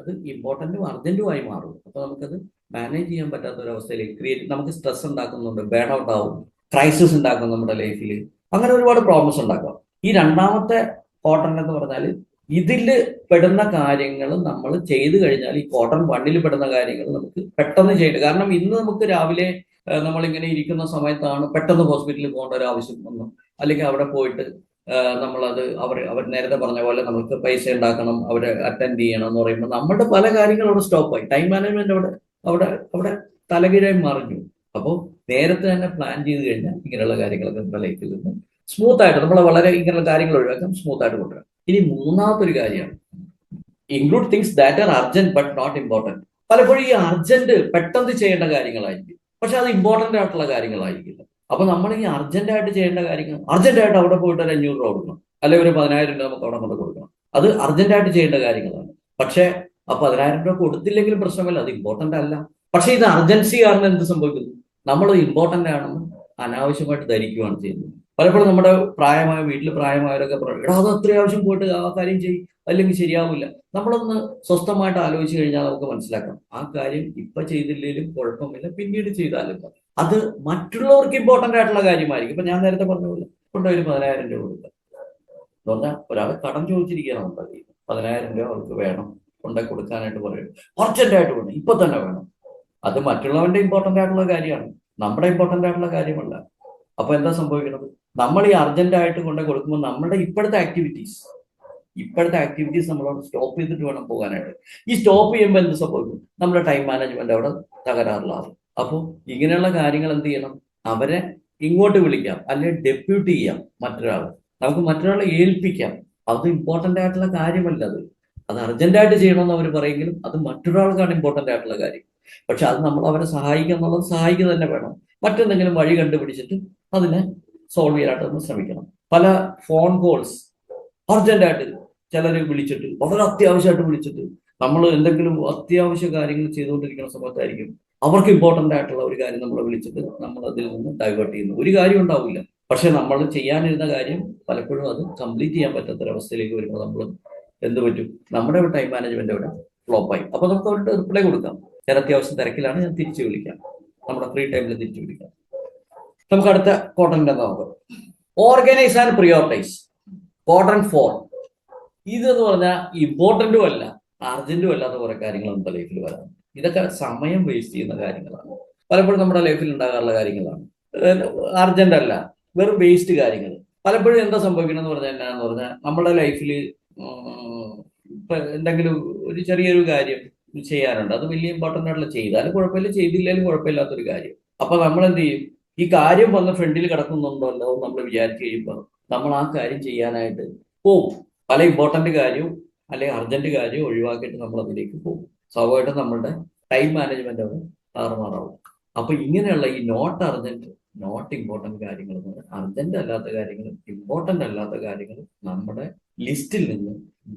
അത് ഇമ്പോർട്ടന്റും അർജന്റുമായി മാറും. അപ്പൊ നമുക്കത് മാനേജ് ചെയ്യാൻ പറ്റാത്ത ഒരു അവസ്ഥയിലേക്ക് നമുക്ക് സ്ട്രെസ് ഉണ്ടാക്കുന്നുണ്ട്, ബേൺ ഔട്ട് ആവും, ക്രൈസിസ് ഉണ്ടാക്കും നമ്മുടെ ലൈഫിൽ, അങ്ങനെ ഒരുപാട് പ്രോബ്ലംസ് ഉണ്ടാക്കാം. ഈ രണ്ടാമത്തെ ക്വാർട്ടർ എന്ന് പറഞ്ഞാൽ ഇതിൽ പെടുന്ന കാര്യങ്ങൾ നമ്മൾ ചെയ്തു കഴിഞ്ഞാൽ ഈ ക്വാർട്ടർ 1 പെടുന്ന കാര്യങ്ങൾ നമുക്ക് പെട്ടെന്ന് ചെയ്യേണ്ടത്. കാരണം ഇന്ന് നമുക്ക് രാവിലെ നമ്മളിങ്ങനെ ഇരിക്കുന്ന സമയത്താണ് പെട്ടെന്ന് ഹോസ്പിറ്റലിൽ പോകേണ്ട ഒരു ആവശ്യം വന്നു, അല്ലെങ്കിൽ അവിടെ പോയിട്ട് നമ്മളത് അവർ നേരത്തെ പറഞ്ഞ പോലെ നമുക്ക് പൈസ ഉണ്ടാക്കണം, അവരെ അറ്റൻഡ് ചെയ്യണം എന്ന് പറയുമ്പോൾ നമ്മുടെ പല കാര്യങ്ങളും അവിടെ സ്റ്റോപ്പായി. ടൈം മാനേജ്മെന്റ് അവിടെ തലകീഴായി മറിഞ്ഞു. അപ്പോൾ നേരത്തെ തന്നെ പ്ലാൻ ചെയ്ത് കഴിഞ്ഞാൽ ഇങ്ങനെയുള്ള കാര്യങ്ങളൊക്കെ നമ്മുടെ ലൈഫിൽ നിന്ന് സ്മൂത്ത് ആയിട്ട് നമ്മൾ വളരെ ഇങ്ങനെയുള്ള കാര്യങ്ങൾ ഒഴിവാക്കാം, സ്മൂത്ത് ആയിട്ട് കൊണ്ടുവരാം. ഇനി മൂന്നാമത്തൊരു കാര്യമാണ് include things that are urgent but not important. പലപ്പോഴും ഈ അർജന്റ് പെട്ടെന്ന് ചെയ്യേണ്ട കാര്യങ്ങളായിരിക്കും, പക്ഷെ അത് ഇമ്പോർട്ടന്റ് ആയിട്ടുള്ള കാര്യങ്ങളായിരിക്കില്ല. അപ്പൊ നമ്മൾ ഈ അർജന്റ് ആയിട്ട് ചെയ്യേണ്ട കാര്യങ്ങൾ, അർജന്റ് ആയിട്ട് അവിടെ പോയിട്ട് ഒരു 500 രൂപ കൊടുക്കണം, അല്ലെങ്കിൽ ഒരു 10,000 രൂപ നമുക്ക് അവിടെ കൊണ്ട് കൊടുക്കണം, അത് അർജന്റ് ആയിട്ട് ചെയ്യേണ്ട കാര്യങ്ങളാണ്. പക്ഷെ ആ 10,000 രൂപ കൊടുത്തില്ലെങ്കിലും പ്രശ്നമല്ല, അത് ഇമ്പോർട്ടന്റ് അല്ല. പക്ഷെ ഇത് അർജൻസി കാരണം എന്ത് സംഭവിക്കുന്നു, നമ്മൾ ഇമ്പോർട്ടന്റ് ആണെന്ന് അനാവശ്യമായിട്ട് ധരിക്കുകയാണ് ചെയ്യുന്നത്. പലപ്പോഴും നമ്മുടെ വീട്ടിൽ പ്രായമായവരൊക്കെ പറയും, എടാ അത് അത്യാവശ്യം പോയിട്ട് ആ കാര്യം ചെയ്യും, അല്ലെങ്കിൽ ശരിയാവില്ല. നമ്മളൊന്ന് സ്വസ്ഥമായിട്ട് ആലോചിച്ച് കഴിഞ്ഞാൽ നമുക്ക് മനസ്സിലാക്കാം, ആ കാര്യം ഇപ്പൊ ചെയ്തില്ലെങ്കിലും കുഴപ്പമില്ല, പിന്നീട് ചെയ്താലും അത് മറ്റുള്ളവർക്ക് ഇമ്പോർട്ടന്റ് ആയിട്ടുള്ള കാര്യമായിരിക്കും. ഇപ്പൊ ഞാൻ നേരത്തെ പറഞ്ഞ പോലെ കൊണ്ടുപോയി 10,000 രൂപ കൊടുക്കുക എന്ന് പറഞ്ഞാൽ ഒരാൾ കടം ചോദിച്ചിരിക്കുകയാണ് നമ്മുടെ കയ്യിൽ, 10,000 രൂപ അവർക്ക് വേണം, കൊണ്ടുപോയി കൊടുക്കാനായിട്ട് പറയും, അർജന്റായിട്ട് വേണം, ഇപ്പൊ തന്നെ വേണം. അത് മറ്റുള്ളവന്റെ ഇമ്പോർട്ടന്റ് ആയിട്ടുള്ള കാര്യമാണ്, നമ്മുടെ ഇമ്പോർട്ടന്റ് ആയിട്ടുള്ള കാര്യമല്ല. അപ്പൊ എന്താ സംഭവിക്കുന്നത്, നമ്മൾ ഈ അർജന്റ് ആയിട്ട് കൊണ്ടുപോയി കൊടുക്കുമ്പോൾ നമ്മുടെ ഇപ്പോഴത്തെ ആക്ടിവിറ്റീസ് നമ്മളോട് സ്റ്റോപ്പ് ചെയ്തിട്ട് വേണം പോകാനായിട്ട്. ഈ സ്റ്റോപ്പ് ചെയ്യുമ്പോൾ എന്ത് സംഭവിക്കും, നമ്മുടെ ടൈം മാനേജ്മെന്റ് അവിടെ തകരാറിലാകും. അപ്പോൾ ഇങ്ങനെയുള്ള കാര്യങ്ങൾ എന്ത് ചെയ്യണം, അവരെ ഇങ്ങോട്ട് വിളിക്കാം, അല്ലെങ്കിൽ ഡെപ്യൂട്ട് ചെയ്യാം മറ്റൊരാൾ, നമുക്ക് മറ്റൊരാളെ ഏൽപ്പിക്കാം. അത് ഇമ്പോർട്ടന്റ് ആയിട്ടുള്ള കാര്യമല്ല, അത് അർജന്റായിട്ട് ചെയ്യണമെന്ന് അവർ പറയെങ്കിലും അത് മറ്റൊരാൾക്കാണ് ഇമ്പോർട്ടന്റ് ആയിട്ടുള്ള കാര്യം. പക്ഷെ അത് നമ്മൾ അവരെ സഹായിക്കുക എന്നുള്ളത് സഹായിക്കുക തന്നെ വേണം. മറ്റെന്തെങ്കിലും വഴി കണ്ടുപിടിച്ചിട്ട് അതിനെ സോൾവ് ചെയ്യാനായിട്ട് നമ്മൾ ശ്രമിക്കണം. പല ഫോൺ കോൾസ് അർജന്റായിട്ട് ചിലർ വിളിച്ചിട്ട്, വളരെ അത്യാവശ്യമായിട്ട് വിളിച്ചിട്ട്, നമ്മൾ എന്തെങ്കിലും അത്യാവശ്യ കാര്യങ്ങൾ ചെയ്തുകൊണ്ടിരിക്കുന്ന സമയത്തായിരിക്കും അവർക്ക് ഇമ്പോർട്ടന്റ് ആയിട്ടുള്ള ഒരു കാര്യം നമ്മളെ വിളിച്ചിട്ട് നമ്മൾ അതിൽ നിന്ന് ഡൈവേർട്ട് ചെയ്യുന്നു. ഒരു കാര്യം ഉണ്ടാവില്ല, പക്ഷെ നമ്മൾ ചെയ്യാനിരുന്ന കാര്യം പലപ്പോഴും അത് കംപ്ലീറ്റ് ചെയ്യാൻ പറ്റാത്തൊരവസ്ഥയിലേക്ക് വരുമ്പോൾ നമ്മൾ എന്ത് പറ്റും, നമ്മുടെ ടൈം മാനേജ്മെന്റ് അവിടെ ഫ്ലോപ്പായി. അപ്പൊ നമുക്ക് അവരുടെ റിപ്ലൈ കൊടുക്കാം, ഞാൻ അത്യാവശ്യം തിരക്കിലാണ്, ഞാൻ തിരിച്ചു വിളിക്കാം, നമ്മുടെ ഫ്രീ ടൈമിൽ തിരിച്ചു വിളിക്കാം. നമുക്ക് അടുത്ത ക്വാഡ്രന്റ് എന്താ നോക്കാം, ഓർഗനൈസ് ആൻഡ് പ്രിയോറിറ്റൈസ്. ക്വാഡ്രന്റ് 4 ഇതെന്ന് പറഞ്ഞാൽ ഇമ്പോർട്ടന്റും അല്ല അർജന്റും അല്ലാത്ത കുറെ കാര്യങ്ങൾ നമ്മുടെ ലൈഫിൽ വരാം. ഇതൊക്കെ സമയം വേസ്റ്റ് ചെയ്യുന്ന കാര്യങ്ങളാണ്. പലപ്പോഴും നമ്മുടെ ലൈഫിൽ ഉണ്ടാകാറുള്ള കാര്യങ്ങളാണ്. അർജന്റ് അല്ല, വെറും വേസ്റ്റ് കാര്യങ്ങൾ. പലപ്പോഴും എന്താ സംഭവിക്കണമെന്ന് പറഞ്ഞാൽ എന്നാന്ന് പറഞ്ഞാൽ നമ്മുടെ ലൈഫിൽ ഇപ്പൊ എന്തെങ്കിലും ഒരു ചെറിയൊരു കാര്യം ചെയ്യാനുണ്ട്, അത് വലിയ ഇമ്പോർട്ടൻ്റ് ആയിട്ടുള്ള, ചെയ്താലും കുഴപ്പമില്ല ചെയ്തില്ലാലും കുഴപ്പമില്ലാത്തൊരു കാര്യം. അപ്പൊ നമ്മൾ എന്ത് ചെയ്യും? ഈ കാര്യം വന്ന് ഫ്രണ്ടിൽ കിടക്കുന്നുണ്ടല്ലോ നമ്മൾ വിചാരിച്ചു കഴിയുമ്പോൾ നമ്മൾ ആ കാര്യം ചെയ്യാനായിട്ട് പോകും. പല ഇമ്പോർട്ടന്റ് കാര്യവും അല്ലെങ്കിൽ അർജന്റ് കാര്യവും ഒഴിവാക്കിയിട്ട് നമ്മൾ അതിലേക്ക് പോകും. സ്വാഭാവികമായിട്ടും നമ്മളുടെ ടൈം മാനേജ്മെന്റ് അവിടെ താറുമാറാവും. അപ്പൊ ഇങ്ങനെയുള്ള ഈ നോട്ട് അർജന്റ്, നോട്ട് ഇമ്പോർട്ടന്റ് കാര്യങ്ങൾ, അർജന്റ് അല്ലാത്ത കാര്യങ്ങളും ഇമ്പോർട്ടന്റ് അല്ലാത്ത കാര്യങ്ങളും നമ്മുടെ ലിസ്റ്റിൽ നിന്ന്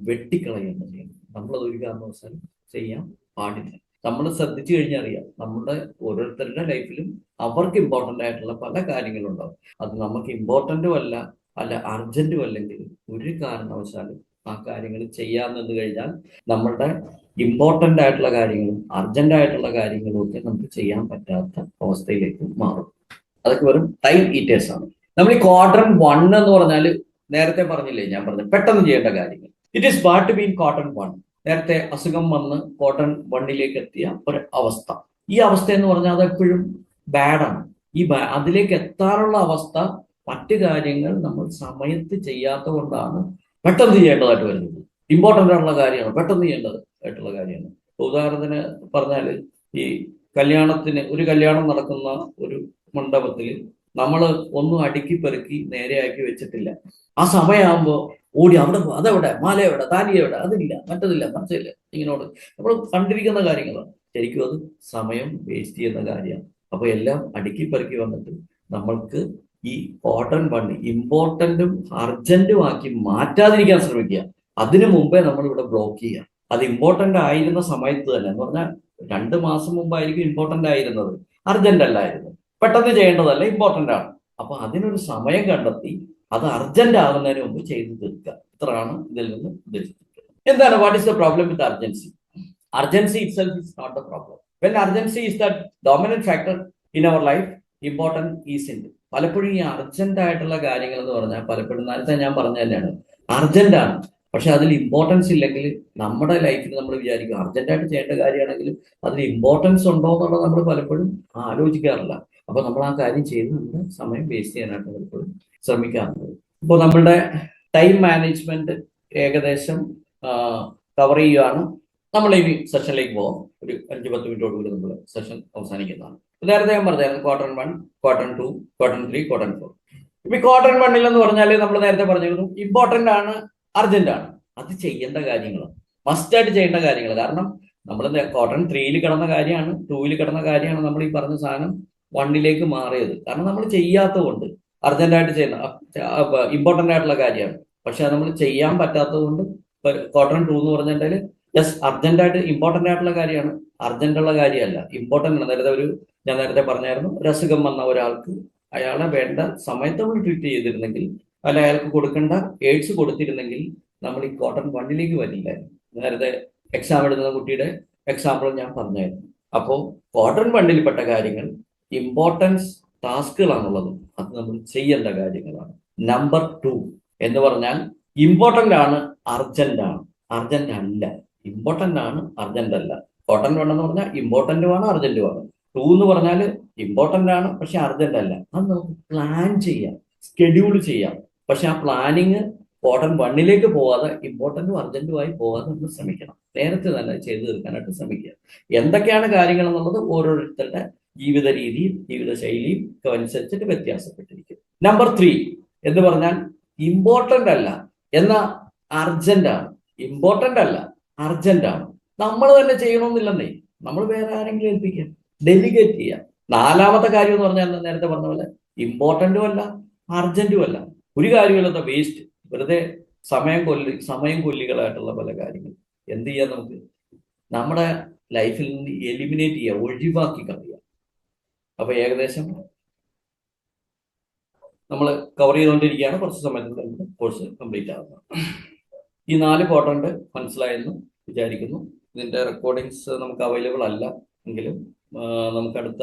വെട്ടിക്കളയുകയാണ് ചെയ്യുന്നത്. നമ്മളത് ഒരു കാരണവശാലും ചെയ്യാൻ പാടില്ല. നമ്മൾ ശ്രദ്ധിച്ചു കഴിഞ്ഞാൽ അറിയാം, നമ്മുടെ ഓരോരുത്തരുടെ ലൈഫിലും അവർക്ക് ഇമ്പോർട്ടൻ്റ് ആയിട്ടുള്ള പല കാര്യങ്ങളുണ്ടാവും. അത് നമുക്ക് ഇമ്പോർട്ടൻറ്റും അല്ല അർജന്റും അല്ലെങ്കിൽ ഒരു കാരണവശാലും ആ കാര്യങ്ങൾ ചെയ്യാൻ നിന്ന് കഴിഞ്ഞാൽ നമ്മളുടെ ഇമ്പോർട്ടൻ്റ് ആയിട്ടുള്ള കാര്യങ്ങളും അർജന്റ് ആയിട്ടുള്ള കാര്യങ്ങളും ഒക്കെ നമുക്ക് ചെയ്യാൻ പറ്റാത്ത അവസ്ഥയിലേക്ക് മാറും. അതൊക്കെ വെറും ടൈം ഈറ്റേഴ്സ് ആണ്. നമ്മൾ ഈ ക്വാഡ്രന്റ് 1 എന്ന് പറഞ്ഞാൽ നേരത്തെ പറഞ്ഞില്ലേ, ഞാൻ പറഞ്ഞു പെട്ടെന്ന് ചെയ്യേണ്ട കാര്യങ്ങൾ. It is bad to be in quadrant 1. നേരത്തെ അസുഖം വന്ന് ക്വാഡ്രന്റ് 1ലേക്ക് എത്തിയ ഒരു അവസ്ഥ. ഈ അവസ്ഥ എന്ന് പറഞ്ഞാൽ അതെപ്പോഴും ബാഡാണ്. അതിലേക്ക് എത്താനുള്ള അവസ്ഥ മറ്റു കാര്യങ്ങൾ നമ്മൾ സമയത്ത് ചെയ്യാത്ത കൊണ്ടാണ് പെട്ടെന്ന് ചെയ്യേണ്ടതായിട്ട് വരുന്നത്. ഇമ്പോർട്ടൻ്റ് ആയിട്ടുള്ള കാര്യമാണ്, പെട്ടെന്ന് ചെയ്യേണ്ടതായിട്ടുള്ള കാര്യമാണ്. ഉദാഹരണത്തിന് പറഞ്ഞാൽ ഈ ഒരു കല്യാണം നടക്കുന്ന ഒരു മണ്ഡപത്തിൽ നമ്മൾ ഒന്നും അടുക്കി പെറുക്കി നേരെയാക്കി വെച്ചിട്ടില്ല. ആ സമയമാകുമ്പോൾ ഓടി അതെവിടെ, മാല എവിടെ, താലി എവിടെ, അതില്ല, മറ്റതില്ല, മറിച്ചില്ല, ഇങ്ങനോട് നമ്മൾ കണ്ടിരിക്കുന്ന കാര്യങ്ങളാണ്. ശരിക്കും അത് സമയം വേസ്റ്റ് ചെയ്യുന്ന കാര്യമാണ്. അപ്പൊ എല്ലാം അടുക്കി പെറുക്കി വന്നിട്ട് നമ്മൾക്ക് ഈ ക്വാഡ്രന്റ് 1 ഇമ്പോർട്ടന്റും അർജന്റും ആക്കി മാറ്റാതിരിക്കാൻ ശ്രമിക്കുക. അതിനു മുമ്പേ നമ്മൾ ഇവിടെ ബ്ലോക്ക് ചെയ്യുക. അത് ഇമ്പോർട്ടന്റ് ആയിരുന്ന സമയത്ത് തന്നെ, എന്ന് പറഞ്ഞാൽ 2 മാസം മുമ്പായിരിക്കും ഇമ്പോർട്ടന്റ് ആയിരുന്നത്, അർജന്റ് അല്ലായിരുന്നു. പെട്ടെന്ന് ചെയ്യേണ്ടതല്ല, ഇമ്പോർട്ടന്റ് ആണ്. അപ്പൊ അതിനൊരു സമയം കണ്ടെത്തി അത് അർജന്റ് ആകുന്നതിന് മുമ്പ് ചെയ്തു തീർക്കുക. ഇത്രയാണ് ഇതിൽ നിന്ന് ഉദ്ദേശിക്കുന്നത്. എന്താണ് what is the problem with urgency? Urgency itself is not the problem. When urgency is the dominant factor in our life, important is in. പലപ്പോഴും ഈ അർജന്റ് ആയിട്ടുള്ള കാര്യങ്ങൾ എന്ന് പറഞ്ഞാൽ പലപ്പോഴും നേരത്തെ ഞാൻ പറഞ്ഞ തന്നെയാണ്, അർജന്റ് ആണ്. പക്ഷെ അതിൽ ഇമ്പോർട്ടൻസ് ഇല്ലെങ്കിൽ നമ്മുടെ ലൈഫിൽ നമ്മൾ വിചാരിക്കും അർജന്റായിട്ട് ചെയ്യേണ്ട കാര്യമാണെങ്കിലും അതിൽ ഇമ്പോർട്ടൻസ് ഉണ്ടോ എന്നുള്ളത് നമ്മൾ പലപ്പോഴും ആലോചിക്കാറില്ല. അപ്പൊ നമ്മൾ ആ കാര്യം ചെയ്ത് നമ്മുടെ സമയം വേസ്റ്റ് ചെയ്യാനായിട്ട് പലപ്പോഴും ശ്രമിക്കാറുണ്ട്. ഇപ്പോൾ നമ്മളുടെ ടൈം മാനേജ്മെന്റ് ഏകദേശം കവർ ചെയ്യുകയാണ്. നമ്മൾ ഇനി സെഷനിലേക്ക് പോകാം. ഒരു 5-10 മിനിറ്റോടുകൂടി നമ്മൾ സെഷൻ അവസാനിക്കുന്നതാണ്. നേരത്തെ ഞാൻ പറഞ്ഞായിരുന്നു ക്വാഡ്രന്റ് 1, ക്വാഡ്രന്റ് 2, ക്വാഡ്രന്റ് 3, ക്വാഡ്രന്റ് 4. ഇപ്പൊ ക്വാഡ്രന്റ് 1 എന്ന് പറഞ്ഞാൽ നമ്മൾ നേരത്തെ പറഞ്ഞിരുന്നു ഇമ്പോർട്ടന്റ് ആണ്, അർജന്റ് ആണ്, അത് ചെയ്യേണ്ട കാര്യങ്ങളാണ്, മസ്റ്റായിട്ട് ചെയ്യേണ്ട കാര്യങ്ങൾ. കാരണം നമ്മൾ ക്വാഡ്രന്റ് 3 കിടന്ന കാര്യമാണ്, 2 കിടന്ന കാര്യമാണ് നമ്മൾ ഈ പറഞ്ഞ സാധനം 1ലേക്ക് മാറിയത്. കാരണം നമ്മൾ ചെയ്യാത്തത് കൊണ്ട്, അർജന്റായിട്ട് ചെയ്യുന്ന ഇമ്പോർട്ടന്റ് ആയിട്ടുള്ള കാര്യമാണ്, പക്ഷെ അത് നമ്മൾ ചെയ്യാൻ പറ്റാത്തത് കൊണ്ട് ക്വാഡ്രന്റ് 2 എന്ന് പറഞ്ഞിട്ടുണ്ടെങ്കിൽ യെസ് അർജന്റായിട്ട് ഇമ്പോർട്ടന്റ് ആയിട്ടുള്ള കാര്യമാണ്, അർജന്റ് ഉള്ള കാര്യമല്ല, ഇമ്പോർട്ടന്റ് ആണ്. ഞാൻ നേരത്തെ പറഞ്ഞായിരുന്നു, ഒരു അസുഖം വന്ന ഒരാൾക്ക് അയാളെ വേണ്ട സമയത്ത് നമ്മൾ ട്രീറ്റ് ചെയ്തിരുന്നെങ്കിൽ, അല്ല അയാൾക്ക് കൊടുക്കേണ്ട എയ്ഡ്സ് കൊടുത്തിരുന്നെങ്കിൽ നമ്മൾ ഈ ക്വാഡ്രന്റ് 1ലേക്ക് വരില്ലായിരുന്നു. നേരത്തെ എക്സാം എഴുതുന്ന കുട്ടിയുടെ എക്സാമ്പിൾ ഞാൻ പറഞ്ഞായിരുന്നു. അപ്പോൾ ക്വാഡ്രന്റ് 1ൽപ്പെട്ട കാര്യങ്ങൾ ഇമ്പോർട്ടൻസ് ടാസ്കുകളാണുള്ളത്, അത് നമ്മൾ ചെയ്യേണ്ട കാര്യങ്ങളാണ്. നമ്പർ 2 എന്ന് പറഞ്ഞാൽ ഇമ്പോർട്ടന്റ് ആണ്, അർജന്റ് ആണ്, അർജന്റ് അല്ല. ഇമ്പോർട്ടന്റ് ആണ്, അർജന്റ് അല്ല. ക്വാഡ്രന്റ് 1 എന്ന് പറഞ്ഞാൽ ഇമ്പോർട്ടന്റും ആണ്, അർജന്റും ആണ്. 2 എന്ന് പറഞ്ഞാൽ ഇമ്പോർട്ടന്റ് ആണ് പക്ഷെ അർജന്റ് അല്ല. അത് നമുക്ക് പ്ലാൻ ചെയ്യാം, സ്കെഡ്യൂൾ ചെയ്യാം. പക്ഷെ ആ പ്ലാനിങ് ക്വാഡ്രന്റ് 1ലേക്ക് പോകാതെ ഇമ്പോർട്ടന്റും അർജന്റും ആയി പോകാതെ നമ്മൾ ശ്രമിക്കണം. നേരത്തെ തന്നെ ചെയ്തു തീർക്കാനായിട്ട് ശ്രമിക്കുക. എന്തൊക്കെയാണ് കാര്യങ്ങൾ എന്നുള്ളത് ഓരോരുത്തരുടെ ജീവിത രീതിയും ജീവിത ശൈലിയും അനുസരിച്ചിട്ട് വ്യത്യാസപ്പെട്ടിരിക്കും. നമ്പർ 3 എന്ന് പറഞ്ഞാൽ ഇമ്പോർട്ടന്റ് അല്ല എന്നാൽ അർജന്റ് ആണ്. ഇമ്പോർട്ടന്റ് അല്ല, അർജന്റ് ആണ്. നമ്മൾ തന്നെ ചെയ്യണമെന്നില്ലെന്നേ, നമ്മൾ വേറെ ആരെങ്കിലും ഏൽപ്പിക്കാം, ഡെലിഗേറ്റ് ചെയ്യാം. 4ാമത്തെ കാര്യം എന്ന് പറഞ്ഞാൽ നേരത്തെ പറഞ്ഞ പോലെ ഇമ്പോർട്ടന്റും അല്ല അർജന്റും അല്ല, ഒരു കാര്യമില്ലാത്ത വേസ്റ്റ്, വെറുതെ സമയം കൊല്ലികളായിട്ടുള്ള പല കാര്യങ്ങൾ എന്ത് ചെയ്യാം, നമുക്ക് നമ്മുടെ ലൈഫിൽ നിന്ന് എലിമിനേറ്റ് ചെയ്യുക, ഒഴിവാക്കി കളയുക. അപ്പൊ ഏകദേശം നമ്മൾ കവർ ചെയ്തുകൊണ്ടിരിക്കുകയാണ്. കുറച്ച് സമയത്ത് കോഴ്സ് കംപ്ലീറ്റ് ആകുന്നത്. ഈ 4 ക്വാഡ്രന്റ് മനസ്സിലായെന്ന് വിചാരിക്കുന്നു. ഇതിന്റെ റെക്കോർഡിങ്സ് നമുക്ക് അവൈലബിൾ അല്ല എങ്കിലും നമുക്ക് അടുത്ത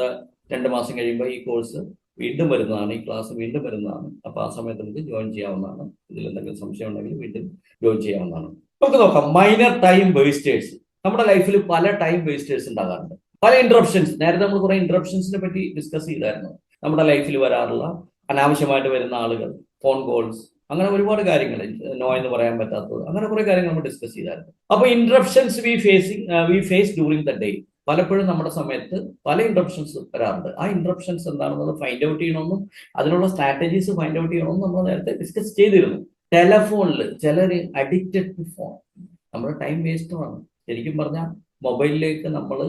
2 മാസം കഴിയുമ്പോൾ ഈ കോഴ്സ് വീണ്ടും വരുന്നതാണ്, ഈ ക്ലാസ് വീണ്ടും വരുന്നതാണ്. അപ്പോൾ ആ സമയത്ത് നമുക്ക് ജോയിൻ ചെയ്യാവുന്നതാണ്. ഇതിൽ എന്തെങ്കിലും സംശയം ഉണ്ടെങ്കിൽ വീണ്ടും ജോയിൻ ചെയ്യാവുന്നതാണ്. നമുക്ക് നോക്കാം മൈനർ ടൈം വേസ്റ്റേഴ്സ്. നമ്മുടെ ലൈഫിൽ പല ടൈം വേസ്റ്റേഴ്സ് ഉണ്ടാകാറുണ്ട്, പല ഇന്ററപ്ഷൻസ്. നേരത്തെ നമ്മൾ കുറെ ഇന്ററപ്ഷൻസിനെ പറ്റി ഡിസ്കസ് ചെയ്തായിരുന്നു. നമ്മുടെ ലൈഫിൽ വരാറുള്ള അനാവശ്യമായിട്ട് വരുന്ന ആളുകൾ, ഫോൺ കോൾസ്, അങ്ങനെ ഒരുപാട് കാര്യങ്ങൾ, നോ എന്ന് പറയാൻ പറ്റാത്തത്, അങ്ങനെ കുറെ കാര്യങ്ങൾ നമ്മൾ ഡിസ്കസ് ചെയ്തായിരുന്നു. അപ്പൊ interruptions we face during the day. പലപ്പോഴും നമ്മുടെ സമയത്ത് പല ഇന്ററപ്ഷൻസ് വരാറുണ്ട്. ആ ഇന്ററപ്ഷൻസ് എന്താണെന്നത് ഫൈൻഡ് ഔട്ട് ചെയ്യണമെന്നും അതിനുള്ള സ്ട്രാറ്റജീസ് ഫൈൻഡ് ഔട്ട് ചെയ്യണമെന്നും നമ്മൾ നേരത്തെ ഡിസ്കസ് ചെയ്തിരുന്നു. ടെലഫോണിൽ ചിലർ അഡിക്റ്റഡ് ടു ഫോൺ, നമ്മുടെ ടൈം വേസ്റ്ററാണ്. ശരിക്കും പറഞ്ഞാൽ മൊബൈലിലേക്ക് നമ്മൾ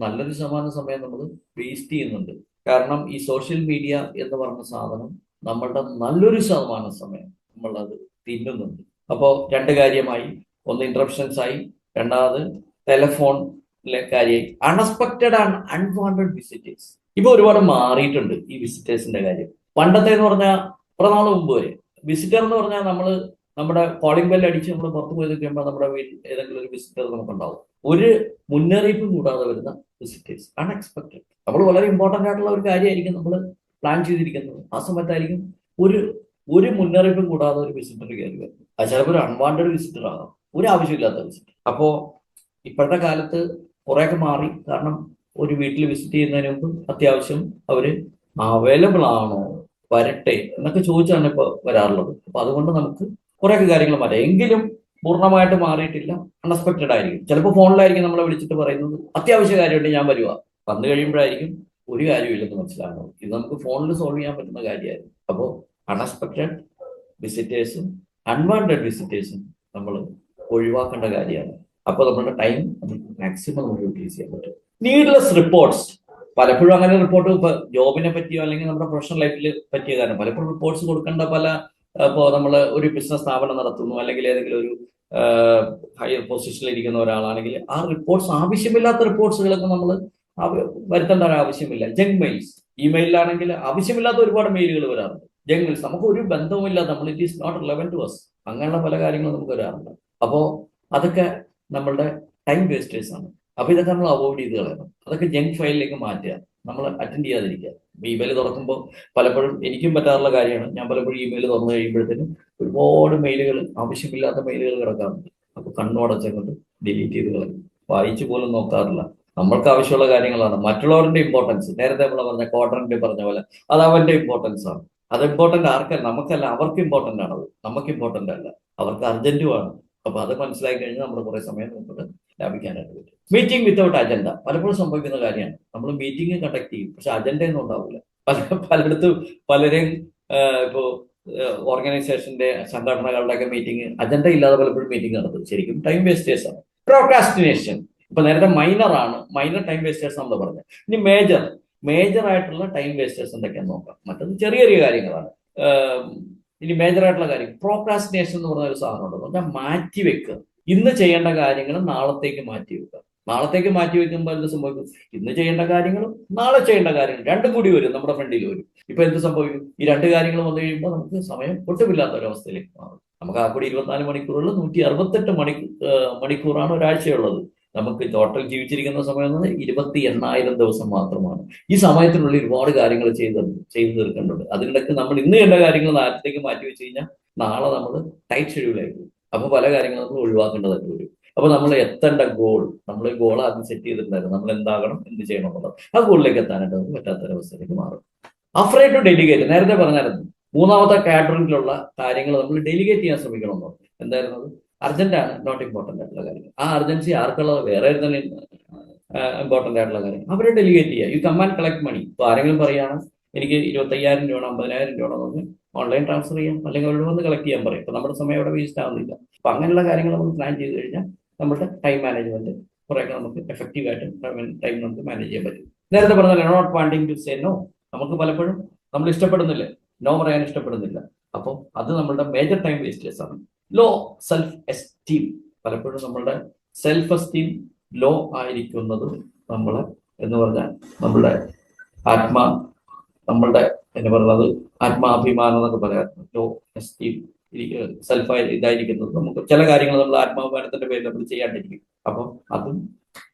നല്ലൊരു ശതമാനം സമയം നമ്മൾ വേസ്റ്റ് ചെയ്യുന്നുണ്ട്. കാരണം ഈ സോഷ്യൽ മീഡിയ എന്ന് പറഞ്ഞ സാധനം നമ്മളുടെ നല്ലൊരു ശതമാനം സമയം നമ്മളത് തിന്നുന്നുണ്ട്. അപ്പോൾ രണ്ട് കാര്യമായി, ഒന്ന് ഇന്ററപ്ഷൻസ് ആയി, രണ്ടാമത് ടെലഫോണിലെ കാര്യമായി, അൺഎക്സ്പെക്റ്റഡ് ആൻഡ് അൺവാണ്ടഡ് വിസിറ്റേഴ്സ്. ഇപ്പൊ ഒരുപാട് മാറിയിട്ടുണ്ട് ഈ വിസിറ്റേഴ്സിന്റെ കാര്യം. പണ്ടത്തെ എന്ന് പറഞ്ഞാൽ കുറെ നാൾ മുമ്പ് വരെ വിസിറ്റർ എന്ന് പറഞ്ഞാൽ നമ്മൾ നമ്മുടെ കോളിംഗ് ബെൽ അടിച്ച് നമ്മൾ പുറത്തു പോയി നിൽക്കുമ്പോൾ നമ്മുടെ വീട്ടിൽ ഏതെങ്കിലും ഒരു വിസിറ്റർ നമുക്കുണ്ടാവും. ഒരു മുന്നറിയിപ്പും കൂടാതെ വരുന്ന വിസിറ്റേഴ്സ്, അൺഎക്സ്പെക്റ്റഡ്. നമ്മൾ വളരെ ഇമ്പോർട്ടൻ്റ് ആയിട്ടുള്ള ഒരു കാര്യമായിരിക്കും നമ്മൾ പ്ലാൻ ചെയ്തിരിക്കുന്നത്. ആ സമയത്തായിരിക്കും ഒരു മുന്നറിയിപ്പും കൂടാതെ ഒരു വിസിറ്റർ കയറി വരുന്നത്. അത് ചിലപ്പോൾ ഒരു അൺവാണ്ടഡ് വിസിറ്റർ ആകാം, ഒരു ആവശ്യമില്ലാത്ത വിസിറ്റർ. അപ്പോൾ ഇപ്പോഴത്തെ കാലത്ത് കുറേയൊക്കെ മാറി. കാരണം ഒരു വീട്ടിൽ വിസിറ്റ് ചെയ്യുന്നതിന് മുമ്പ് അത്യാവശ്യം അവർ അവൈലബിൾ ആണോ, വരട്ടെ എന്നൊക്കെ ചോദിച്ചാണ് ഇപ്പോൾ വരാറുള്ളത്. അപ്പൊ അതുകൊണ്ട് നമുക്ക് കുറേയൊക്കെ കാര്യങ്ങൾ മാറ്റാം. എങ്കിലും പൂർണ്ണമായിട്ട് മാറിയിട്ടില്ല, അൺഎക്സ്പെക്റ്റഡ് ആയിരിക്കും. ചിലപ്പോൾ ഫോണിലായിരിക്കും നമ്മളെ വിളിച്ചിട്ട് പറയുന്നത് അത്യാവശ്യ കാര്യമുണ്ട് ഞാൻ വരുക. വന്നു കഴിയുമ്പോഴായിരിക്കും ഒരു കാര്യമില്ലെന്ന് മനസ്സിലാകുന്നത്. ഇത് നമുക്ക് ഫോണിൽ സോൾവ് ചെയ്യാൻ പറ്റുന്ന കാര്യമായിരുന്നു. അപ്പോൾ അൺഎക്സ്പെക്റ്റഡ് വിസിറ്റേഴ്സും അൺവാണ്ടഡ് വിസിറ്റേഴ്സും നമ്മൾ ഒഴിവാക്കേണ്ട കാര്യമാണ്. അപ്പോൾ നമ്മുടെ ടൈം നമുക്ക് മാക്സിമം നമുക്ക് യൂട്ടിലൈസ് ചെയ്യാൻ പറ്റും. നീഡ്ലെസ് റിപ്പോർട്ട്സ്, പലപ്പോഴും അങ്ങനെ റിപ്പോർട്ട് ഇപ്പൊ ജോബിനെ പറ്റിയോ അല്ലെങ്കിൽ നമ്മുടെ പ്രൊഫഷണൽ ലൈഫിൽ പറ്റിയ കാര്യം പലപ്പോഴും റിപ്പോർട്ട്സ് കൊടുക്കേണ്ട ഇപ്പോൾ നമ്മൾ ഒരു ബിസിനസ് സ്ഥാപനം നടത്തുന്നു, അല്ലെങ്കിൽ ഏതെങ്കിലും ഒരു ഹയർ പൊസിഷനിൽ ഇരിക്കുന്ന ഒരാളാണെങ്കിൽ ആ റിപ്പോർട്ട്സ്, ആവശ്യമില്ലാത്ത റിപ്പോർട്ട്സുകളൊക്കെ നമ്മൾ വരുത്തേണ്ട ഒരു ആവശ്യമില്ല. ജങ്ക് മെയിൽസ്, ഇമെയിലാണെങ്കിൽ ആവശ്യമില്ലാത്ത ഒരുപാട് മെയിലുകൾ വരാറുണ്ട്. ജങ്ക് മെയിൽസ്, നമുക്ക് ഒരു ബന്ധവുമില്ല, നമ്മൾ it is not relevant to us, അങ്ങനെയുള്ള പല കാര്യങ്ങളും നമുക്ക് വരാറുണ്ട്. അപ്പോൾ അതൊക്കെ നമ്മളുടെ ടൈം വേസ്റ്റേഴ്സ് ആണ്. അപ്പൊ ഇതൊക്കെ നമ്മൾ അവോയ്ഡ് ചെയ്ത് കളയണം. അതൊക്കെ ജങ്ക് ഫയലിലേക്ക് മാറ്റുക, നമ്മൾ അറ്റൻഡ് ചെയ്യാതിരിക്കുക. ഇമെയിൽ തുറക്കുമ്പോൾ പലപ്പോഴും എനിക്കും പറ്റാറുള്ള കാര്യമാണ്. ഞാൻ പലപ്പോഴും ഇമെയിൽ തുറന്നു കഴിയുമ്പോഴത്തേനും ഒരുപാട് മെയിലുകൾ, ആവശ്യമില്ലാത്ത മെയിലുകൾ കിടക്കാറുണ്ട്. അപ്പൊ കണ്ണോടച്ചങ്ങോട്ട് ഡിലീറ്റ് ചെയ്ത് കളയും, വായിച്ചു പോലും നോക്കാറില്ല. നമ്മൾക്ക് ആവശ്യമുള്ള കാര്യങ്ങളാണ്. മറ്റുള്ളവരുടെ ഇമ്പോർട്ടൻസ്, നേരത്തെ നമ്മൾ പറഞ്ഞ ക്വാഡ്രന്റ് പറഞ്ഞ പോലെ, അത് അവന്റെ ഇമ്പോർട്ടൻസ് ആണ്. അത് ഇമ്പോർട്ടന്റ് ആർക്കല്ല, നമുക്കല്ല, അവർക്ക് ഇമ്പോർട്ടന്റ് ആണത്, നമുക്ക് ഇമ്പോർട്ടന്റ് അല്ല, അവർക്ക് അർജന്റുമാണ്. അപ്പൊ അത് മനസ്സിലാക്കി കഴിഞ്ഞാൽ നമ്മൾ കുറെ സമയം നമുക്ക് ലാഭിക്കാനായിട്ട് പറ്റും. മീറ്റിംഗ് വിത്തൗട്ട് അജണ്ട പലപ്പോഴും സംഭവിക്കുന്ന കാര്യമാണ്. നമ്മൾ മീറ്റിംഗ് കണ്ടക്ട് ചെയ്യും, പക്ഷെ അജണ്ടയൊന്നും ഉണ്ടാവില്ല. പലയിടത്തും പലരെയും ഇപ്പോ ഓർഗനൈസേഷന്റെ സംഘടനകളുടെയൊക്കെ മീറ്റിംഗ് അജണ്ട ഇല്ലാതെ പലപ്പോഴും മീറ്റിംഗ് നടത്തും. ശരിക്കും ടൈം വേസ്റ്റേഴ്സ് ആണ്. പ്രോക്രാസ്റ്റിനേഷൻ, ഇപ്പൊ നേരത്തെ മൈനർ ആണ്, മൈനർ ടൈം വേസ്റ്റേഴ്സ് നമ്മൾ പറഞ്ഞത്. ഇനി മേജർ ആയിട്ടുള്ള ടൈം വേസ്റ്റേഴ്സ് എന്തൊക്കെയാന്ന് നോക്കാം. മറ്റത് ചെറിയ ചെറിയ കാര്യങ്ങളാണ്. ഇനി മേജർ ആയിട്ടുള്ള കാര്യം പ്രോക്രാസ്റ്റിനേഷൻ എന്ന് പറഞ്ഞ ഒരു സാധനമുണ്ട്. പറഞ്ഞാൽ മാറ്റി വെക്കുക. ഇന്ന് ചെയ്യേണ്ട കാര്യങ്ങൾ നാളത്തേക്ക് മാറ്റി വെക്കുക. നാളത്തേക്ക് മാറ്റി വെക്കുമ്പോൾ എന്ത് സംഭവിക്കും? ഇന്ന് ചെയ്യേണ്ട കാര്യങ്ങളും നാളെ ചെയ്യേണ്ട കാര്യങ്ങളും രണ്ടും കൂടി വരും, നമ്മുടെ ഫ്രണ്ടിൽ വരും. ഇപ്പൊ എന്ത് സംഭവിക്കും? ഈ രണ്ട് കാര്യങ്ങൾ വന്നു കഴിയുമ്പോൾ നമുക്ക് സമയം ഒട്ടുമില്ലാത്ത ഒരവസ്ഥയിലേക്ക് മാറും. നമുക്ക് ആ കൂടി 24 മണിക്കൂറുള്ള 168 മണിക്കൂറാണ് ഒരാഴ്ചയുള്ളത്. നമുക്ക് ടോട്ടൽ ജീവിച്ചിരിക്കുന്ന സമയം എന്നത് 28,000 ദിവസം മാത്രമാണ്. ഈ സമയത്തിനുള്ളിൽ ഒരുപാട് കാര്യങ്ങൾ ചെയ്തു തീർക്കേണ്ടതുണ്ട്. അതിനിടയ്ക്ക് നമ്മൾ ഇന്ന് ചെയ്യേണ്ട കാര്യങ്ങൾ നാളത്തേക്ക് മാറ്റി വെച്ച് കഴിഞ്ഞാൽ നാളെ നമ്മൾ ടൈറ്റ് ഷെഡ്യൂളായി പോകും. അപ്പൊ പല കാര്യങ്ങളും നമ്മൾ ഒഴിവാക്കേണ്ടതായിട്ട് വരും. അപ്പൊ നമ്മൾ എത്തേണ്ട നമ്മൾ ഗോൾ ആദ്യം സെറ്റ് ചെയ്തിട്ടുണ്ടായിരുന്നു, നമ്മൾ എന്താകണം, എന്ത് ചെയ്യണം എന്നുള്ളത്. ആ ഗോളിലേക്ക് എത്താനായിട്ട് നമുക്ക് പറ്റാത്തൊരവസ്ഥയിലേക്ക് മാറും. അഫ്രൈഡ് ടു ഡെലിഗേറ്റ്, നേരത്തെ പറഞ്ഞായിരുന്നു. മൂന്നാമത്തെ കാറ്ററിംഗിലുള്ള കാര്യങ്ങൾ നമ്മൾ ഡെലിഗേറ്റ് ചെയ്യാൻ ശ്രമിക്കണം എന്ന് പറഞ്ഞു. എന്തായിരുന്നത്? അർജന്റ് ആണ്, നോട്ട് ഇമ്പോർട്ടന്റ് ആയിട്ടുള്ള കാര്യങ്ങൾ. ആ അർജൻസി ആർക്കുള്ളത്? വേറെ തന്നെ ഇമ്പോർട്ടന്റ് ആയിട്ടുള്ള കാര്യം അവരെ ഡെലിഗേറ്റ് ചെയ്യുക. You come and collect money. ഇപ്പൊ ആരെങ്കിലും പറയുകയാണ് എനിക്ക് 25,000 രൂപ 50,000 രൂപ എന്ന് ഓൺലൈൻ ട്രാൻസ്ഫർ ചെയ്യാം, അല്ലെങ്കിൽ അവരോട് വന്ന് കളക്ട് ചെയ്യാൻ പറയും. അപ്പൊ നമ്മുടെ സമയം അവിടെ വേസ്റ്റ് ആവുന്നില്ല. അപ്പൊ അങ്ങനെയുള്ള കാര്യങ്ങൾ നമ്മൾ പ്ലാൻ ചെയ്ത് കഴിഞ്ഞാൽ നമ്മുടെ ടൈം മാനേജ്മെന്റ് കുറേയൊക്കെ നമുക്ക് എഫക്റ്റീവായിട്ട് ടൈം നമുക്ക് മാനേജ് ചെയ്യാൻ പറ്റും. നേരത്തെ പറഞ്ഞാൽ not wanting to say no. നമുക്ക് പലപ്പോഴും നമ്മൾ ഇഷ്ടപ്പെടുന്നില്ല, നോ പറയാൻ ഇഷ്ടപ്പെടുന്നില്ല. അപ്പോൾ അത് നമ്മളുടെ മേജർ ടൈം വേസ്റ്റേഴ്സ് ആണ്. ലോ സെൽഫ് എസ്റ്റീം, പലപ്പോഴും നമ്മളുടെ സെൽഫ് എസ്റ്റീം ലോ ആയിരിക്കുന്നത് നമ്മളെ എന്ന് പറഞ്ഞാൽ നമ്മളുടെ ആത്മാഭിമാനം എന്നൊക്കെ പറയാറുണ്ട്. ലോ എസ്റ്റീം സെൽഫ് ഇതായിരിക്കുന്നത് നമുക്ക് ചില കാര്യങ്ങൾ നമ്മൾ ആത്മാഭിമാനത്തിന്റെ പേരിൽ നമ്മൾ ചെയ്യാണ്ടിരിക്കും. അപ്പം അതും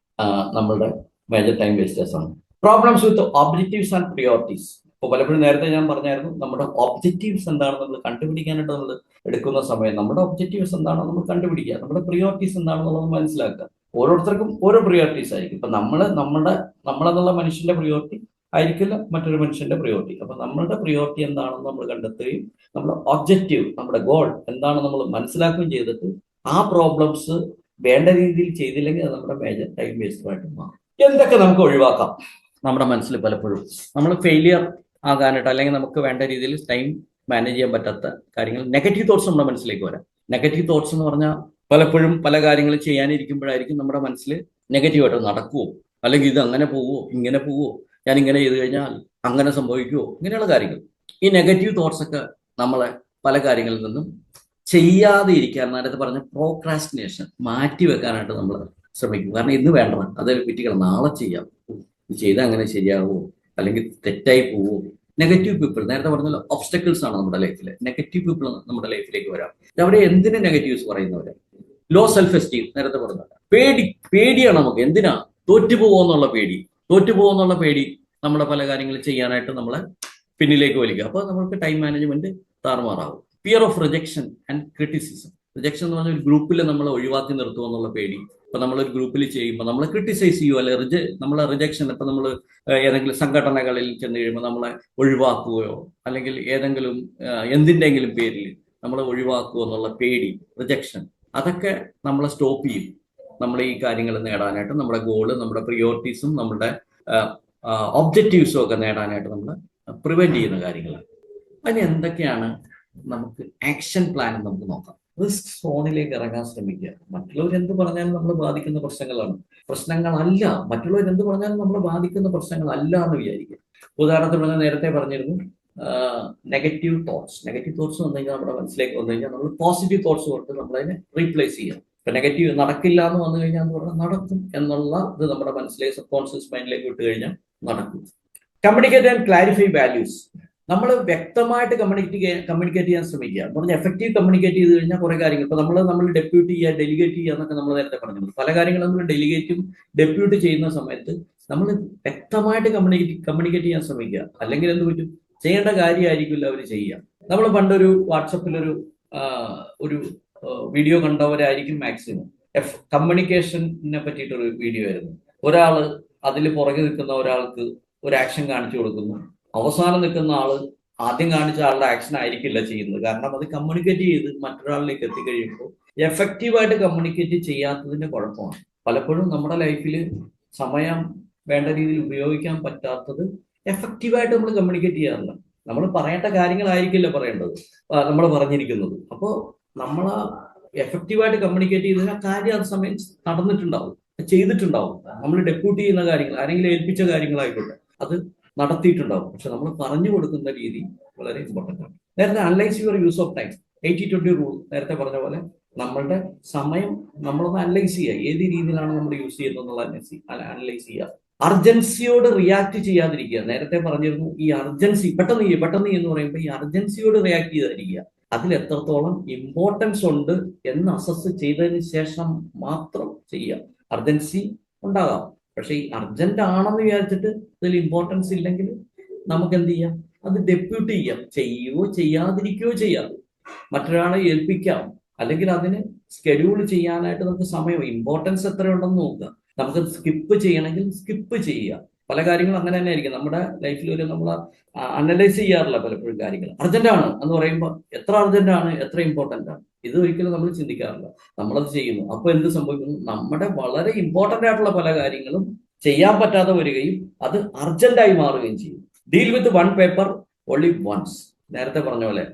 നമ്മളുടെ മേജർ ടൈം വേസ്റ്റേഴ്സ് ആണ്. Problems with objectives and priorities, അപ്പോൾ പലപ്പോഴും നേരത്തെ ഞാൻ പറഞ്ഞായിരുന്നു, നമ്മുടെ ഒബ്ജക്റ്റീവ്സ് എന്താണെന്ന് നമ്മൾ കണ്ടുപിടിക്കാനായിട്ട് നമ്മൾ എടുക്കുന്ന സമയം നമ്മുടെ ഒബ്ജക്റ്റീവ്സ് എന്താണെന്ന് നമ്മൾ കണ്ടുപിടിക്കുക, നമ്മുടെ പ്രിയോറിറ്റീസ് എന്താണെന്നുള്ളത് മനസ്സിലാക്കുക. ഓരോരുത്തർക്കും ഓരോ പ്രിയോറിറ്റീസ് ആയിരിക്കും. ഇപ്പൊ നമ്മളെന്നുള്ള മനുഷ്യന്റെ പ്രിയോറിറ്റി ആയിരിക്കില്ല മറ്റൊരു മനുഷ്യന്റെ പ്രിയോറിറ്റി. അപ്പൊ നമ്മളുടെ പ്രിയോറിറ്റി എന്താണെന്ന് നമ്മൾ കണ്ടെത്തുകയും നമ്മുടെ ഒബ്ജക്റ്റീവ്, നമ്മുടെ ഗോൾ എന്താണെന്ന് നമ്മൾ മനസ്സിലാക്കുകയും ചെയ്തിട്ട് ആ പ്രോബ്ലംസ് വേണ്ട രീതിയിൽ ചെയ്തില്ലെങ്കിൽ അത് നമ്മുടെ മേജർ ടൈം വേസ്റ്ററായിട്ട് മാറും. എന്തൊക്കെ നമുക്ക് ഒഴിവാക്കാം? നമ്മുടെ മനസ്സിൽ പലപ്പോഴും നമ്മൾ ഫെയിലിയർ ആകാനായിട്ട് അല്ലെങ്കിൽ നമുക്ക് വേണ്ട രീതിയിൽ ടൈം മാനേജ് ചെയ്യാൻ പറ്റാത്ത കാര്യങ്ങൾ, നെഗറ്റീവ് തോട്ട്സ് നമ്മുടെ മനസ്സിലേക്ക് വരാം. നെഗറ്റീവ് തോട്ട്സ് എന്ന് പറഞ്ഞാൽ പലപ്പോഴും പല കാര്യങ്ങളും ചെയ്യാനിരിക്കുമ്പോഴായിരിക്കും നമ്മുടെ മനസ്സിൽ നെഗറ്റീവായിട്ട് നടക്കുമോ, അല്ലെങ്കിൽ ഇത് അങ്ങനെ പോവോ, ഇങ്ങനെ പോവോ, ഞാൻ ഇങ്ങനെ ചെയ്ത് കഴിഞ്ഞാൽ അങ്ങനെ സംഭവിക്കുമോ, ഇങ്ങനെയുള്ള കാര്യങ്ങൾ. ഈ നെഗറ്റീവ് തോട്ട്സ് ഒക്കെ നമ്മളെ പല കാര്യങ്ങളിൽ നിന്നും ചെയ്യാതെ ഇരിക്കാൻ, നേരത്തെ പറഞ്ഞ പ്രോക്രാസ്റ്റിനേഷൻ മാറ്റി വെക്കാനായിട്ട് നമ്മൾ ശ്രമിക്കും. കാരണം ഇന്ന് വേണ്ടത് അത് വിറ്റിക്കണം, നാളെ ചെയ്യാം, ചെയ്താൽ അങ്ങനെ ശരിയാവുമോ, അല്ലെങ്കിൽ തെറ്റായി പോവോ. നെഗറ്റീവ് പീപ്പിൾ, നേരത്തെ പറഞ്ഞ ഒബ്സ്റ്റക്കിൾസ് ആണ് നമ്മുടെ ലൈഫിൽ. നെഗറ്റീവ് പീപ്പിൾ നമ്മുടെ ലൈഫിലേക്ക് വരാം. അവിടെ എന്തിനു നെഗറ്റീവ്സ് പറയുന്നവരെ? ലോ സെൽഫ് എസ്റ്റീം, നേരത്തെ പറഞ്ഞ പേടിയാണ് നമുക്ക്. എന്തിനാ? തോറ്റുപോകുമെന്നുള്ള പേടി നമ്മുടെ പല കാര്യങ്ങൾ ചെയ്യാനായിട്ട് നമ്മളെ പിന്നിലേക്ക് വലിക്കുക. അപ്പോൾ നമുക്ക് ടൈം മാനേജ്മെന്റ് താറുമാറാവും. Fear of rejection and criticism. Rejection എന്ന് പറഞ്ഞാൽ ഒരു ഗ്രൂപ്പിൽ നമ്മളെ ഒഴിവാക്കി നിർത്തുമോ എന്നുള്ള പേടി. ഇപ്പൊ നമ്മളൊരു ഗ്രൂപ്പിൽ ചെയ്യുമ്പോൾ നമ്മളെ ക്രിട്ടിസൈസ് ചെയ്യുമോ, അല്ലെ നമ്മളെ റിജക്ഷൻ, ഇപ്പൊ നമ്മൾ ഏതെങ്കിലും സംഘടനകളിൽ ചെന്ന് കഴിയുമ്പോൾ നമ്മളെ ഒഴിവാക്കുകയോ അല്ലെങ്കിൽ ഏതെങ്കിലും എന്തിൻ്റെങ്കിലും പേരിൽ നമ്മളെ ഒഴിവാക്കുമോ എന്നുള്ള പേടി, റിജക്ഷൻ, അതൊക്കെ നമ്മളെ സ്റ്റോപ്പ് ചെയ്യും. നമ്മൾ ഈ കാര്യങ്ങൾ നേടാനായിട്ട്, നമ്മുടെ ഗോള്, നമ്മുടെ പ്രിയോറിറ്റീസും നമ്മുടെ ഒബ്ജക്റ്റീവ്സും ഒക്കെ നേടാനായിട്ട് നമ്മൾ പ്രിവെന്റ് ചെയ്യുന്ന കാര്യങ്ങളാണ്. അതിന് എന്തൊക്കെയാണ് നമുക്ക് ആക്ഷൻ പ്ലാൻ നമുക്ക് നോക്കാം. റിസ്ക് സോണിലേക്ക് ഇറങ്ങാൻ ശ്രമിക്കുക. മറ്റുള്ളവർ എന്ത് പറഞ്ഞാലും നമ്മൾ ബാധിക്കുന്ന പ്രശ്നങ്ങളല്ല. മറ്റുള്ളവർ എന്ത് പറഞ്ഞാലും നമ്മൾ ബാധിക്കുന്ന പ്രശ്നങ്ങളല്ല എന്ന് വിചാരിക്കുക. ഉദാഹരണത്തിന് നേരത്തെ പറഞ്ഞിരുന്നു, നെഗറ്റീവ് തോട്ട്സ് വന്നു കഴിഞ്ഞാൽ നമ്മുടെ മനസ്സിലേക്ക് വന്നു കഴിഞ്ഞാൽ നമ്മൾ പോസിറ്റീവ് തോട്ട്സ് കൊണ്ട് നമ്മളതിനെ റീപ്ലേസ് ചെയ്യാം. ഇപ്പൊ നെഗറ്റീവ് നടക്കില്ല എന്ന് വന്നു കഴിഞ്ഞാൽ എന്ന് പറഞ്ഞാൽ നടക്കും എന്നുള്ള ഇത് നമ്മുടെ മനസ്സിലേക്ക്, സബ് കോൺഷ്യസ് മൈൻഡിലേക്ക് വിട്ട് കഴിഞ്ഞാൽ നടക്കും. Communicate and clarify values. നമ്മൾ വ്യക്തമായിട്ട് കമ്മ്യൂണിക്കേറ്റ് ചെയ്യാൻ ശ്രമിക്കുക. എന്ന് പറഞ്ഞാൽ എഫക്റ്റീവ് കമ്മ്യൂണിക്കേറ്റ് ചെയ്ത് കഴിഞ്ഞാൽ കുറെ കാര്യങ്ങൾ, ഇപ്പൊ നമ്മൾ ഡെപ്യൂട്ട് ചെയ്യുക, ഡെലിഗേറ്റ് ചെയ്യുക എന്നൊക്കെ നമ്മൾ നേരത്തെ പറഞ്ഞിട്ടുണ്ട്. പല കാര്യങ്ങളും നമ്മൾ ഡെലിഗേറ്റും ഡെപ്യൂട്ട് ചെയ്യുന്ന സമയത്ത് നമ്മൾ വ്യക്തമായിട്ട് കമ്മ്യൂണിക്കേറ്റ് ചെയ്യാൻ ശ്രമിക്കുക. അല്ലെങ്കിൽ എന്ത് പറ്റും? ചെയ്യേണ്ട കാര്യമായിരിക്കില്ല അവർ ചെയ്യുക. നമ്മൾ പണ്ടൊരു വാട്സപ്പിലൊരു ഒരു വീഡിയോ കണ്ടവരായിരിക്കും മാക്സിമം. കമ്മ്യൂണിക്കേഷനെ പറ്റിയിട്ടൊരു വീഡിയോ ആയിരുന്നു. ഒരാള് അതിൽ പുറകെ നിൽക്കുന്ന ഒരാൾക്ക് ഒരു ആക്ഷൻ കാണിച്ചു കൊടുക്കുന്നു. അവസാനം നിൽക്കുന്ന ആള് ആദ്യം കാണിച്ച ആളുടെ ആക്ഷൻ ആയിരിക്കില്ല ചെയ്യുന്നത്. കാരണം അത് കമ്മ്യൂണിക്കേറ്റ് ചെയ്ത് മറ്റൊരാളിലേക്ക് എത്തിക്കഴിയുമ്പോൾ എഫക്റ്റീവായിട്ട് കമ്മ്യൂണിക്കേറ്റ് ചെയ്യാത്തതിന്റെ കുഴപ്പമാണ്. പലപ്പോഴും നമ്മുടെ ലൈഫിൽ സമയം വേണ്ട രീതിയിൽ ഉപയോഗിക്കാൻ പറ്റാത്തത് എഫക്റ്റീവായിട്ട് നമ്മൾ കമ്മ്യൂണിക്കേറ്റ് ചെയ്യാറില്ല. നമ്മൾ പറയേണ്ട കാര്യങ്ങളായിരിക്കില്ല നമ്മൾ പറഞ്ഞിരിക്കുന്നത്. അപ്പോൾ നമ്മൾ എഫക്റ്റീവായിട്ട് കമ്മ്യൂണിക്കേറ്റ് ചെയ്തതിന് കാര്യം അത് സമയം നടന്നിട്ടുണ്ടാവും, ചെയ്തിട്ടുണ്ടാവും. നമ്മൾ ഡെപ്യൂട്ട് ചെയ്യുന്ന കാര്യങ്ങൾ, ആരെങ്കിലും ഏൽപ്പിച്ച കാര്യങ്ങളായിക്കോട്ടെ, അത് നടത്തിയിട്ടുണ്ടാവും. പക്ഷെ നമ്മൾ പറഞ്ഞു കൊടുക്കുന്ന രീതി വളരെ ഇമ്പോർട്ടൻ്റ് ആണ്. നേരത്തെ analyse your use of time, 80-20 rule നേരത്തെ പറഞ്ഞ പോലെ നമ്മളുടെ സമയം നമ്മളൊന്ന് അനലൈസ് ചെയ്യുക. ഏത് രീതിയിലാണ് നമ്മൾ യൂസ് ചെയ്യുന്നത് അനലൈസ് ചെയ്യുക. അർജൻസിയോട് റിയാക്ട് ചെയ്യാതിരിക്കുക. നേരത്തെ പറഞ്ഞിരുന്നു, ഈ അർജൻസി പെട്ടെന്ന് എന്ന് പറയുമ്പോൾ ഈ അർജൻസിയോട് റിയാക്ട് ചെയ്താതിരിക്കുക. അതിൽ എത്രത്തോളം ഇമ്പോർട്ടൻസ് ഉണ്ട് എന്ന് അസസ് ചെയ്തതിന് ശേഷം മാത്രം ചെയ്യുക. അർജൻസി ഉണ്ടാകാം, പക്ഷെ ഈ അർജന്റ് ആണെന്ന് വിചാരിച്ചിട്ട് ഇതിൽ ഇമ്പോർട്ടൻസ് ഇല്ലെങ്കിൽ നമുക്ക് എന്ത് ചെയ്യാം? അത് ഡെപ്യൂട്ട് ചെയ്യാം. ചെയ്യുകയോ ചെയ്യാതിരിക്കുകയോ ചെയ്യാം, മറ്റൊരാളെ ഏൽപ്പിക്കാം, അല്ലെങ്കിൽ അതിന് സ്കെഡ്യൂൾ ചെയ്യാനായിട്ട് നമുക്ക് സമയം, ഇമ്പോർട്ടൻസ് എത്രയുണ്ടെന്ന് നോക്കുക. നമുക്ക് സ്കിപ്പ് ചെയ്യണമെങ്കിൽ സ്കിപ്പ് ചെയ്യുക. പല കാര്യങ്ങളും അങ്ങനെ തന്നെ ആയിരിക്കും. നമ്മുടെ ലൈഫിൽ നമ്മൾ അനലൈസ് ചെയ്യാറില്ല പലപ്പോഴും കാര്യങ്ങൾ. അർജന്റ് ആണ് എന്ന് പറയുമ്പോൾ എത്ര അർജന്റ് ആണ്, എത്ര ഇമ്പോർട്ടന്റ് ആണ്, ഇത് ഒരിക്കലും നമ്മൾ ചിന്തിക്കാറില്ല. നമ്മളത് ചെയ്യുന്നു. അപ്പൊ എന്ത് സംഭവിക്കുന്നു? നമ്മുടെ വളരെ ഇമ്പോർട്ടന്റ് ആയിട്ടുള്ള പല കാര്യങ്ങളും ചെയ്യാൻ പറ്റാതെ വരികയും അത് അർജന്റായി മാറുകയും ചെയ്യും. Deal with one paper only once. നേരത്തെ പറഞ്ഞ പോലെ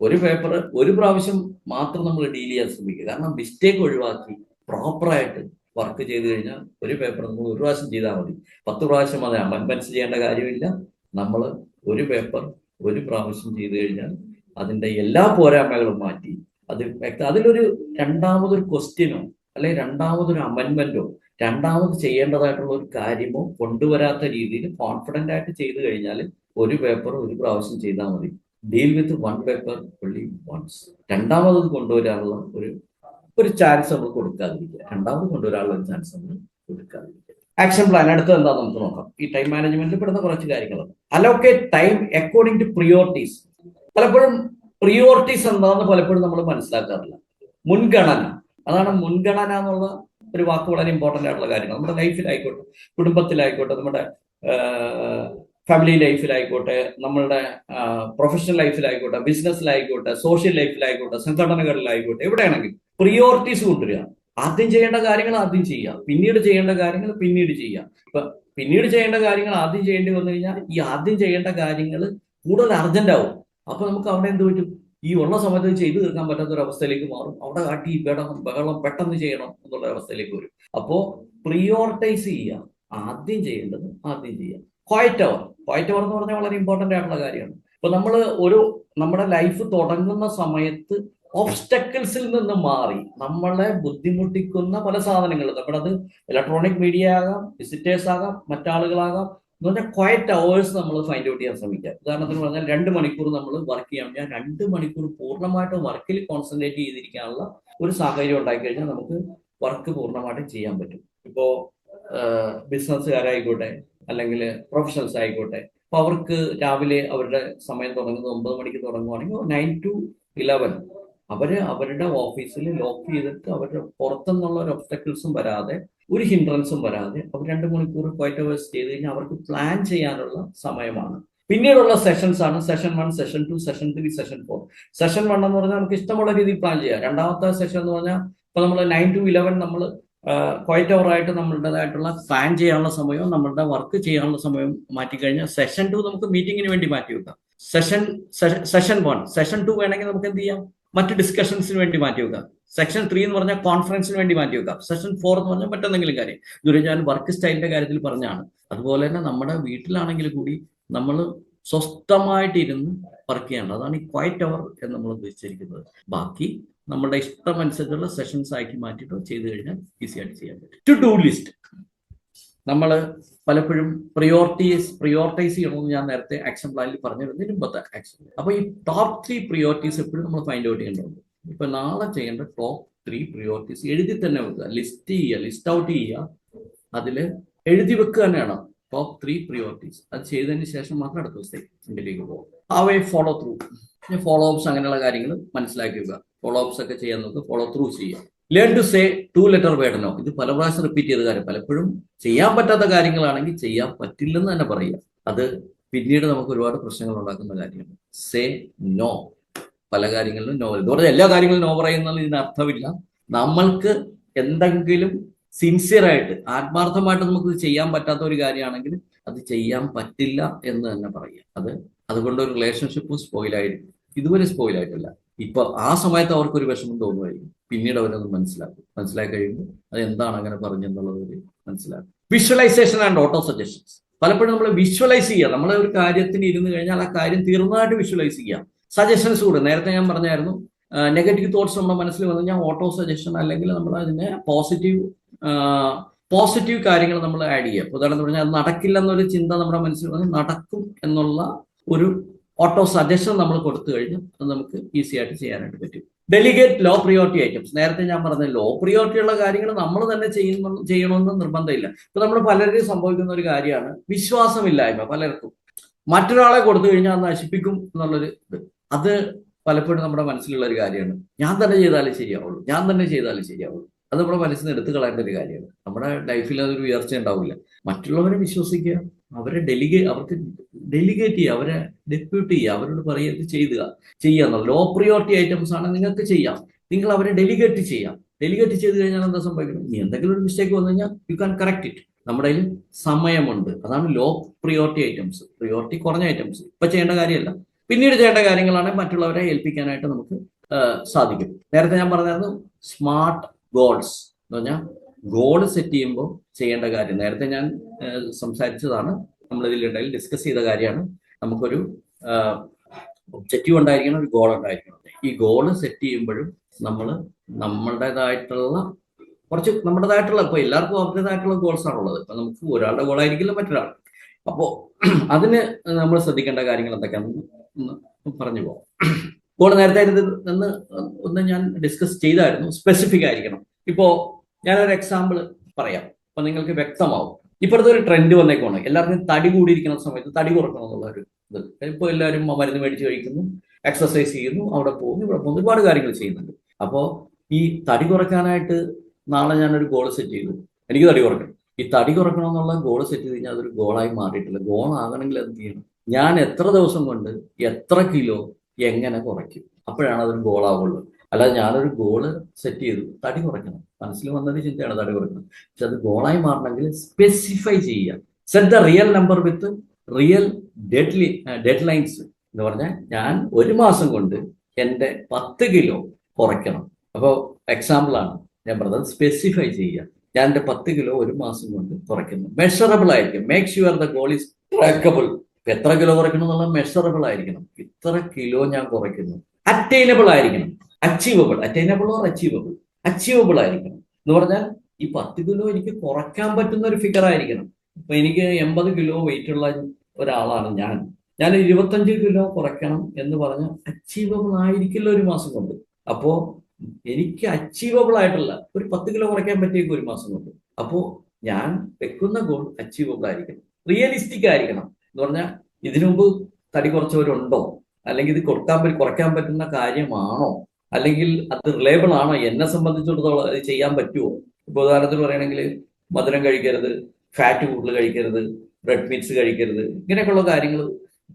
ഒരു പേപ്പർ ഒരു പ്രാവശ്യം മാത്രം നമ്മൾ ഡീൽ ചെയ്യാൻ ശ്രമിക്കുക. കാരണം മിസ്റ്റേക്ക് ഒഴിവാക്കി പ്രോപ്പറായിട്ട് വർക്ക് ചെയ്ത് കഴിഞ്ഞാൽ ഒരു പേപ്പർ നമ്മൾ ഒരു പ്രാവശ്യം ചെയ്താൽ മതി. 10 പ്രാവശ്യം അത് അമെൻമെന്റ്സ് ചെയ്യേണ്ട കാര്യമില്ല. നമ്മൾ ഒരു പേപ്പർ ഒരു പ്രാവശ്യം ചെയ്ത് കഴിഞ്ഞാൽ അതിന്റെ എല്ലാ പോരായ്മകളും മാറ്റി അതിലൊരു രണ്ടാമതൊരു ക്വസ്റ്റ്യനോ അല്ലെങ്കിൽ രണ്ടാമതൊരു അമെൻമെന്റോ രണ്ടാമത് ചെയ്യേണ്ടതായിട്ടുള്ള ഒരു കാര്യമോ കൊണ്ടുവരാത്ത രീതിയിൽ കോൺഫിഡന്റ് ആയിട്ട് ചെയ്തു കഴിഞ്ഞാൽ ഒരു പേപ്പർ ഒരു പ്രാവശ്യം ചെയ്താൽ മതി. Deal with one paper only once. രണ്ടാമത് കൊണ്ടുവരാനുള്ള ഒരു ചാൻസ് നമ്മൾ കൊടുക്കാതിരിക്കുക. രണ്ടാമത് കൊണ്ടുവരാനുള്ള ഒരു ചാൻസ് നമ്മൾ കൊടുക്കാതിരിക്കുക. ആക്ഷൻ പ്ലാൻ അടുത്തത് എന്താ നമുക്ക് നോക്കാം. ഈ ടൈം മാനേജ്മെന്റിൽ പെടുന്ന കുറച്ച് കാര്യങ്ങൾ. Allocate time according to priorities. പലപ്പോഴും പ്രിയോറിറ്റീസ് എന്താണെന്ന് പലപ്പോഴും നമ്മൾ മനസ്സിലാക്കാറില്ല. മുൻഗണന, അതാണ് മുൻഗണന എന്നുള്ള ഒരു വാക്ക് വളരെ ഇമ്പോർട്ടൻ്റ് ആയിട്ടുള്ള കാര്യമാണ്. നമ്മുടെ ലൈഫിലായിക്കോട്ടെ, കുടുംബത്തിലായിക്കോട്ടെ, നമ്മുടെ ഫാമിലി ലൈഫിലായിക്കോട്ടെ, നമ്മളുടെ പ്രൊഫഷണൽ ലൈഫിലായിക്കോട്ടെ, ബിസിനസ്സിലായിക്കോട്ടെ, സോഷ്യൽ ലൈഫിലായിക്കോട്ടെ, സംഘടനകളിലായിക്കോട്ടെ, എവിടെയാണെങ്കിലും പ്രിയോറിറ്റീസ് കൊണ്ടുവരിക. ആദ്യം ചെയ്യേണ്ട കാര്യങ്ങൾ ആദ്യം ചെയ്യുക, പിന്നീട് ചെയ്യേണ്ട കാര്യങ്ങൾ പിന്നീട് ചെയ്യുക. ഇപ്പൊ പിന്നീട് ചെയ്യേണ്ട കാര്യങ്ങൾ ആദ്യം ചെയ്യേണ്ടി വന്നു കഴിഞ്ഞാൽ ഈ ആദ്യം ചെയ്യേണ്ട കാര്യങ്ങൾ കൂടുതൽ അർജന്റ് ആവും. അപ്പൊ നമുക്ക് അവിടെ എന്ത് പറ്റും, ഈ ഉള്ള സമയത്ത് ചെയ്തു തീർക്കാൻ പറ്റാത്ത ഒരു അവസ്ഥയിലേക്ക് മാറും. അവിടെ കാട്ടി ബഹളം പെട്ടെന്ന് ചെയ്യണം എന്നുള്ള അവസ്ഥയിലേക്ക് വരും. അപ്പോ പ്രിയോറിറ്റൈസ് ചെയ്യുക, ആദ്യം ചെയ്യേണ്ടത് ആദ്യം ചെയ്യുക. ക്വയറ്റ് അവർ എന്ന് പറഞ്ഞാൽ വളരെ ഇമ്പോർട്ടൻ്റ് ആയിട്ടുള്ള കാര്യമാണ്. ഇപ്പൊ നമ്മൾ നമ്മുടെ ലൈഫ് തുടങ്ങുന്ന സമയത്ത് ഓബ്സ്റ്റക്കിൾസിൽ നിന്ന് മാറി നമ്മളെ ബുദ്ധിമുട്ടിക്കുന്ന പല സാധനങ്ങൾ, നമ്മളത് ഇലക്ട്രോണിക് മീഡിയ ആകാം, വിസിറ്റേഴ്സ് ആകാം, മറ്റാളുകളാകാം, എന്ന് പറഞ്ഞാൽ ക്വയറ്റ് അവേഴ്സ് നമ്മൾ ഫൈൻഡ് ഔട്ട് ചെയ്യാൻ ശ്രമിക്കുക. ഉദാഹരണത്തിന് പറഞ്ഞാൽ 2 മണിക്കൂർ നമ്മൾ വർക്ക് ചെയ്യാൻ, ഞാൻ 2 മണിക്കൂർ പൂർണ്ണമായിട്ട് വർക്കിൽ കോൺസെൻട്രേറ്റ് ചെയ്തിരിക്കാനുള്ള ഒരു സാഹചര്യം ഉണ്ടാക്കി കഴിഞ്ഞാൽ നമുക്ക് വർക്ക് പൂർണ്ണമായിട്ടും ചെയ്യാൻ പറ്റും. ഇപ്പോ ബിസിനസ്സുകാരായിക്കോട്ടെ, അല്ലെങ്കിൽ പ്രൊഫഷണൽസ് ആയിക്കോട്ടെ, അപ്പൊ അവർക്ക് രാവിലെ അവരുടെ സമയം തുടങ്ങുന്നത് 9 മണിക്ക് തുടങ്ങുവാണെങ്കിൽ 9 to 11 അവരുടെ ഓഫീസിൽ ലോക്ക് ചെയ്തിട്ട് അവരുടെ പുറത്തുനിന്നുള്ള ഒരു ഒബ്സ്റ്റക്കിൾസും വരാതെ, ഒരു ഹിൻഡ്രൻസും വരാതെ അവർ 2 മണിക്കൂർ ക്വയറ്റ് അവേഴ്സ് ചെയ്ത് കഴിഞ്ഞാൽ അവർക്ക് പ്ലാൻ ചെയ്യാനുള്ള സമയമാണ്. പിന്നീടുള്ള സെഷൻസ് ആണ് session 1, session 2, session 3, session 4. Session 1 എന്ന് പറഞ്ഞാൽ നമുക്ക് ഇഷ്ടമുള്ള രീതിയിൽ പ്ലാൻ ചെയ്യാം. രണ്ടാമത്തെ സെഷൻ എന്ന് പറഞ്ഞാൽ ഇപ്പൊ നമ്മൾ 9 to 11 നമ്മൾ ക്വയറ്റ് അവർ ആയിട്ട് നമ്മളുടേതായിട്ടുള്ള പ്ലാൻ ചെയ്യാനുള്ള സമയവും നമ്മളുടെ വർക്ക് ചെയ്യാനുള്ള സമയവും മാറ്റിക്കഴിഞ്ഞാൽ സെഷൻ 2 നമുക്ക് മീറ്റിങ്ങിന് വേണ്ടി മാറ്റി വെക്കാം. സെഷൻ 1, സെഷൻ 2 വേണമെങ്കിൽ നമുക്ക് എന്ത് ചെയ്യാം, മറ്റ് ഡിസ്കഷൻസിന് വേണ്ടി മാറ്റി വെക്കാം. സെക്ഷൻ 3 എന്ന് പറഞ്ഞാൽ കോൺഫറൻസിന് വേണ്ടി മാറ്റി വെക്കാം. സെഷൻ 4 എന്ന് പറഞ്ഞാൽ മറ്റെന്തെങ്കിലും കാര്യം. ഇതുവരെ ഞാൻ വർക്ക് സ്റ്റൈലിന്റെ കാര്യത്തിൽ പറഞ്ഞാണ്. അതുപോലെ തന്നെ നമ്മുടെ വീട്ടിലാണെങ്കിൽ കൂടി നമ്മൾ സ്വസ്ഥമായിട്ടിരുന്ന് വർക്ക് ചെയ്യേണ്ടത്, അതാണ് ഈ ക്വയറ്റ് അവർ എന്ന് നമ്മൾ ഉദ്ദേശിച്ചിരിക്കുന്നത്. ബാക്കി നമ്മുടെ ഇഷ്ടമനുസരിച്ചുള്ള സെഷൻസ് ആക്കി മാറ്റിയിട്ട് ചെയ്തു കഴിഞ്ഞാൽ ഈസി ആയിട്ട് ചെയ്യാൻ പറ്റും. ടു ഡു ലിസ്റ്റ് നമ്മൾ പലപ്പോഴും പ്രിയോറിറ്റൈസ് ചെയ്യണമെന്ന് ഞാൻ നേരത്തെ ആക്ഷൻ പ്ലാനിൽ പറഞ്ഞിരുന്നു, മുമ്പത്തെ ആക്ഷൻ. അപ്പൊ ഈ ടോപ്പ് 3 പ്രിയോറിറ്റീസ് എപ്പോഴും നമ്മൾ ഫൈൻഡ് ഔട്ട് ചെയ്യേണ്ടതുണ്ട്. ഇപ്പൊ നാളെ ചെയ്യേണ്ട ടോപ്പ് 3 പ്രിയോറിറ്റീസ് എഴുതി തന്നെ വെക്കുക, ലിസ്റ്റ് ഔട്ട് ചെയ്യുക, അതിൽ എഴുതി വെക്കുക തന്നെയാണ് ടോപ്പ് 3 പ്രിയോറിറ്റീസ്. അത് ചെയ്തതിന് ശേഷം മാത്രം അടുത്ത ദിവസത്തേക്ക് പോകും. ഫോളോ ത്രൂ, ഫോളോ അപ്സ് അങ്ങനെയുള്ള കാര്യങ്ങൾ മനസ്സിലാക്കി വെക്കുക. ഫോളോ അപ്സ് ഒക്കെ ചെയ്യാൻ നോക്കുക, ഫോളോ ത്രൂ ചെയ്യുക. Learn to say 2-letter word no. ഇത് പല പ്രാവശ്യം റിപ്പീറ്റ് ചെയ്ത കാര്യം. പലപ്പോഴും ചെയ്യാൻ പറ്റാത്ത കാര്യങ്ങളാണെങ്കിൽ ചെയ്യാൻ പറ്റില്ലെന്ന് തന്നെ പറയുക. അത് പിന്നീട് നമുക്ക് ഒരുപാട് പ്രശ്നങ്ങൾ ഉണ്ടാക്കുന്ന കാര്യമാണ്. Say no. പല കാര്യങ്ങളിലും നോ. ഇതോടെ എല്ലാ കാര്യങ്ങളും നോ പറയുന്നത് ഇതിന് അർത്ഥമില്ല. നമ്മൾക്ക് എന്തെങ്കിലും സിൻസിയറായിട്ട് ആത്മാർത്ഥമായിട്ട് നമുക്ക് ചെയ്യാൻ പറ്റാത്ത ഒരു കാര്യമാണെങ്കിൽ അത് ചെയ്യാൻ പറ്റില്ല എന്ന് തന്നെ പറയുക. അതുകൊണ്ട് ഒരു റിലേഷൻഷിപ്പും സ്പോയിലായിരിക്കും. ഇതുവരെ സ്പോയിലായിട്ടില്ല. ഇപ്പൊ ആ സമയത്ത് അവർക്കൊരു വിഷമം തോന്നുമായിരിക്കും. പിന്നീട് അവരത് മനസ്സിലാക്കി കഴിയുമ്പോൾ അത് എന്താണ് അങ്ങനെ പറഞ്ഞെന്നുള്ളത് മനസ്സിലാക്കും. Visualisation and auto suggestions. പലപ്പോഴും നമ്മൾ വിഷ്വലൈസ് ചെയ്യുക. നമ്മൾ ഒരു കാര്യത്തിന് ഇരുന്ന് കഴിഞ്ഞാൽ ആ കാര്യം തീർന്നതായിട്ട് വിഷ്വലൈസ് ചെയ്യാം. സജഷൻസ് കൂടെ നേരത്തെ ഞാൻ പറഞ്ഞായിരുന്നു, നെഗറ്റീവ് തോട്ട്സ് നമ്മുടെ മനസ്സിൽ വന്നു കഴിഞ്ഞാൽ ഓട്ടോ സജഷൻ, അല്ലെങ്കിൽ നമ്മൾ അതിനെ പോസിറ്റീവ് കാര്യങ്ങൾ നമ്മൾ ആഡ് ചെയ്യുക. ഉദാഹരണത്തിന് പറഞ്ഞാൽ അത് നടക്കില്ലെന്നൊരു ചിന്ത നമ്മുടെ മനസ്സിൽ വന്ന് നടക്കും എന്നുള്ള ഒരു ഓട്ടോ സജഷൻ നമ്മൾ കൊടുത്തു കഴിഞ്ഞാൽ അത് നമുക്ക് ഈസി ആയിട്ട് ചെയ്യാനായിട്ട് പറ്റും. Delegate low priority items. നേരത്തെ ഞാൻ പറഞ്ഞ ലോ പ്രിയോറിറ്റി ഉള്ള കാര്യങ്ങൾ നമ്മൾ തന്നെ ചെയ്യണമെന്ന് നിർബന്ധമില്ല. ഇപ്പൊ നമ്മൾ പലരും സംഭവിക്കുന്ന ഒരു കാര്യമാണ് വിശ്വാസമില്ലായ്മ. പലർക്കും മറ്റൊരാളെ കൊടുത്തു കഴിഞ്ഞാൽ അത് നശിപ്പിക്കും എന്നുള്ളൊരു ഇത്. അത് പലപ്പോഴും നമ്മുടെ മനസ്സിലുള്ള ഒരു കാര്യമാണ്. ഞാൻ തന്നെ ചെയ്താലേ ശരിയാവുള്ളൂ. അത് നമ്മുടെ മനസ്സിൽ നിന്ന് എടുത്തു കളയേണ്ട ഒരു കാര്യമാണ്. നമ്മുടെ ലൈഫിൽ അതൊരു ഉയർച്ച ഉണ്ടാവില്ല. മറ്റുള്ളവരെ വിശ്വസിക്കുക, അവർക്ക് ഡെലിഗേറ്റ് ചെയ്യുക, അവരെ ഡെപ്യൂട്ട് ചെയ്യുക, അവരോട് പറയുക ഇത് ചെയ്യാന്നുള്ള ലോ പ്രിയോറിറ്റി ഐറ്റംസ് ആണ് നിങ്ങൾക്ക് ചെയ്യാം. നിങ്ങൾ അവരെ ഡെലിഗേറ്റ് ചെയ്ത് കഴിഞ്ഞാൽ എന്താ സംഭവിക്കുന്നത്? ഇനി എന്തെങ്കിലും ഒരു മിസ്റ്റേക്ക് വന്നു കഴിഞ്ഞാൽ യു ക്യാൻ കറക്റ്റ് ഇറ്റ്. നമ്മുടെ കയ്യിൽ സമയമുണ്ട്. അതാണ് ലോ പ്രിയോറിറ്റി ഐറ്റംസ്. പ്രിയോറിറ്റി കുറഞ്ഞ ഐറ്റംസ് ഇപ്പൊ ചെയ്യേണ്ട കാര്യമല്ല, പിന്നീട് ചെയ്യേണ്ട കാര്യങ്ങളാണ് മറ്റുള്ളവരെ ഏൽപ്പിക്കാനായിട്ട് നമുക്ക് സാധിക്കും. നേരത്തെ ഞാൻ പറഞ്ഞായിരുന്നു സ്മാർട്ട് ഗോൾസ് എന്ന് പറഞ്ഞാൽ ഗോൾ സെറ്റ് ചെയ്യുമ്പോൾ ചെയ്യേണ്ട കാര്യം. നേരത്തെ ഞാൻ സംസാരിച്ചതാണ്, നമ്മളിതിൽ ഡിസ്കസ് ചെയ്ത കാര്യമാണ്. നമുക്കൊരു ഒബ്ജക്റ്റീവ് ഉണ്ടായിരിക്കണം, ഒരു ഗോൾ ഉണ്ടായിരിക്കണം. ഈ ഗോൾ സെറ്റ് ചെയ്യുമ്പോഴും നമ്മൾ നമ്മുടേതായിട്ടുള്ള ഇപ്പൊ എല്ലാവർക്കും അവരുടേതായിട്ടുള്ള ഗോൾസ് ആണുള്ളത്. ഇപ്പൊ നമുക്ക് ഒരാളുടെ ഗോളായിരിക്കില്ല മറ്റൊരാൾ. അപ്പോൾ അതിന് നമ്മൾ ശ്രദ്ധിക്കേണ്ട കാര്യങ്ങൾ എന്തൊക്കെയാണെന്ന് പറഞ്ഞു പോകാം. ഗോൾ നേരത്തെ ഒന്ന് ഞാൻ ഡിസ്കസ് ചെയ്തായിരുന്നു. സ്പെസിഫിക് ആയിരിക്കണം. ഇപ്പോ ഞാനൊരു എക്സാമ്പിൾ പറയാം, അപ്പൊ നിങ്ങൾക്ക് വ്യക്തമാവും. ഇപ്പോഴത്തെ ഒരു ട്രെൻഡ് വന്നേക്കാണ്. എല്ലാവർക്കും തടി കൂടിയിരിക്കുന്ന സമയത്ത് തടി കുറക്കണം എന്നുള്ള ഒരു ഇത്. ഇപ്പോൾ എല്ലാവരും മരുന്ന് മേടിച്ച് കഴിക്കുന്നു, എക്സസൈസ് ചെയ്യുന്നു, അവിടെ പോകുന്നു, ഇവിടെ പോകുന്നു, ഒരുപാട് കാര്യങ്ങൾ ചെയ്യുന്നുണ്ട്. അപ്പോൾ ഈ തടി കുറയ്ക്കാനായിട്ട് നാളെ ഞാനൊരു ഗോൾ സെറ്റ് ചെയ്തു, എനിക്ക് തടി കുറയ്ക്കണം. ഈ തടി കുറയ്ക്കണം എന്നുള്ള ഗോൾ സെറ്റ് ചെയ്ത് കഴിഞ്ഞാൽ അതൊരു ഗോളായി മാറിയിട്ടില്ല. ഗോളാകണമെങ്കിൽ എന്ത് ചെയ്യണം? ഞാൻ എത്ര ദിവസം കൊണ്ട് എത്ര കിലോ എങ്ങനെ കുറയ്ക്കും, അപ്പോഴാണ് അതൊരു ഗോളാവുള്ളൂ. അല്ലാതെ ഞാനൊരു ഗോള് സെറ്റ് ചെയ്തു, തടി കുറയ്ക്കണം, മനസ്സിൽ വന്നൊരു ചിന്തയാണ് തടി കുറയ്ക്കണം. പക്ഷെ അത് ഗോളായി മാറണമെങ്കിൽ സ്പെസിഫൈ ചെയ്യുക. Set the real number with real dead lines എന്ന് പറഞ്ഞാൽ ഞാൻ ഒരു മാസം കൊണ്ട് എൻ്റെ 10 കിലോ കുറയ്ക്കണം. അപ്പോൾ എക്സാമ്പിളാണ് ഞാൻ പറഞ്ഞത്, സ്പെസിഫൈ ചെയ്യുക. ഞാൻ എൻ്റെ 10 കിലോ ഒരു മാസം കൊണ്ട് കുറയ്ക്കുന്നു. മെഷറബിൾ ആയിരിക്കും. Make sure the goal is trackable. എത്ര കിലോ കുറയ്ക്കണം എന്നുള്ള മെഷറബിൾ ആയിരിക്കണം. ഇത്ര കിലോ ഞാൻ കുറയ്ക്കുന്നു. അറ്റൈനബിൾ ആയിരിക്കണം. Achievable, attainable or achievable, achievable ആയിരിക്കണം. എന്ന് പറഞ്ഞാൽ ഈ 10 കിലോ എനിക്ക് കുറയ്ക്കാൻ പറ്റുന്ന ഒരു ഫിഗർ ആയിരിക്കണം. ഇപ്പൊ എനിക്ക് 80 കിലോ വെയിറ്റ് ഉള്ള ഒരാളാണ് ഞാൻ 25 കിലോ കുറയ്ക്കണം എന്ന് പറഞ്ഞാൽ അച്ചീവബിൾ ആയിരിക്കില്ല ഒരു മാസം കൊണ്ട്. അപ്പോ എനിക്ക് അച്ചീവബിൾ ആയിട്ടുള്ള ഒരു 10 കിലോ കുറയ്ക്കാൻ പറ്റിയേക്കും ഒരു മാസം കൊണ്ട്. അപ്പോ ഞാൻ വെക്കുന്ന ഗോൾ അച്ചീവബിൾ ആയിരിക്കണം, റിയലിസ്റ്റിക് ആയിരിക്കണം. എന്ന് പറഞ്ഞാൽ ഇതിനു മുമ്പ് തടി കുറച്ചവരുണ്ടോ, അല്ലെങ്കിൽ ഇത് കുറയ്ക്കാൻ പറ്റുന്ന കാര്യമാണോ, അല്ലെങ്കിൽ അത് റിലയബിൾ ആണോ, എന്നെ സംബന്ധിച്ചിടത്തോളം അത് ചെയ്യാൻ പറ്റുമോ? ഇപ്പൊ ഉദാഹരണത്തിന് പറയുകയാണെങ്കിൽ മധുരം കഴിക്കരുത്, ഫാറ്റ് കൂടുതൽ കഴിക്കരുത്, റെഡ് മീറ്റ്സ് കഴിക്കരുത്, ഇങ്ങനെയൊക്കെയുള്ള കാര്യങ്ങൾ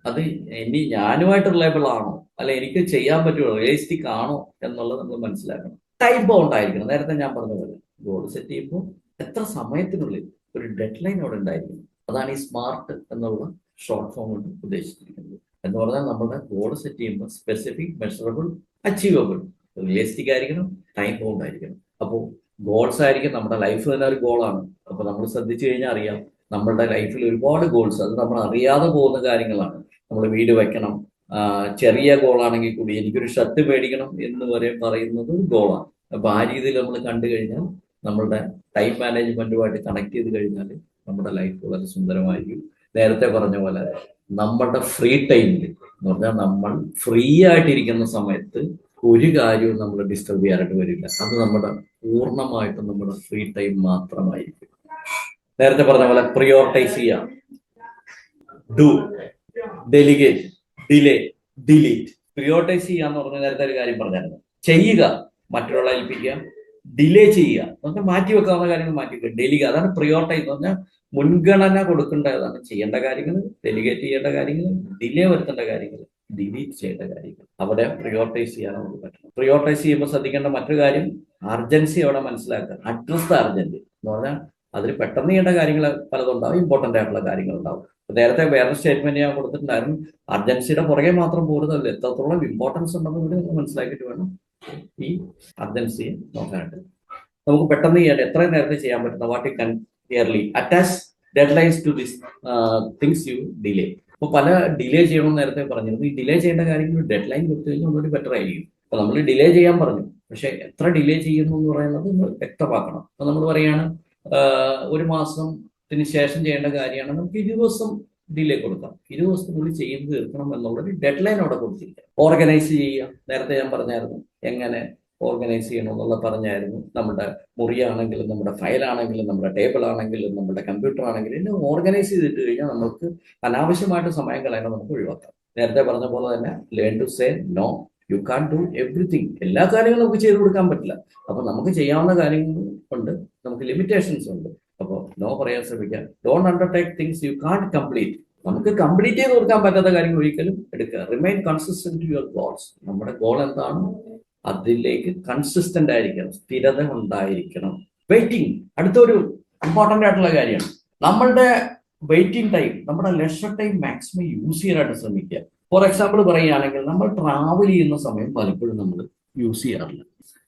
അത് ഇനി ഞാനുമായിട്ട് റിലയബിൾ ആണോ, അല്ലെ എനിക്ക് ചെയ്യാൻ പറ്റുമോ, റിയലിസ്റ്റിക് ആണോ എന്നുള്ളത് നമ്മൾ മനസ്സിലാക്കണം. ടൈം ബൗണ്ട് ആയിരിക്കണം. നേരത്തെ ഞാൻ പറഞ്ഞ പോലെ ഗോൾ സെറ്റ് ചെയ്യുമ്പോൾ എത്ര സമയത്തിനുള്ളിൽ ഒരു ഡെഡ് ലൈൻ അവിടെ ഉണ്ടായിരിക്കണം. അതാണ് ഈ സ്മാർട്ട് എന്നുള്ള ഷോർട്ട് ഫോം കൊണ്ട് ഉദ്ദേശിച്ചിരിക്കുന്നത്. എന്ന് പറഞ്ഞാൽ നമ്മുടെ ഗോൾ സെറ്റ് ചെയ്യുമ്പോൾ സ്പെസിഫിക്, മെഷറബിൾ, അച്ചീവബിൾ, റിയലിസ്റ്റിക് ആയിരിക്കണം, ടൈം ബൗണ്ട് ആയിരിക്കണം. അപ്പോൾ ഗോൾസ് ആയിരിക്കും. നമ്മുടെ ലൈഫ് തന്നെ ഒരു ഗോളാണ്. അപ്പോൾ നമ്മൾ ശ്രദ്ധിച്ചു കഴിഞ്ഞാൽ അറിയാം, നമ്മളുടെ ലൈഫിൽ ഒരുപാട് ഗോൾസ്, അത് നമ്മൾ അറിയാതെ പോകുന്ന കാര്യങ്ങളാണ്. നമ്മൾ വീട് വെക്കണം, ചെറിയ ഗോളാണെങ്കിൽ കൂടി എനിക്കൊരു ഷർട്ട് മേടിക്കണം എന്ന് വരെ പറയുന്നത് ഒരു ഗോളാണ്. അപ്പോൾ ആ രീതിയിൽ നമ്മൾ കണ്ടു കഴിഞ്ഞാൽ നമ്മളുടെ ടൈം മാനേജ്മെന്റുമായിട്ട് കണക്ട് ചെയ്ത് കഴിഞ്ഞാൽ നമ്മുടെ ലൈഫ് വളരെ സുന്ദരമായിരിക്കും. നേരത്തെ പറഞ്ഞ പോലെ നമ്മുടെ ഫ്രീ ടൈമിൽ എന്ന് പറഞ്ഞാൽ നമ്മൾ ഫ്രീ ആയിട്ടിരിക്കുന്ന സമയത്ത് ഒരു കാര്യവും നമ്മൾ ഡിസ്റ്റർബ് ചെയ്യാനായിട്ട് വരില്ല. അത് നമ്മുടെ പൂർണ്ണമായിട്ടും നമ്മുടെ ഫ്രീ ടൈം മാത്രമായിരിക്കും. നേരത്തെ പറഞ്ഞ പോലെ പ്രിയോറിറ്റൈസ് ചെയ്യാം, do, delegate, delay, delete. Prioritise ചെയ്യാന്ന് പറഞ്ഞ നേരത്തെ ഒരു കാര്യം പറഞ്ഞായിരുന്നു. ചെയ്യുക, മറ്റുള്ള ഏൽപ്പിക്കുക, ഡിലേ ചെയ്യുക, നമുക്ക് മാറ്റി വെക്കാവുന്ന കാര്യങ്ങൾ മാറ്റി വെക്കുക. ഡെലിഗ, അതാണ് പ്രിയോറിറ്റൈസ് എന്ന് പറഞ്ഞാൽ മുൻഗണന കൊടുക്കേണ്ടതാണ്. ചെയ്യേണ്ട കാര്യങ്ങൾ, ഡെലിഗേറ്റ് ചെയ്യേണ്ട കാര്യങ്ങൾ, ഡിലേ വരുത്തേണ്ട കാര്യങ്ങൾ, ഡിലീറ്റ് ചെയ്യേണ്ട കാര്യങ്ങൾ, അവിടെ പ്രിയോറിറ്റൈസ് ചെയ്യാൻ നമുക്ക് പറ്റണം. പ്രിയോറിറ്റൈസ് ചെയ്യുമ്പോൾ ശ്രദ്ധിക്കേണ്ട മറ്റൊരു കാര്യം, അർജൻസി അവിടെ മനസ്സിലാക്കുക. അഡ്രസ് ദ അർജന്റ് എന്ന് പറഞ്ഞാൽ അതിൽ പെട്ടെന്ന് ചെയ്യേണ്ട കാര്യങ്ങൾ പലതുണ്ടാവും, ഇമ്പോർട്ടൻ്റ് ആയിട്ടുള്ള കാര്യങ്ങൾ ഉണ്ടാവും. നേരത്തെ വേറെ സ്റ്റേറ്റ്മെന്റ് ഞാൻ കൊടുത്തിട്ടുണ്ടായിരുന്നു, അർജൻസിയുടെ പുറകെ മാത്രം പോകുന്നതല്ല, എത്രത്തോളം ഇമ്പോർട്ടൻസ് ഉണ്ടെന്ന് കൂടി നമ്മൾ മനസ്സിലാക്കിയിട്ട് വേണം ഈ അർജൻസിയെ നോക്കാനായിട്ട്. നമുക്ക് പെട്ടെന്ന് ചെയ്യാൻ എത്രയും നേരത്തെ ചെയ്യാൻ പറ്റുന്ന what you can early attach deadlines to this things you delay. അപ്പോൾ പല ഡിലേ ചെയ്യണമെന്ന് നേരത്തെ പറഞ്ഞിരുന്നു. ഈ ഡിലേ ചെയ്യേണ്ട കാര്യങ്ങൾ ഡെഡ് ലൈൻ കൊടുത്തു കഴിഞ്ഞാൽ ഒന്നുകൂടി ബെറ്റർ ആയിരിക്കും. അപ്പൊ നമ്മൾ ഡിലേ ചെയ്യാൻ പറഞ്ഞു, പക്ഷെ എത്ര ഡിലേ ചെയ്യുന്നു എന്ന് പറയുന്നത് നമ്മൾ വ്യക്തമാക്കണം. അപ്പൊ നമ്മൾ പറയാണ് ഒരു മാസത്തിന് ശേഷം ചെയ്യേണ്ട കാര്യമാണ്, നമുക്ക് 20 ദിവസം ഡിലേ കൊടുക്കാം, 20 ദിവസത്തിനുള്ളിൽ ചെയ്ത് തീർക്കണം എന്നുള്ളൊരു ഡെഡ് ലൈൻ അവിടെ കൊടുത്തിരിക്കുക. ഓർഗനൈസ് ചെയ്യുക, നേരത്തെ ഞാൻ പറഞ്ഞായിരുന്നു എങ്ങനെ ഓർഗനൈസ് ചെയ്യണം എന്നുള്ള പറഞ്ഞായിരുന്നു. നമ്മുടെ മുറിയാണെങ്കിലും, നമ്മുടെ ഫയലാണെങ്കിലും, നമ്മുടെ ടേബിൾ ആണെങ്കിലും, നമ്മുടെ കമ്പ്യൂട്ടർ ആണെങ്കിലും എല്ലാം ഓർഗനൈസ് ചെയ്തിട്ട് കഴിഞ്ഞാൽ നമുക്ക് അനാവശ്യമായിട്ട് സമയം കളയണം, നമുക്ക് ഒഴിവാക്കാം. നേരത്തെ പറഞ്ഞ പോലെ തന്നെ learn to say no. You can do everything. എല്ലാ കാര്യങ്ങളും നമുക്ക് ചെയ്ത് കൊടുക്കാൻ പറ്റില്ല. അപ്പൊ നമുക്ക് ചെയ്യാവുന്ന കാര്യങ്ങൾ കൊണ്ട് നമുക്ക് ലിമിറ്റേഷൻസ് ഉണ്ട്. അപ്പോൾ നോ പറയാൻ ശ്രമിക്കുക. Don't undertake things you can't complete. നമുക്ക് കംപ്ലീറ്റ് ചെയ്ത് കൊടുക്കാൻ പറ്റാത്ത കാര്യങ്ങൾ ഒരിക്കലും എടുക്കുക. Remain consistent to your goals. നമ്മുടെ ഗോൾ എന്താണ് അതിലേക്ക് കൺസിസ്റ്റന്റ് ആയിരിക്കണം, സ്ഥിരത ഉണ്ടായിരിക്കണം. വെയിറ്റിംഗ് അടുത്തൊരു ഇമ്പോർട്ടൻ്റ് ആയിട്ടുള്ള കാര്യമാണ്. നമ്മളുടെ വെയിറ്റിംഗ് ടൈം, നമ്മുടെ ലെഷർ ടൈം മാക്സിമം യൂസ് ചെയ്യാനായിട്ട് ശ്രമിക്കുക. ഫോർ എക്സാമ്പിൾ പറയുകയാണെങ്കിൽ, നമ്മൾ ട്രാവൽ ചെയ്യുന്ന സമയം പലപ്പോഴും നമ്മൾ യൂസ് ചെയ്യാറില്ല.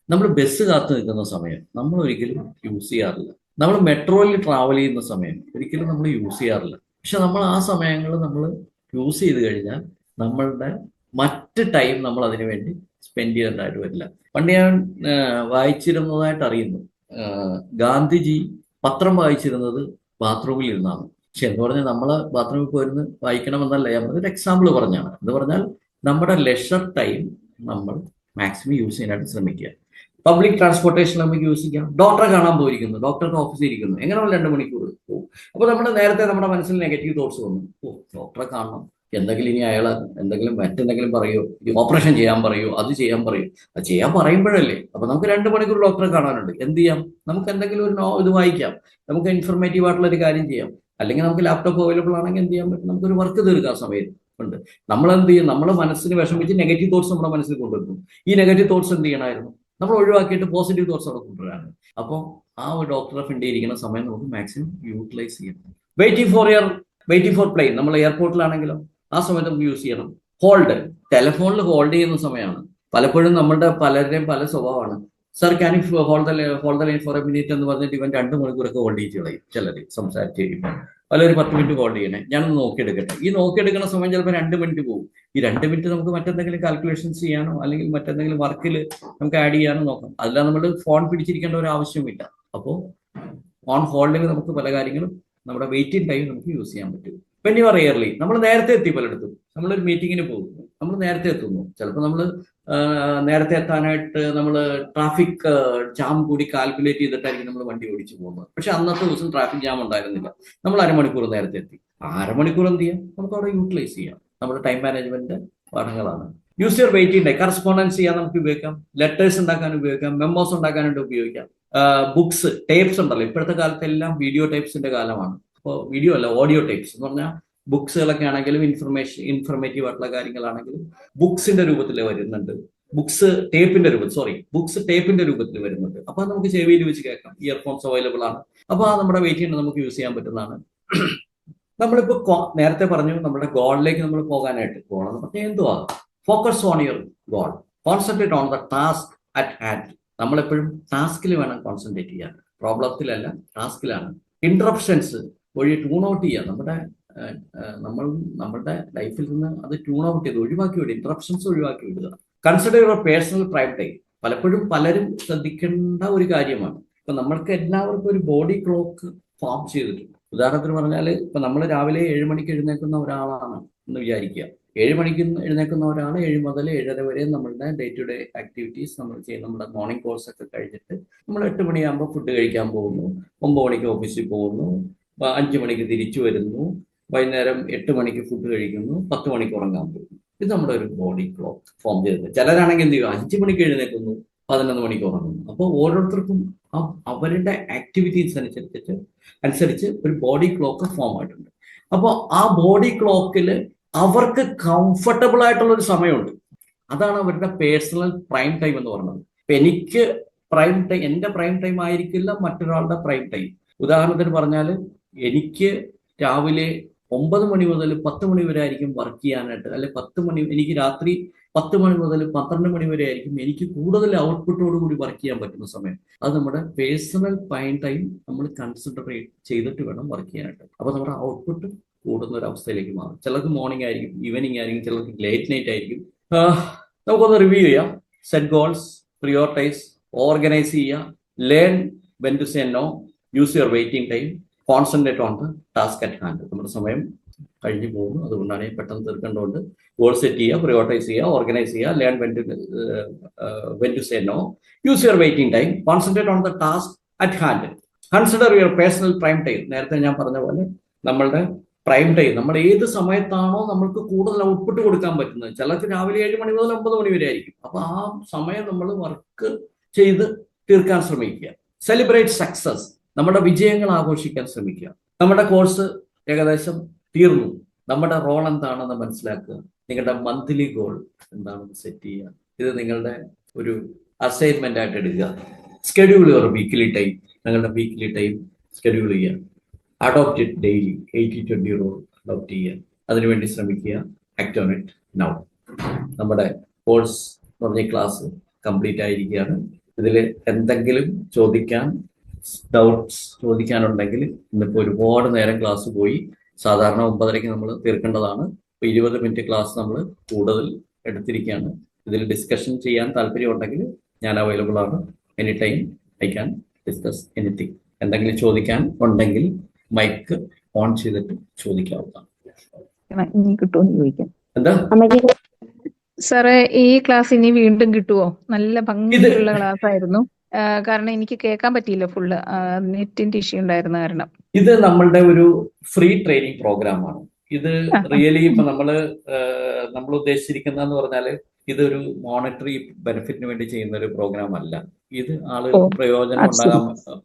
നമ്മൾ ബസ് കാത്തു നിൽക്കുന്ന സമയം നമ്മൾ ഒരിക്കലും യൂസ് ചെയ്യാറില്ല. നമ്മൾ മെട്രോയിൽ ട്രാവൽ ചെയ്യുന്ന സമയം ഒരിക്കലും നമ്മൾ യൂസ് ചെയ്യാറില്ല. പക്ഷെ നമ്മൾ ആ സമയങ്ങൾ നമ്മൾ യൂസ് ചെയ്ത് കഴിഞ്ഞാൽ നമ്മളുടെ മറ്റ് ടൈം നമ്മൾ അതിനു വേണ്ടി സ്പെൻഡ് ചെയ്യേണ്ടതായിട്ട് വരില്ല. പണ്ട് ഞാൻ വായിച്ചിരുന്നതായിട്ട് അറിയുന്നു, ഗാന്ധിജി പത്രം വായിച്ചിരുന്നത് ബാത്റൂമിൽ ഇരുന്നാണ്. പക്ഷെ എന്ന് പറഞ്ഞാൽ നമ്മൾ ബാത്റൂമിൽ പോയിരുന്ന് വായിക്കണമെന്നല്ല ഞാൻ പറഞ്ഞത്, എക്സാമ്പിൾ പറഞ്ഞാണ്. എന്ന് പറഞ്ഞാൽ നമ്മുടെ ലെഷർ ടൈം നമ്മൾ മാക്സിമം യൂസ് ചെയ്യാനായിട്ട് ശ്രമിക്കുക. പബ്ലിക് ട്രാൻസ്പോർട്ടേഷൻ നമുക്ക് യൂസ് ചെയ്യാം. ഡോക്ടറെ കാണാൻ പോയിരിക്കുന്നു, ഡോക്ടറുടെ ഓഫീസിൽ ഇരിക്കുന്നു, എങ്ങനെ 2 മണിക്കൂർ അപ്പോൾ നമ്മുടെ നേരത്തെ നമ്മുടെ മനസ്സിൽ നെഗറ്റീവ് തോട്ട്സ് വന്നു. ഓ, ഡോക്ടറെ കാണണം, എന്തെങ്കിലും ഇനി അയാൾ എന്തെങ്കിലും മറ്റെന്തെങ്കിലും പറയോ, ഈ ഓപ്പറേഷൻ ചെയ്യാൻ പറയോ, അത് ചെയ്യാൻ പറയോ. അത് ചെയ്യാൻ പറയുമ്പോഴല്ലേ. അപ്പൊ നമുക്ക് 2 മണിക്കൂർ ഡോക്ടറെ കാണാനുണ്ട്, എന്ത് ചെയ്യാം? നമുക്ക് എന്തെങ്കിലും ഒരു ഇത് വായിക്കാം, നമുക്ക് ഇൻഫർമേറ്റീവ് ആയിട്ടുള്ള ഒരു കാര്യം ചെയ്യാം. അല്ലെങ്കിൽ നമുക്ക് ലാപ്ടോപ്പ് അവൈലബിൾ ആണെങ്കിൽ എന്ത് ചെയ്യാൻ പറ്റും? നമുക്കൊരു വർക്ക് തീർക്കാൻ സമയം ഉണ്ട്. നമ്മൾ എന്ത് ചെയ്യും? നമ്മുടെ മനസ്സിന് വിഷമിച്ച് നെഗറ്റീവ് തോട്ട്സ് നമ്മുടെ മനസ്സിൽ കൊണ്ടുവരുന്നു. ഈ നെഗറ്റീവ് തോട്ട്സ് എന്ത് ചെയ്യണമായിരുന്നു? നമ്മൾ ഒഴിവാക്കിയിട്ട് പോസിറ്റീവ് തോട്ട്സ് അവിടെ കൊണ്ടുവരാണ്. അപ്പോൾ ആ ഒരു ഡോക്ടറെ ഫ്രണ്ട് ഇരിക്കുന്ന സമയം നമുക്ക് മാക്സിമം യൂട്ടിലൈസ് ചെയ്യണം. വെയിറ്റിംഗ് ഫോർ പ്ലെയിൻ, നമ്മൾ എയർപോർട്ടിലാണെങ്കിലോ ആ സമയത്ത് നമുക്ക് യൂസ് ചെയ്യണം. ഹോൾഡ്, ടെലിഫോണിൽ ഹോൾഡ് ചെയ്യുന്ന സമയമാണ്. പലപ്പോഴും നമ്മളുടെ പലരുടെയും പല സ്വഭാവമാണ്. Sir can you hold the line for a minute എന്ന് പറഞ്ഞിട്ട് ഇവൻ 2 മണിക്കൂറൊക്കെ ഹോൾഡ് ചെയ്ത് കളയും. ചിലർ സംസാരിച്ച് കഴിയുമ്പോൾ പലരും 10 മിനിറ്റ് ഹോൾഡ് ചെയ്യണേ, ഞാനൊന്ന് നോക്കിയെടുക്കട്ടെ. ഈ നോക്കിയെടുക്കുന്ന സമയം ചിലപ്പോൾ 2 മിനിറ്റ് പോകും. ഈ 2 മിനിറ്റ് നമുക്ക് മറ്റെന്തെങ്കിലും കാൽക്കുലേഷൻസ് ചെയ്യാനോ അല്ലെങ്കിൽ മറ്റെന്തെങ്കിലും വർക്കിൽ നമുക്ക് ആഡ് ചെയ്യാനോ നോക്കാം. അല്ലാതെ നമ്മൾ ഫോൺ പിടിച്ചിരിക്കേണ്ട ഒരു ആവശ്യമില്ല. അപ്പോൾ ഓൺ ഹോൾഡിൽ നമുക്ക് പല കാര്യങ്ങളും നമ്മുടെ വെയിറ്റിംഗ് ടൈം നമുക്ക് യൂസ് ചെയ്യാൻ പറ്റും. വെൻ യു ആർ എയർലി, നമ്മൾ നേരത്തെ എത്തി. പലയിടത്തും നമ്മളൊരു മീറ്റിങ്ങിന് പോകുന്നു, നമ്മൾ നേരത്തെ എത്തുന്നു. ചിലപ്പോൾ നമ്മൾ നേരത്തെ എത്താനായിട്ട് നമ്മൾ ട്രാഫിക് ജാം കൂടി കാൽക്കുലേറ്റ് ചെയ്തിട്ടായിരിക്കും നമ്മൾ വണ്ടി ഓടിച്ചു പോകുന്നത്. പക്ഷെ അന്നത്തെ ദിവസം ട്രാഫിക് ജാം ഉണ്ടായിരുന്നില്ല, നമ്മൾ അരമണിക്കൂർ നേരത്തെ എത്തി. ആ അരമണിക്കൂർ എന്ത് ചെയ്യാം? നമുക്ക് അവിടെ യൂട്ടിലൈസ് ചെയ്യാം. നമ്മുടെ ടൈം മാനേജ്മെന്റ് പാഠങ്ങളാണ്. Use your waiting time. Correspondence ചെയ്യാൻ നമുക്ക് ഉപയോഗിക്കാം, ലെറ്റേഴ്സ് ഉണ്ടാക്കാൻ ഉപയോഗിക്കാം, മെമ്മോസ് ഉണ്ടാക്കാനായിട്ട് ഉപയോഗിക്കാം. ബുക്സ്, ടേപ്സ് ഉണ്ടല്ലോ, ഇപ്പോഴത്തെ കാലത്ത് എല്ലാം വീഡിയോ ടൈപ്സിന്റെ കാലമാണ്. അപ്പോൾ വീഡിയോ അല്ല, ഓഡിയോ ടൈപ്സ് എന്ന് പറഞ്ഞാൽ ബുക്സുകളൊക്കെ ആണെങ്കിലും ഇൻഫർമേറ്റീവ് ആയിട്ടുള്ള കാര്യങ്ങളാണെങ്കിലും ബുക്സിന്റെ രൂപത്തിൽ വരുന്നുണ്ട്. ബുക്സ് ടേപ്പിന്റെ രൂപത്തിൽ വരുന്നുണ്ട്. അപ്പൊ നമുക്ക് ചെവിയിൽ വെച്ച് കേൾക്കാം. ഇയർഫോൺസ് അവൈലബിൾ ആണ്. അപ്പൊ ആ നമ്മുടെ വെയിറ്റിംഗ് നമുക്ക് യൂസ് ചെയ്യാൻ പറ്റുന്നതാണ്. നമ്മളിപ്പോ നേരത്തെ പറഞ്ഞു നമ്മുടെ ഗോളിലേക്ക് നമ്മൾ പോകാനായിട്ട്. ഗോൾ എന്ന് പറഞ്ഞാൽ എന്തുവാ? Focus on your goal, concentrate on the task at hand. നമ്മളെപ്പോഴും ടാസ്കിൽ വേണം കോൺസെൻട്രേറ്റ് ചെയ്യാൻ, പ്രോബ്ലത്തിലല്ല, ടാസ്കിലാണ്. ഇന്ററപ്ഷൻസ് വഴി ട്യൂൺ ഔട്ട് ചെയ്യുക. നമ്മളുടെ ലൈഫിൽ നിന്ന് അത് ട്യൂൺ ഔട്ട് ചെയ്ത് ഒഴിവാക്കി വിടുക, ഇന്ററപ്ഷൻസ് ഒഴിവാക്കി വിടുക. Consider your personal prime time. പലപ്പോഴും പലരും ശ്രദ്ധിക്കേണ്ട ഒരു കാര്യമാണ്. ഇപ്പൊ നമ്മൾക്ക് എല്ലാവർക്കും ഒരു ബോഡി ക്ലോക്ക് ഫോം ചെയ്തിട്ടുണ്ട്. ഉദാഹരണത്തിന് പറഞ്ഞാൽ ഇപ്പൊ നമ്മൾ രാവിലെ 7 മണിക്ക് എഴുന്നേൽക്കുന്ന ഒരാളാണ് എന്ന് വിചാരിക്കുക. 7 മണിക്ക് എഴുന്നേൽക്കുന്ന ഒരാൾ 7 മുതൽ 7:30 വരെ നമ്മളുടെ ഡേ ടു ഡേ ആക്ടിവിറ്റീസ് നമ്മൾ ചെയ്യും. നമ്മുടെ മോർണിംഗ് കോഴ്സ് ഒക്കെ കഴിഞ്ഞിട്ട് നമ്മൾ 8 മണിയാകുമ്പോൾ ഫുഡ് കഴിക്കാൻ പോകുന്നു, 9 മണിക്ക് ഓഫീസിൽ പോകുന്നു, 5 മണിക്ക് തിരിച്ചു വരുന്നു, വൈകുന്നേരം 8 മണിക്ക് ഫുഡ് കഴിക്കുന്നു, 10 മണിക്ക് ഉറങ്ങാൻ പോകുന്നു. ഇത് നമ്മുടെ ഒരു ബോഡി ക്ലോക്ക് ഫോം ചെയ്തത്. ചിലരാണെങ്കിൽ എന്ത് ചെയ്യും? 5 മണിക്ക് എഴുന്നേൽക്കുന്നു, 11 മണിക്ക് ഉറങ്ങുന്നു. അപ്പോൾ ഓരോരുത്തർക്കും അവരുടെ ആക്ടിവിറ്റീസ് അനുസരിച്ച് ഒരു ബോഡി ക്ലോക്ക് ഫോം ആയിട്ടുണ്ട്. അപ്പോൾ ആ ബോഡി ക്ലോക്കിൽ അവർക്ക് കംഫർട്ടബിൾ ആയിട്ടുള്ള ഒരു സമയമുണ്ട്. അതാണ് അവരുടെ പേഴ്സണൽ പ്രൈം ടൈം എന്ന് പറയുന്നത്. ഇപ്പൊ എനിക്ക് പ്രൈം ടൈം, എൻ്റെ പ്രൈം ടൈം ആയിരിക്കില്ല മറ്റൊരാളുടെ പ്രൈം ടൈം. ഉദാഹരണത്തിന് പറഞ്ഞാൽ എനിക്ക് രാവിലെ 9 മണി മുതൽ 10 മണി വരെ ആയിരിക്കും വർക്ക് ചെയ്യാനായിട്ട്, അല്ലെ എനിക്ക് രാത്രി 10 മണി മുതൽ 12 മണി വരെ ആയിരിക്കും എനിക്ക് കൂടുതൽ ഔട്ട്പുട്ടോടുകൂടി വർക്ക് ചെയ്യാൻ പറ്റുന്ന സമയം. അത് നമ്മുടെ പേഴ്സണൽ പ്രൈം ടൈം നമ്മൾ കൺസിഡർ ചെയ്തിട്ട് വേണം വർക്ക് ചെയ്യാനായിട്ട്. അപ്പൊ നമ്മുടെ ഔട്ട്പുട്ട് കൂടുന്ന ഒരു അവസ്ഥയിലേക്ക് മാറും. ചിലർക്ക് മോർണിംഗ് ആയിരിക്കും, ഈവനിങ് ആയിരിക്കും, ചിലർക്ക് ലേറ്റ് നൈറ്റ് ആയിരിക്കും. നമുക്കൊന്ന് റിവ്യൂ ചെയ്യാം. സെറ്റ് ഗോൾസ്, പ്രിയോറിറ്റൈസ്, ഓർഗനൈസ് ചെയ്യുക, learn when to say no, use your waiting time, concentrate on the task at hand. നമ്മുടെ സമയം കഴിഞ്ഞു പോകുന്നു, അതുകൊണ്ടാണ് പെട്ടെന്ന് തീർക്കേണ്ടതുകൊണ്ട് ഗോൾ സെറ്റ് ചെയ്യുക, പ്രിയോറിറ്റൈസ് ചെയ്യുക, ഓർഗനൈസ് ചെയ്യുക, learn when to say no, use your waiting time, concentrate on the task at hand, consider your personal prime time. നേരത്തെ ഞാൻ പറഞ്ഞ പോലെ നമ്മളുടെ പ്രൈം ടൈം, നമ്മൾ ഏത് സമയത്താണോ നമ്മൾക്ക് കൂടുതൽ ഔട്ട്പുട്ട് കൊടുക്കാൻ പറ്റുന്നത്. ചിലർക്ക് രാവിലെ 7 മണി മുതൽ 9 മണി വരെ ആയിരിക്കും. അപ്പൊ ആ സമയം നമ്മൾ വർക്ക് ചെയ്ത് തീർക്കാൻ ശ്രമിക്കുക. സെലിബ്രേറ്റ് സക്സസ്, നമ്മുടെ വിജയങ്ങൾ ആഘോഷിക്കാൻ ശ്രമിക്കുക. നമ്മുടെ കോഴ്സ് ഏകദേശം തീർന്നു, നമ്മുടെ റോൾ എന്താണെന്ന് മനസ്സിലാക്കുക. നിങ്ങളുടെ മന്ത്ലി ഗോൾ എന്താണെന്ന് സെറ്റ് ചെയ്യുക. ഇത് നിങ്ങളുടെ ഒരു അസൈൻമെന്റ് ആയിട്ട് എടുക്കുക. സ്കെഡ്യൂൾ യുവർ വീക്ക്ലി ടൈം, നിങ്ങളുടെ വീക്ക്ലി ടൈം സ്കെഡ്യൂൾ ചെയ്യുക. Adopt it daily, 80-20 rule adopt ചെയ്യുക. അതിനുവേണ്ടി ശ്രമിക്കുക. Act on it now. നമ്മുടെ കോഴ്സ് പറഞ്ഞ ക്ലാസ് കംപ്ലീറ്റ് ആയിരിക്കുകയാണ്. ഇതിൽ എന്തെങ്കിലും ഡൗട്ട്സ് ചോദിക്കാനുണ്ടെങ്കിൽ, ഇന്നിപ്പോൾ ഒരുപാട് നേരം ക്ലാസ് പോയി. സാധാരണ 9:30 നമ്മൾ തീർക്കേണ്ടതാണ്. ഇപ്പോൾ 20 മിനിറ്റ് ക്ലാസ് നമ്മൾ കൂടുതൽ എടുത്തിരിക്കുകയാണ്. ഇതിൽ ഡിസ്കഷൻ ചെയ്യാൻ താല്പര്യമുണ്ടെങ്കിൽ ഞാൻ അവൈലബിൾ ആണ്. Any time I can discuss anything. എന്തെങ്കിലും ചോദിക്കാൻ ഉണ്ടെങ്കിൽ മൈക്ക് ഓൺ ചെയ്തിട്ട് ചോദിക്കാവുന്നതാണ്. എന്താ സാറേ, ഈ ക്ലാസ് ഇനി വീണ്ടും കിട്ടുമോ? നല്ല ഭംഗിയുള്ള ക്ലാസ് ആയിരുന്നു. കാരണം എനിക്ക് കേൾക്കാൻ പറ്റിയില്ല ഫുള്ള്, നെറ്റിന്റെ ഇഷ്യൂ ഉണ്ടായിരുന്ന കാരണം. ഇത് നമ്മളുടെ ഒരു ഫ്രീ ട്രെയിനിങ് പ്രോഗ്രാമാണ്. ഇത് റിയലി ഇപ്പൊ നമ്മൾ ഉദ്ദേശിച്ചിരിക്കുന്നതെന്ന് പറഞ്ഞാല് ഇതൊരു മോണിറ്ററി ബെനിഫിറ്റിന് വേണ്ടി ചെയ്യുന്ന ഒരു പ്രോഗ്രാം അല്ല. ഇത് ആളുകൾക്ക്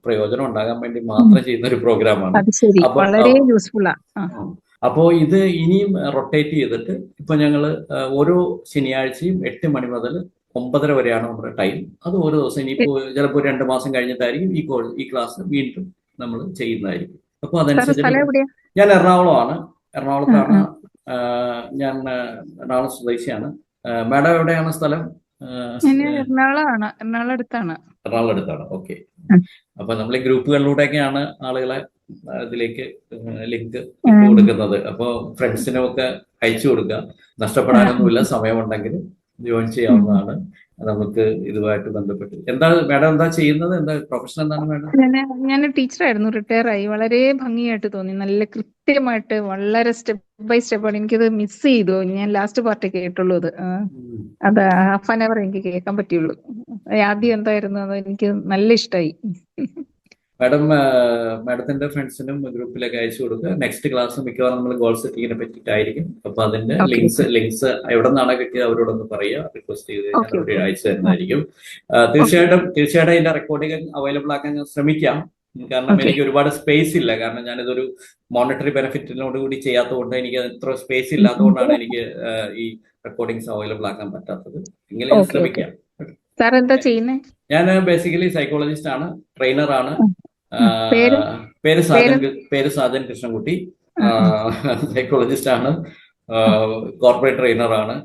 പ്രയോജനം ഉണ്ടാകാൻ വേണ്ടി മാത്രം ചെയ്യുന്ന ഒരു പ്രോഗ്രാമാണ്. അത് ശരി, വളരെ യൂസ്ഫുൾ ആണ്. അപ്പോൾ ഇത് ഇനിയും റൊട്ടേറ്റ് ചെയ്തിട്ട് ഇപ്പൊ ഞങ്ങള് ഓരോ ശനിയാഴ്ചയും 8 മണി മുതൽ 9:30 വരെയാണ് നമ്മുടെ ടൈം. അത് ഓരോ ദിവസം ഇനിയിപ്പോ ചിലപ്പോൾ 2 മാസം കഴിഞ്ഞിട്ടായിരിക്കും ഈ ക്ലാസ് വീണ്ടും നമ്മൾ ചെയ്യുന്നതായിരിക്കും. അപ്പൊ അതനുസരിച്ച് ഞാൻ എറണാകുളത്താണ്. ഞാൻ എറണാകുളം സ്വദേശിയാണ്. മാഡം എവിടെയാണ് സ്ഥലം? എറണാകുളം അടുത്താണ്. ഓക്കെ. അപ്പൊ നമ്മൾ ഈ ഗ്രൂപ്പുകളിലൂടെയൊക്കെയാണ് ആളുകളെ ഇതിലേക്ക് ലിങ്ക് കൊടുക്കുന്നത്. അപ്പൊ ഫ്രണ്ട്സിനൊക്കെ അയച്ചു കൊടുക്കുക. നഷ്ടപ്പെടാനൊന്നുമില്ല. സമയമുണ്ടെങ്കിൽ ജോയിൻ ചെയ്യാവുന്നതാണ്. നമുക്ക് ഇതുമായിട്ട് ബന്ധപ്പെട്ട് മാഡം എന്താ ചെയ്യുന്നത്? എന്താ പ്രൊഫഷൻ എന്താണ് മാഡം? ഞാൻ ടീച്ചറായിരുന്നു, റിട്ടയർ ആയി. വളരെ ഭംഗിയായിട്ട് തോന്നി, നല്ല കൃത്യമായിട്ട്, വളരെ സ്റ്റെപ്പ് ബൈ സ്റ്റെപ്പാണ്. എനിക്കത് മിസ് ചെയ്തു. ഞാൻ ലാസ്റ്റ് പാർട്ട് കേട്ടുള്ളൂ. അത് ഹാഫ് ആൻ അവർ എനിക്ക് കേൾക്കാൻ പറ്റിയുള്ളൂ. ആദ്യം എന്തായിരുന്നു അത് എനിക്ക് നല്ല ഇഷ്ടമായി. മാഡത്തിന്റെ ഫ്രണ്ട്സിനും ഗ്രൂപ്പിലൊക്കെ അയച്ചു കൊടുക്കുക. നെക്സ്റ്റ് ക്ലാസ് മിക്കവാറും നമ്മൾ ഗോൾ സെറ്റിങ്ങിനെ പറ്റിയിട്ടായിരിക്കും. അപ്പൊ അതിന്റെ ലിങ്ക്സ് എവിടെ നിന്നാണ് കിട്ടിയത് അവരോടൊന്ന് പറയുക, റിക്വസ്റ്റ് ചെയ്ത് ഞാൻ അയച്ചു തരുന്നതായിരിക്കും. തീർച്ചയായിട്ടും ഇതിന്റെ റെക്കോർഡിംഗ് അവൈലബിൾ ആക്കാൻ ഞാൻ ശ്രമിക്കാം. കാരണം എനിക്ക് ഒരുപാട് സ്പേസ് ഇല്ല. കാരണം ഞാനിതൊരു മോണിറ്ററി ബെനിഫിറ്റിനോട് കൂടി ചെയ്യാത്തതുകൊണ്ട് എനിക്ക് ഇത്ര സ്പേസ് ഇല്ലാത്തതുകൊണ്ടാണ് എനിക്ക് ഈ റെക്കോർഡിങ്സ് അവൈലബിൾ ആക്കാൻ പറ്റാത്തത്. എങ്കിലും ഞാൻ ശ്രമിക്കാം. ഞാൻ ബേസിക്കലി സൈക്കോളജിസ്റ്റ് ആണ്, ട്രെയിനറാണ്. പേര് സാജൻ കൃഷ്ണൻകുട്ടി. സൈക്കോളജിസ്റ്റ് ആണ്, കോർപ്പറേറ്റ് ട്രെയിനറാണ്,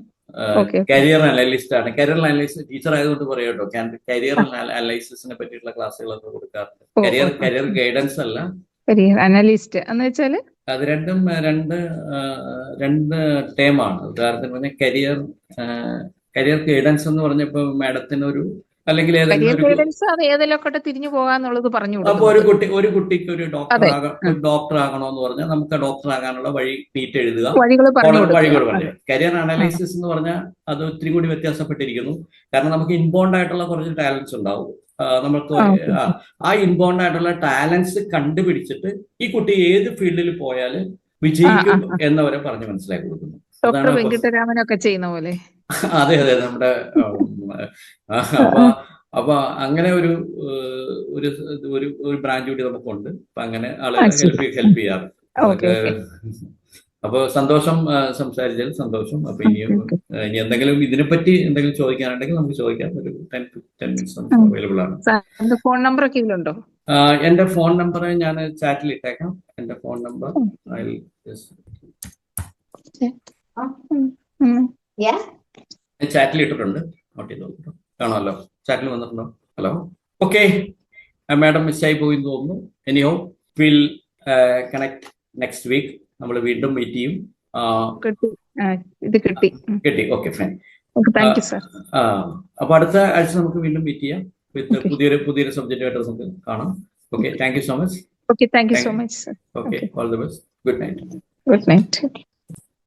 കരിയർ അനലിസ്റ്റ് ആണ്. കരിയർ അനലിസ്റ്റ് ടീച്ചർ ആയതുകൊണ്ട് പറയാം കേട്ടോ. കരിയർ അനലൈസിസിനെ പറ്റിയിട്ടുള്ള ക്ലാസ്സുകളൊക്കെ കൊടുക്കാറുണ്ട്. കരിയർ ഗൈഡൻസ് അല്ല, അനലിസ്റ്റ് എന്ന് വെച്ചാല് അത് രണ്ടും രണ്ട് ടേമാണ്. ഉദാഹരണത്തിന് പറഞ്ഞാൽ കരിയർ ഗൈഡൻസ് എന്ന് പറഞ്ഞപ്പോ മാഡത്തിന് ഒരു അല്ലെങ്കിൽ തിരിഞ്ഞു പോകാന്നുള്ളത് പറഞ്ഞു. അപ്പൊ ഒരു കുട്ടിക്ക് ഒരു ഡോക്ടർ ആകണമെന്ന് പറഞ്ഞാൽ നമുക്ക് ഡോക്ടർ ആകാനുള്ള വഴി നീറ്റ് എഴുതുക, വഴികൾ പറഞ്ഞു. കരിയർ അനാലിസിസ് എന്ന് പറഞ്ഞാൽ അത് ഒത്തിരി കൂടി വ്യത്യാസപ്പെട്ടിരിക്കുന്നു. കാരണം നമുക്ക് ഇൻബോണ്ട് ആയിട്ടുള്ള കുറച്ച് ടാലൻസ് ഉണ്ടാവും. നമുക്ക് ആ ഇൻബോണ്ട് ആയിട്ടുള്ള ടാലൻസ് കണ്ടുപിടിച്ചിട്ട് ഈ കുട്ടി ഏത് ഫീൽഡിൽ പോയാലും വിജയിക്കും എന്നവരെ പറഞ്ഞ് മനസ്സിലാക്കി കൊടുക്കുന്നു. ഡോക്ടർ വെങ്കിട്ടരാമനൊക്കെ ചെയ്യുന്ന പോലെ. അതെ നമ്മുടെ അപ്പൊ അങ്ങനെ ഒരു ബ്രാഞ്ച് കൂടി നമുക്കുണ്ട്. അപ്പൊ അങ്ങനെ ആളുകളെ ഹെൽപ്പ് ചെയ്യാറ്. അപ്പൊ സന്തോഷം, സംസാരിച്ചതിൽ സന്തോഷം. അപ്പൊ ഇനി എന്തെങ്കിലും ഇതിനെപ്പറ്റി എന്തെങ്കിലും ചോദിക്കാനുണ്ടെങ്കിൽ നമുക്ക് ചോദിക്കാം. ഒരു 10 മിനിറ്റ്സ് നമുക്ക് അവൈലബിൾ ആണ്. ഫോൺ നമ്പർ ഒക്കെ ഇതിലുണ്ടോ? എന്റെ ഫോൺ നമ്പർ ഞാൻ ചാറ്റിൽ ഇട്ടേക്കാം. എന്റെ ഫോൺ നമ്പർ ചാറ്റിൽ ഇട്ടിട്ടുണ്ട്, നോട്ട് ചെയ്ത് നോക്കിട്ടോ. കാണാമല്ലോ, ചാറ്റിൽ വന്നിട്ടുണ്ടോ? Hello, okay. മാഡം മിസ്സായി പോയി എന്ന് തോന്നുന്നു. Anyhow will connect next week. നമ്മൾ വീണ്ടും മീറ്റ് ചെയ്യും. കിട്ടി, ഓക്കെ, ഫൈൻ. അപ്പൊ അടുത്ത ആഴ്ച നമുക്ക് വീണ്ടും മീറ്റ് ചെയ്യാം. പുതിയൊരു സബ്ജക്റ്റുമായിട്ട് നമുക്ക് കാണാം. Okay, thank you so much. Okay, thank you so much. Okay, all the best. Good night. Good night.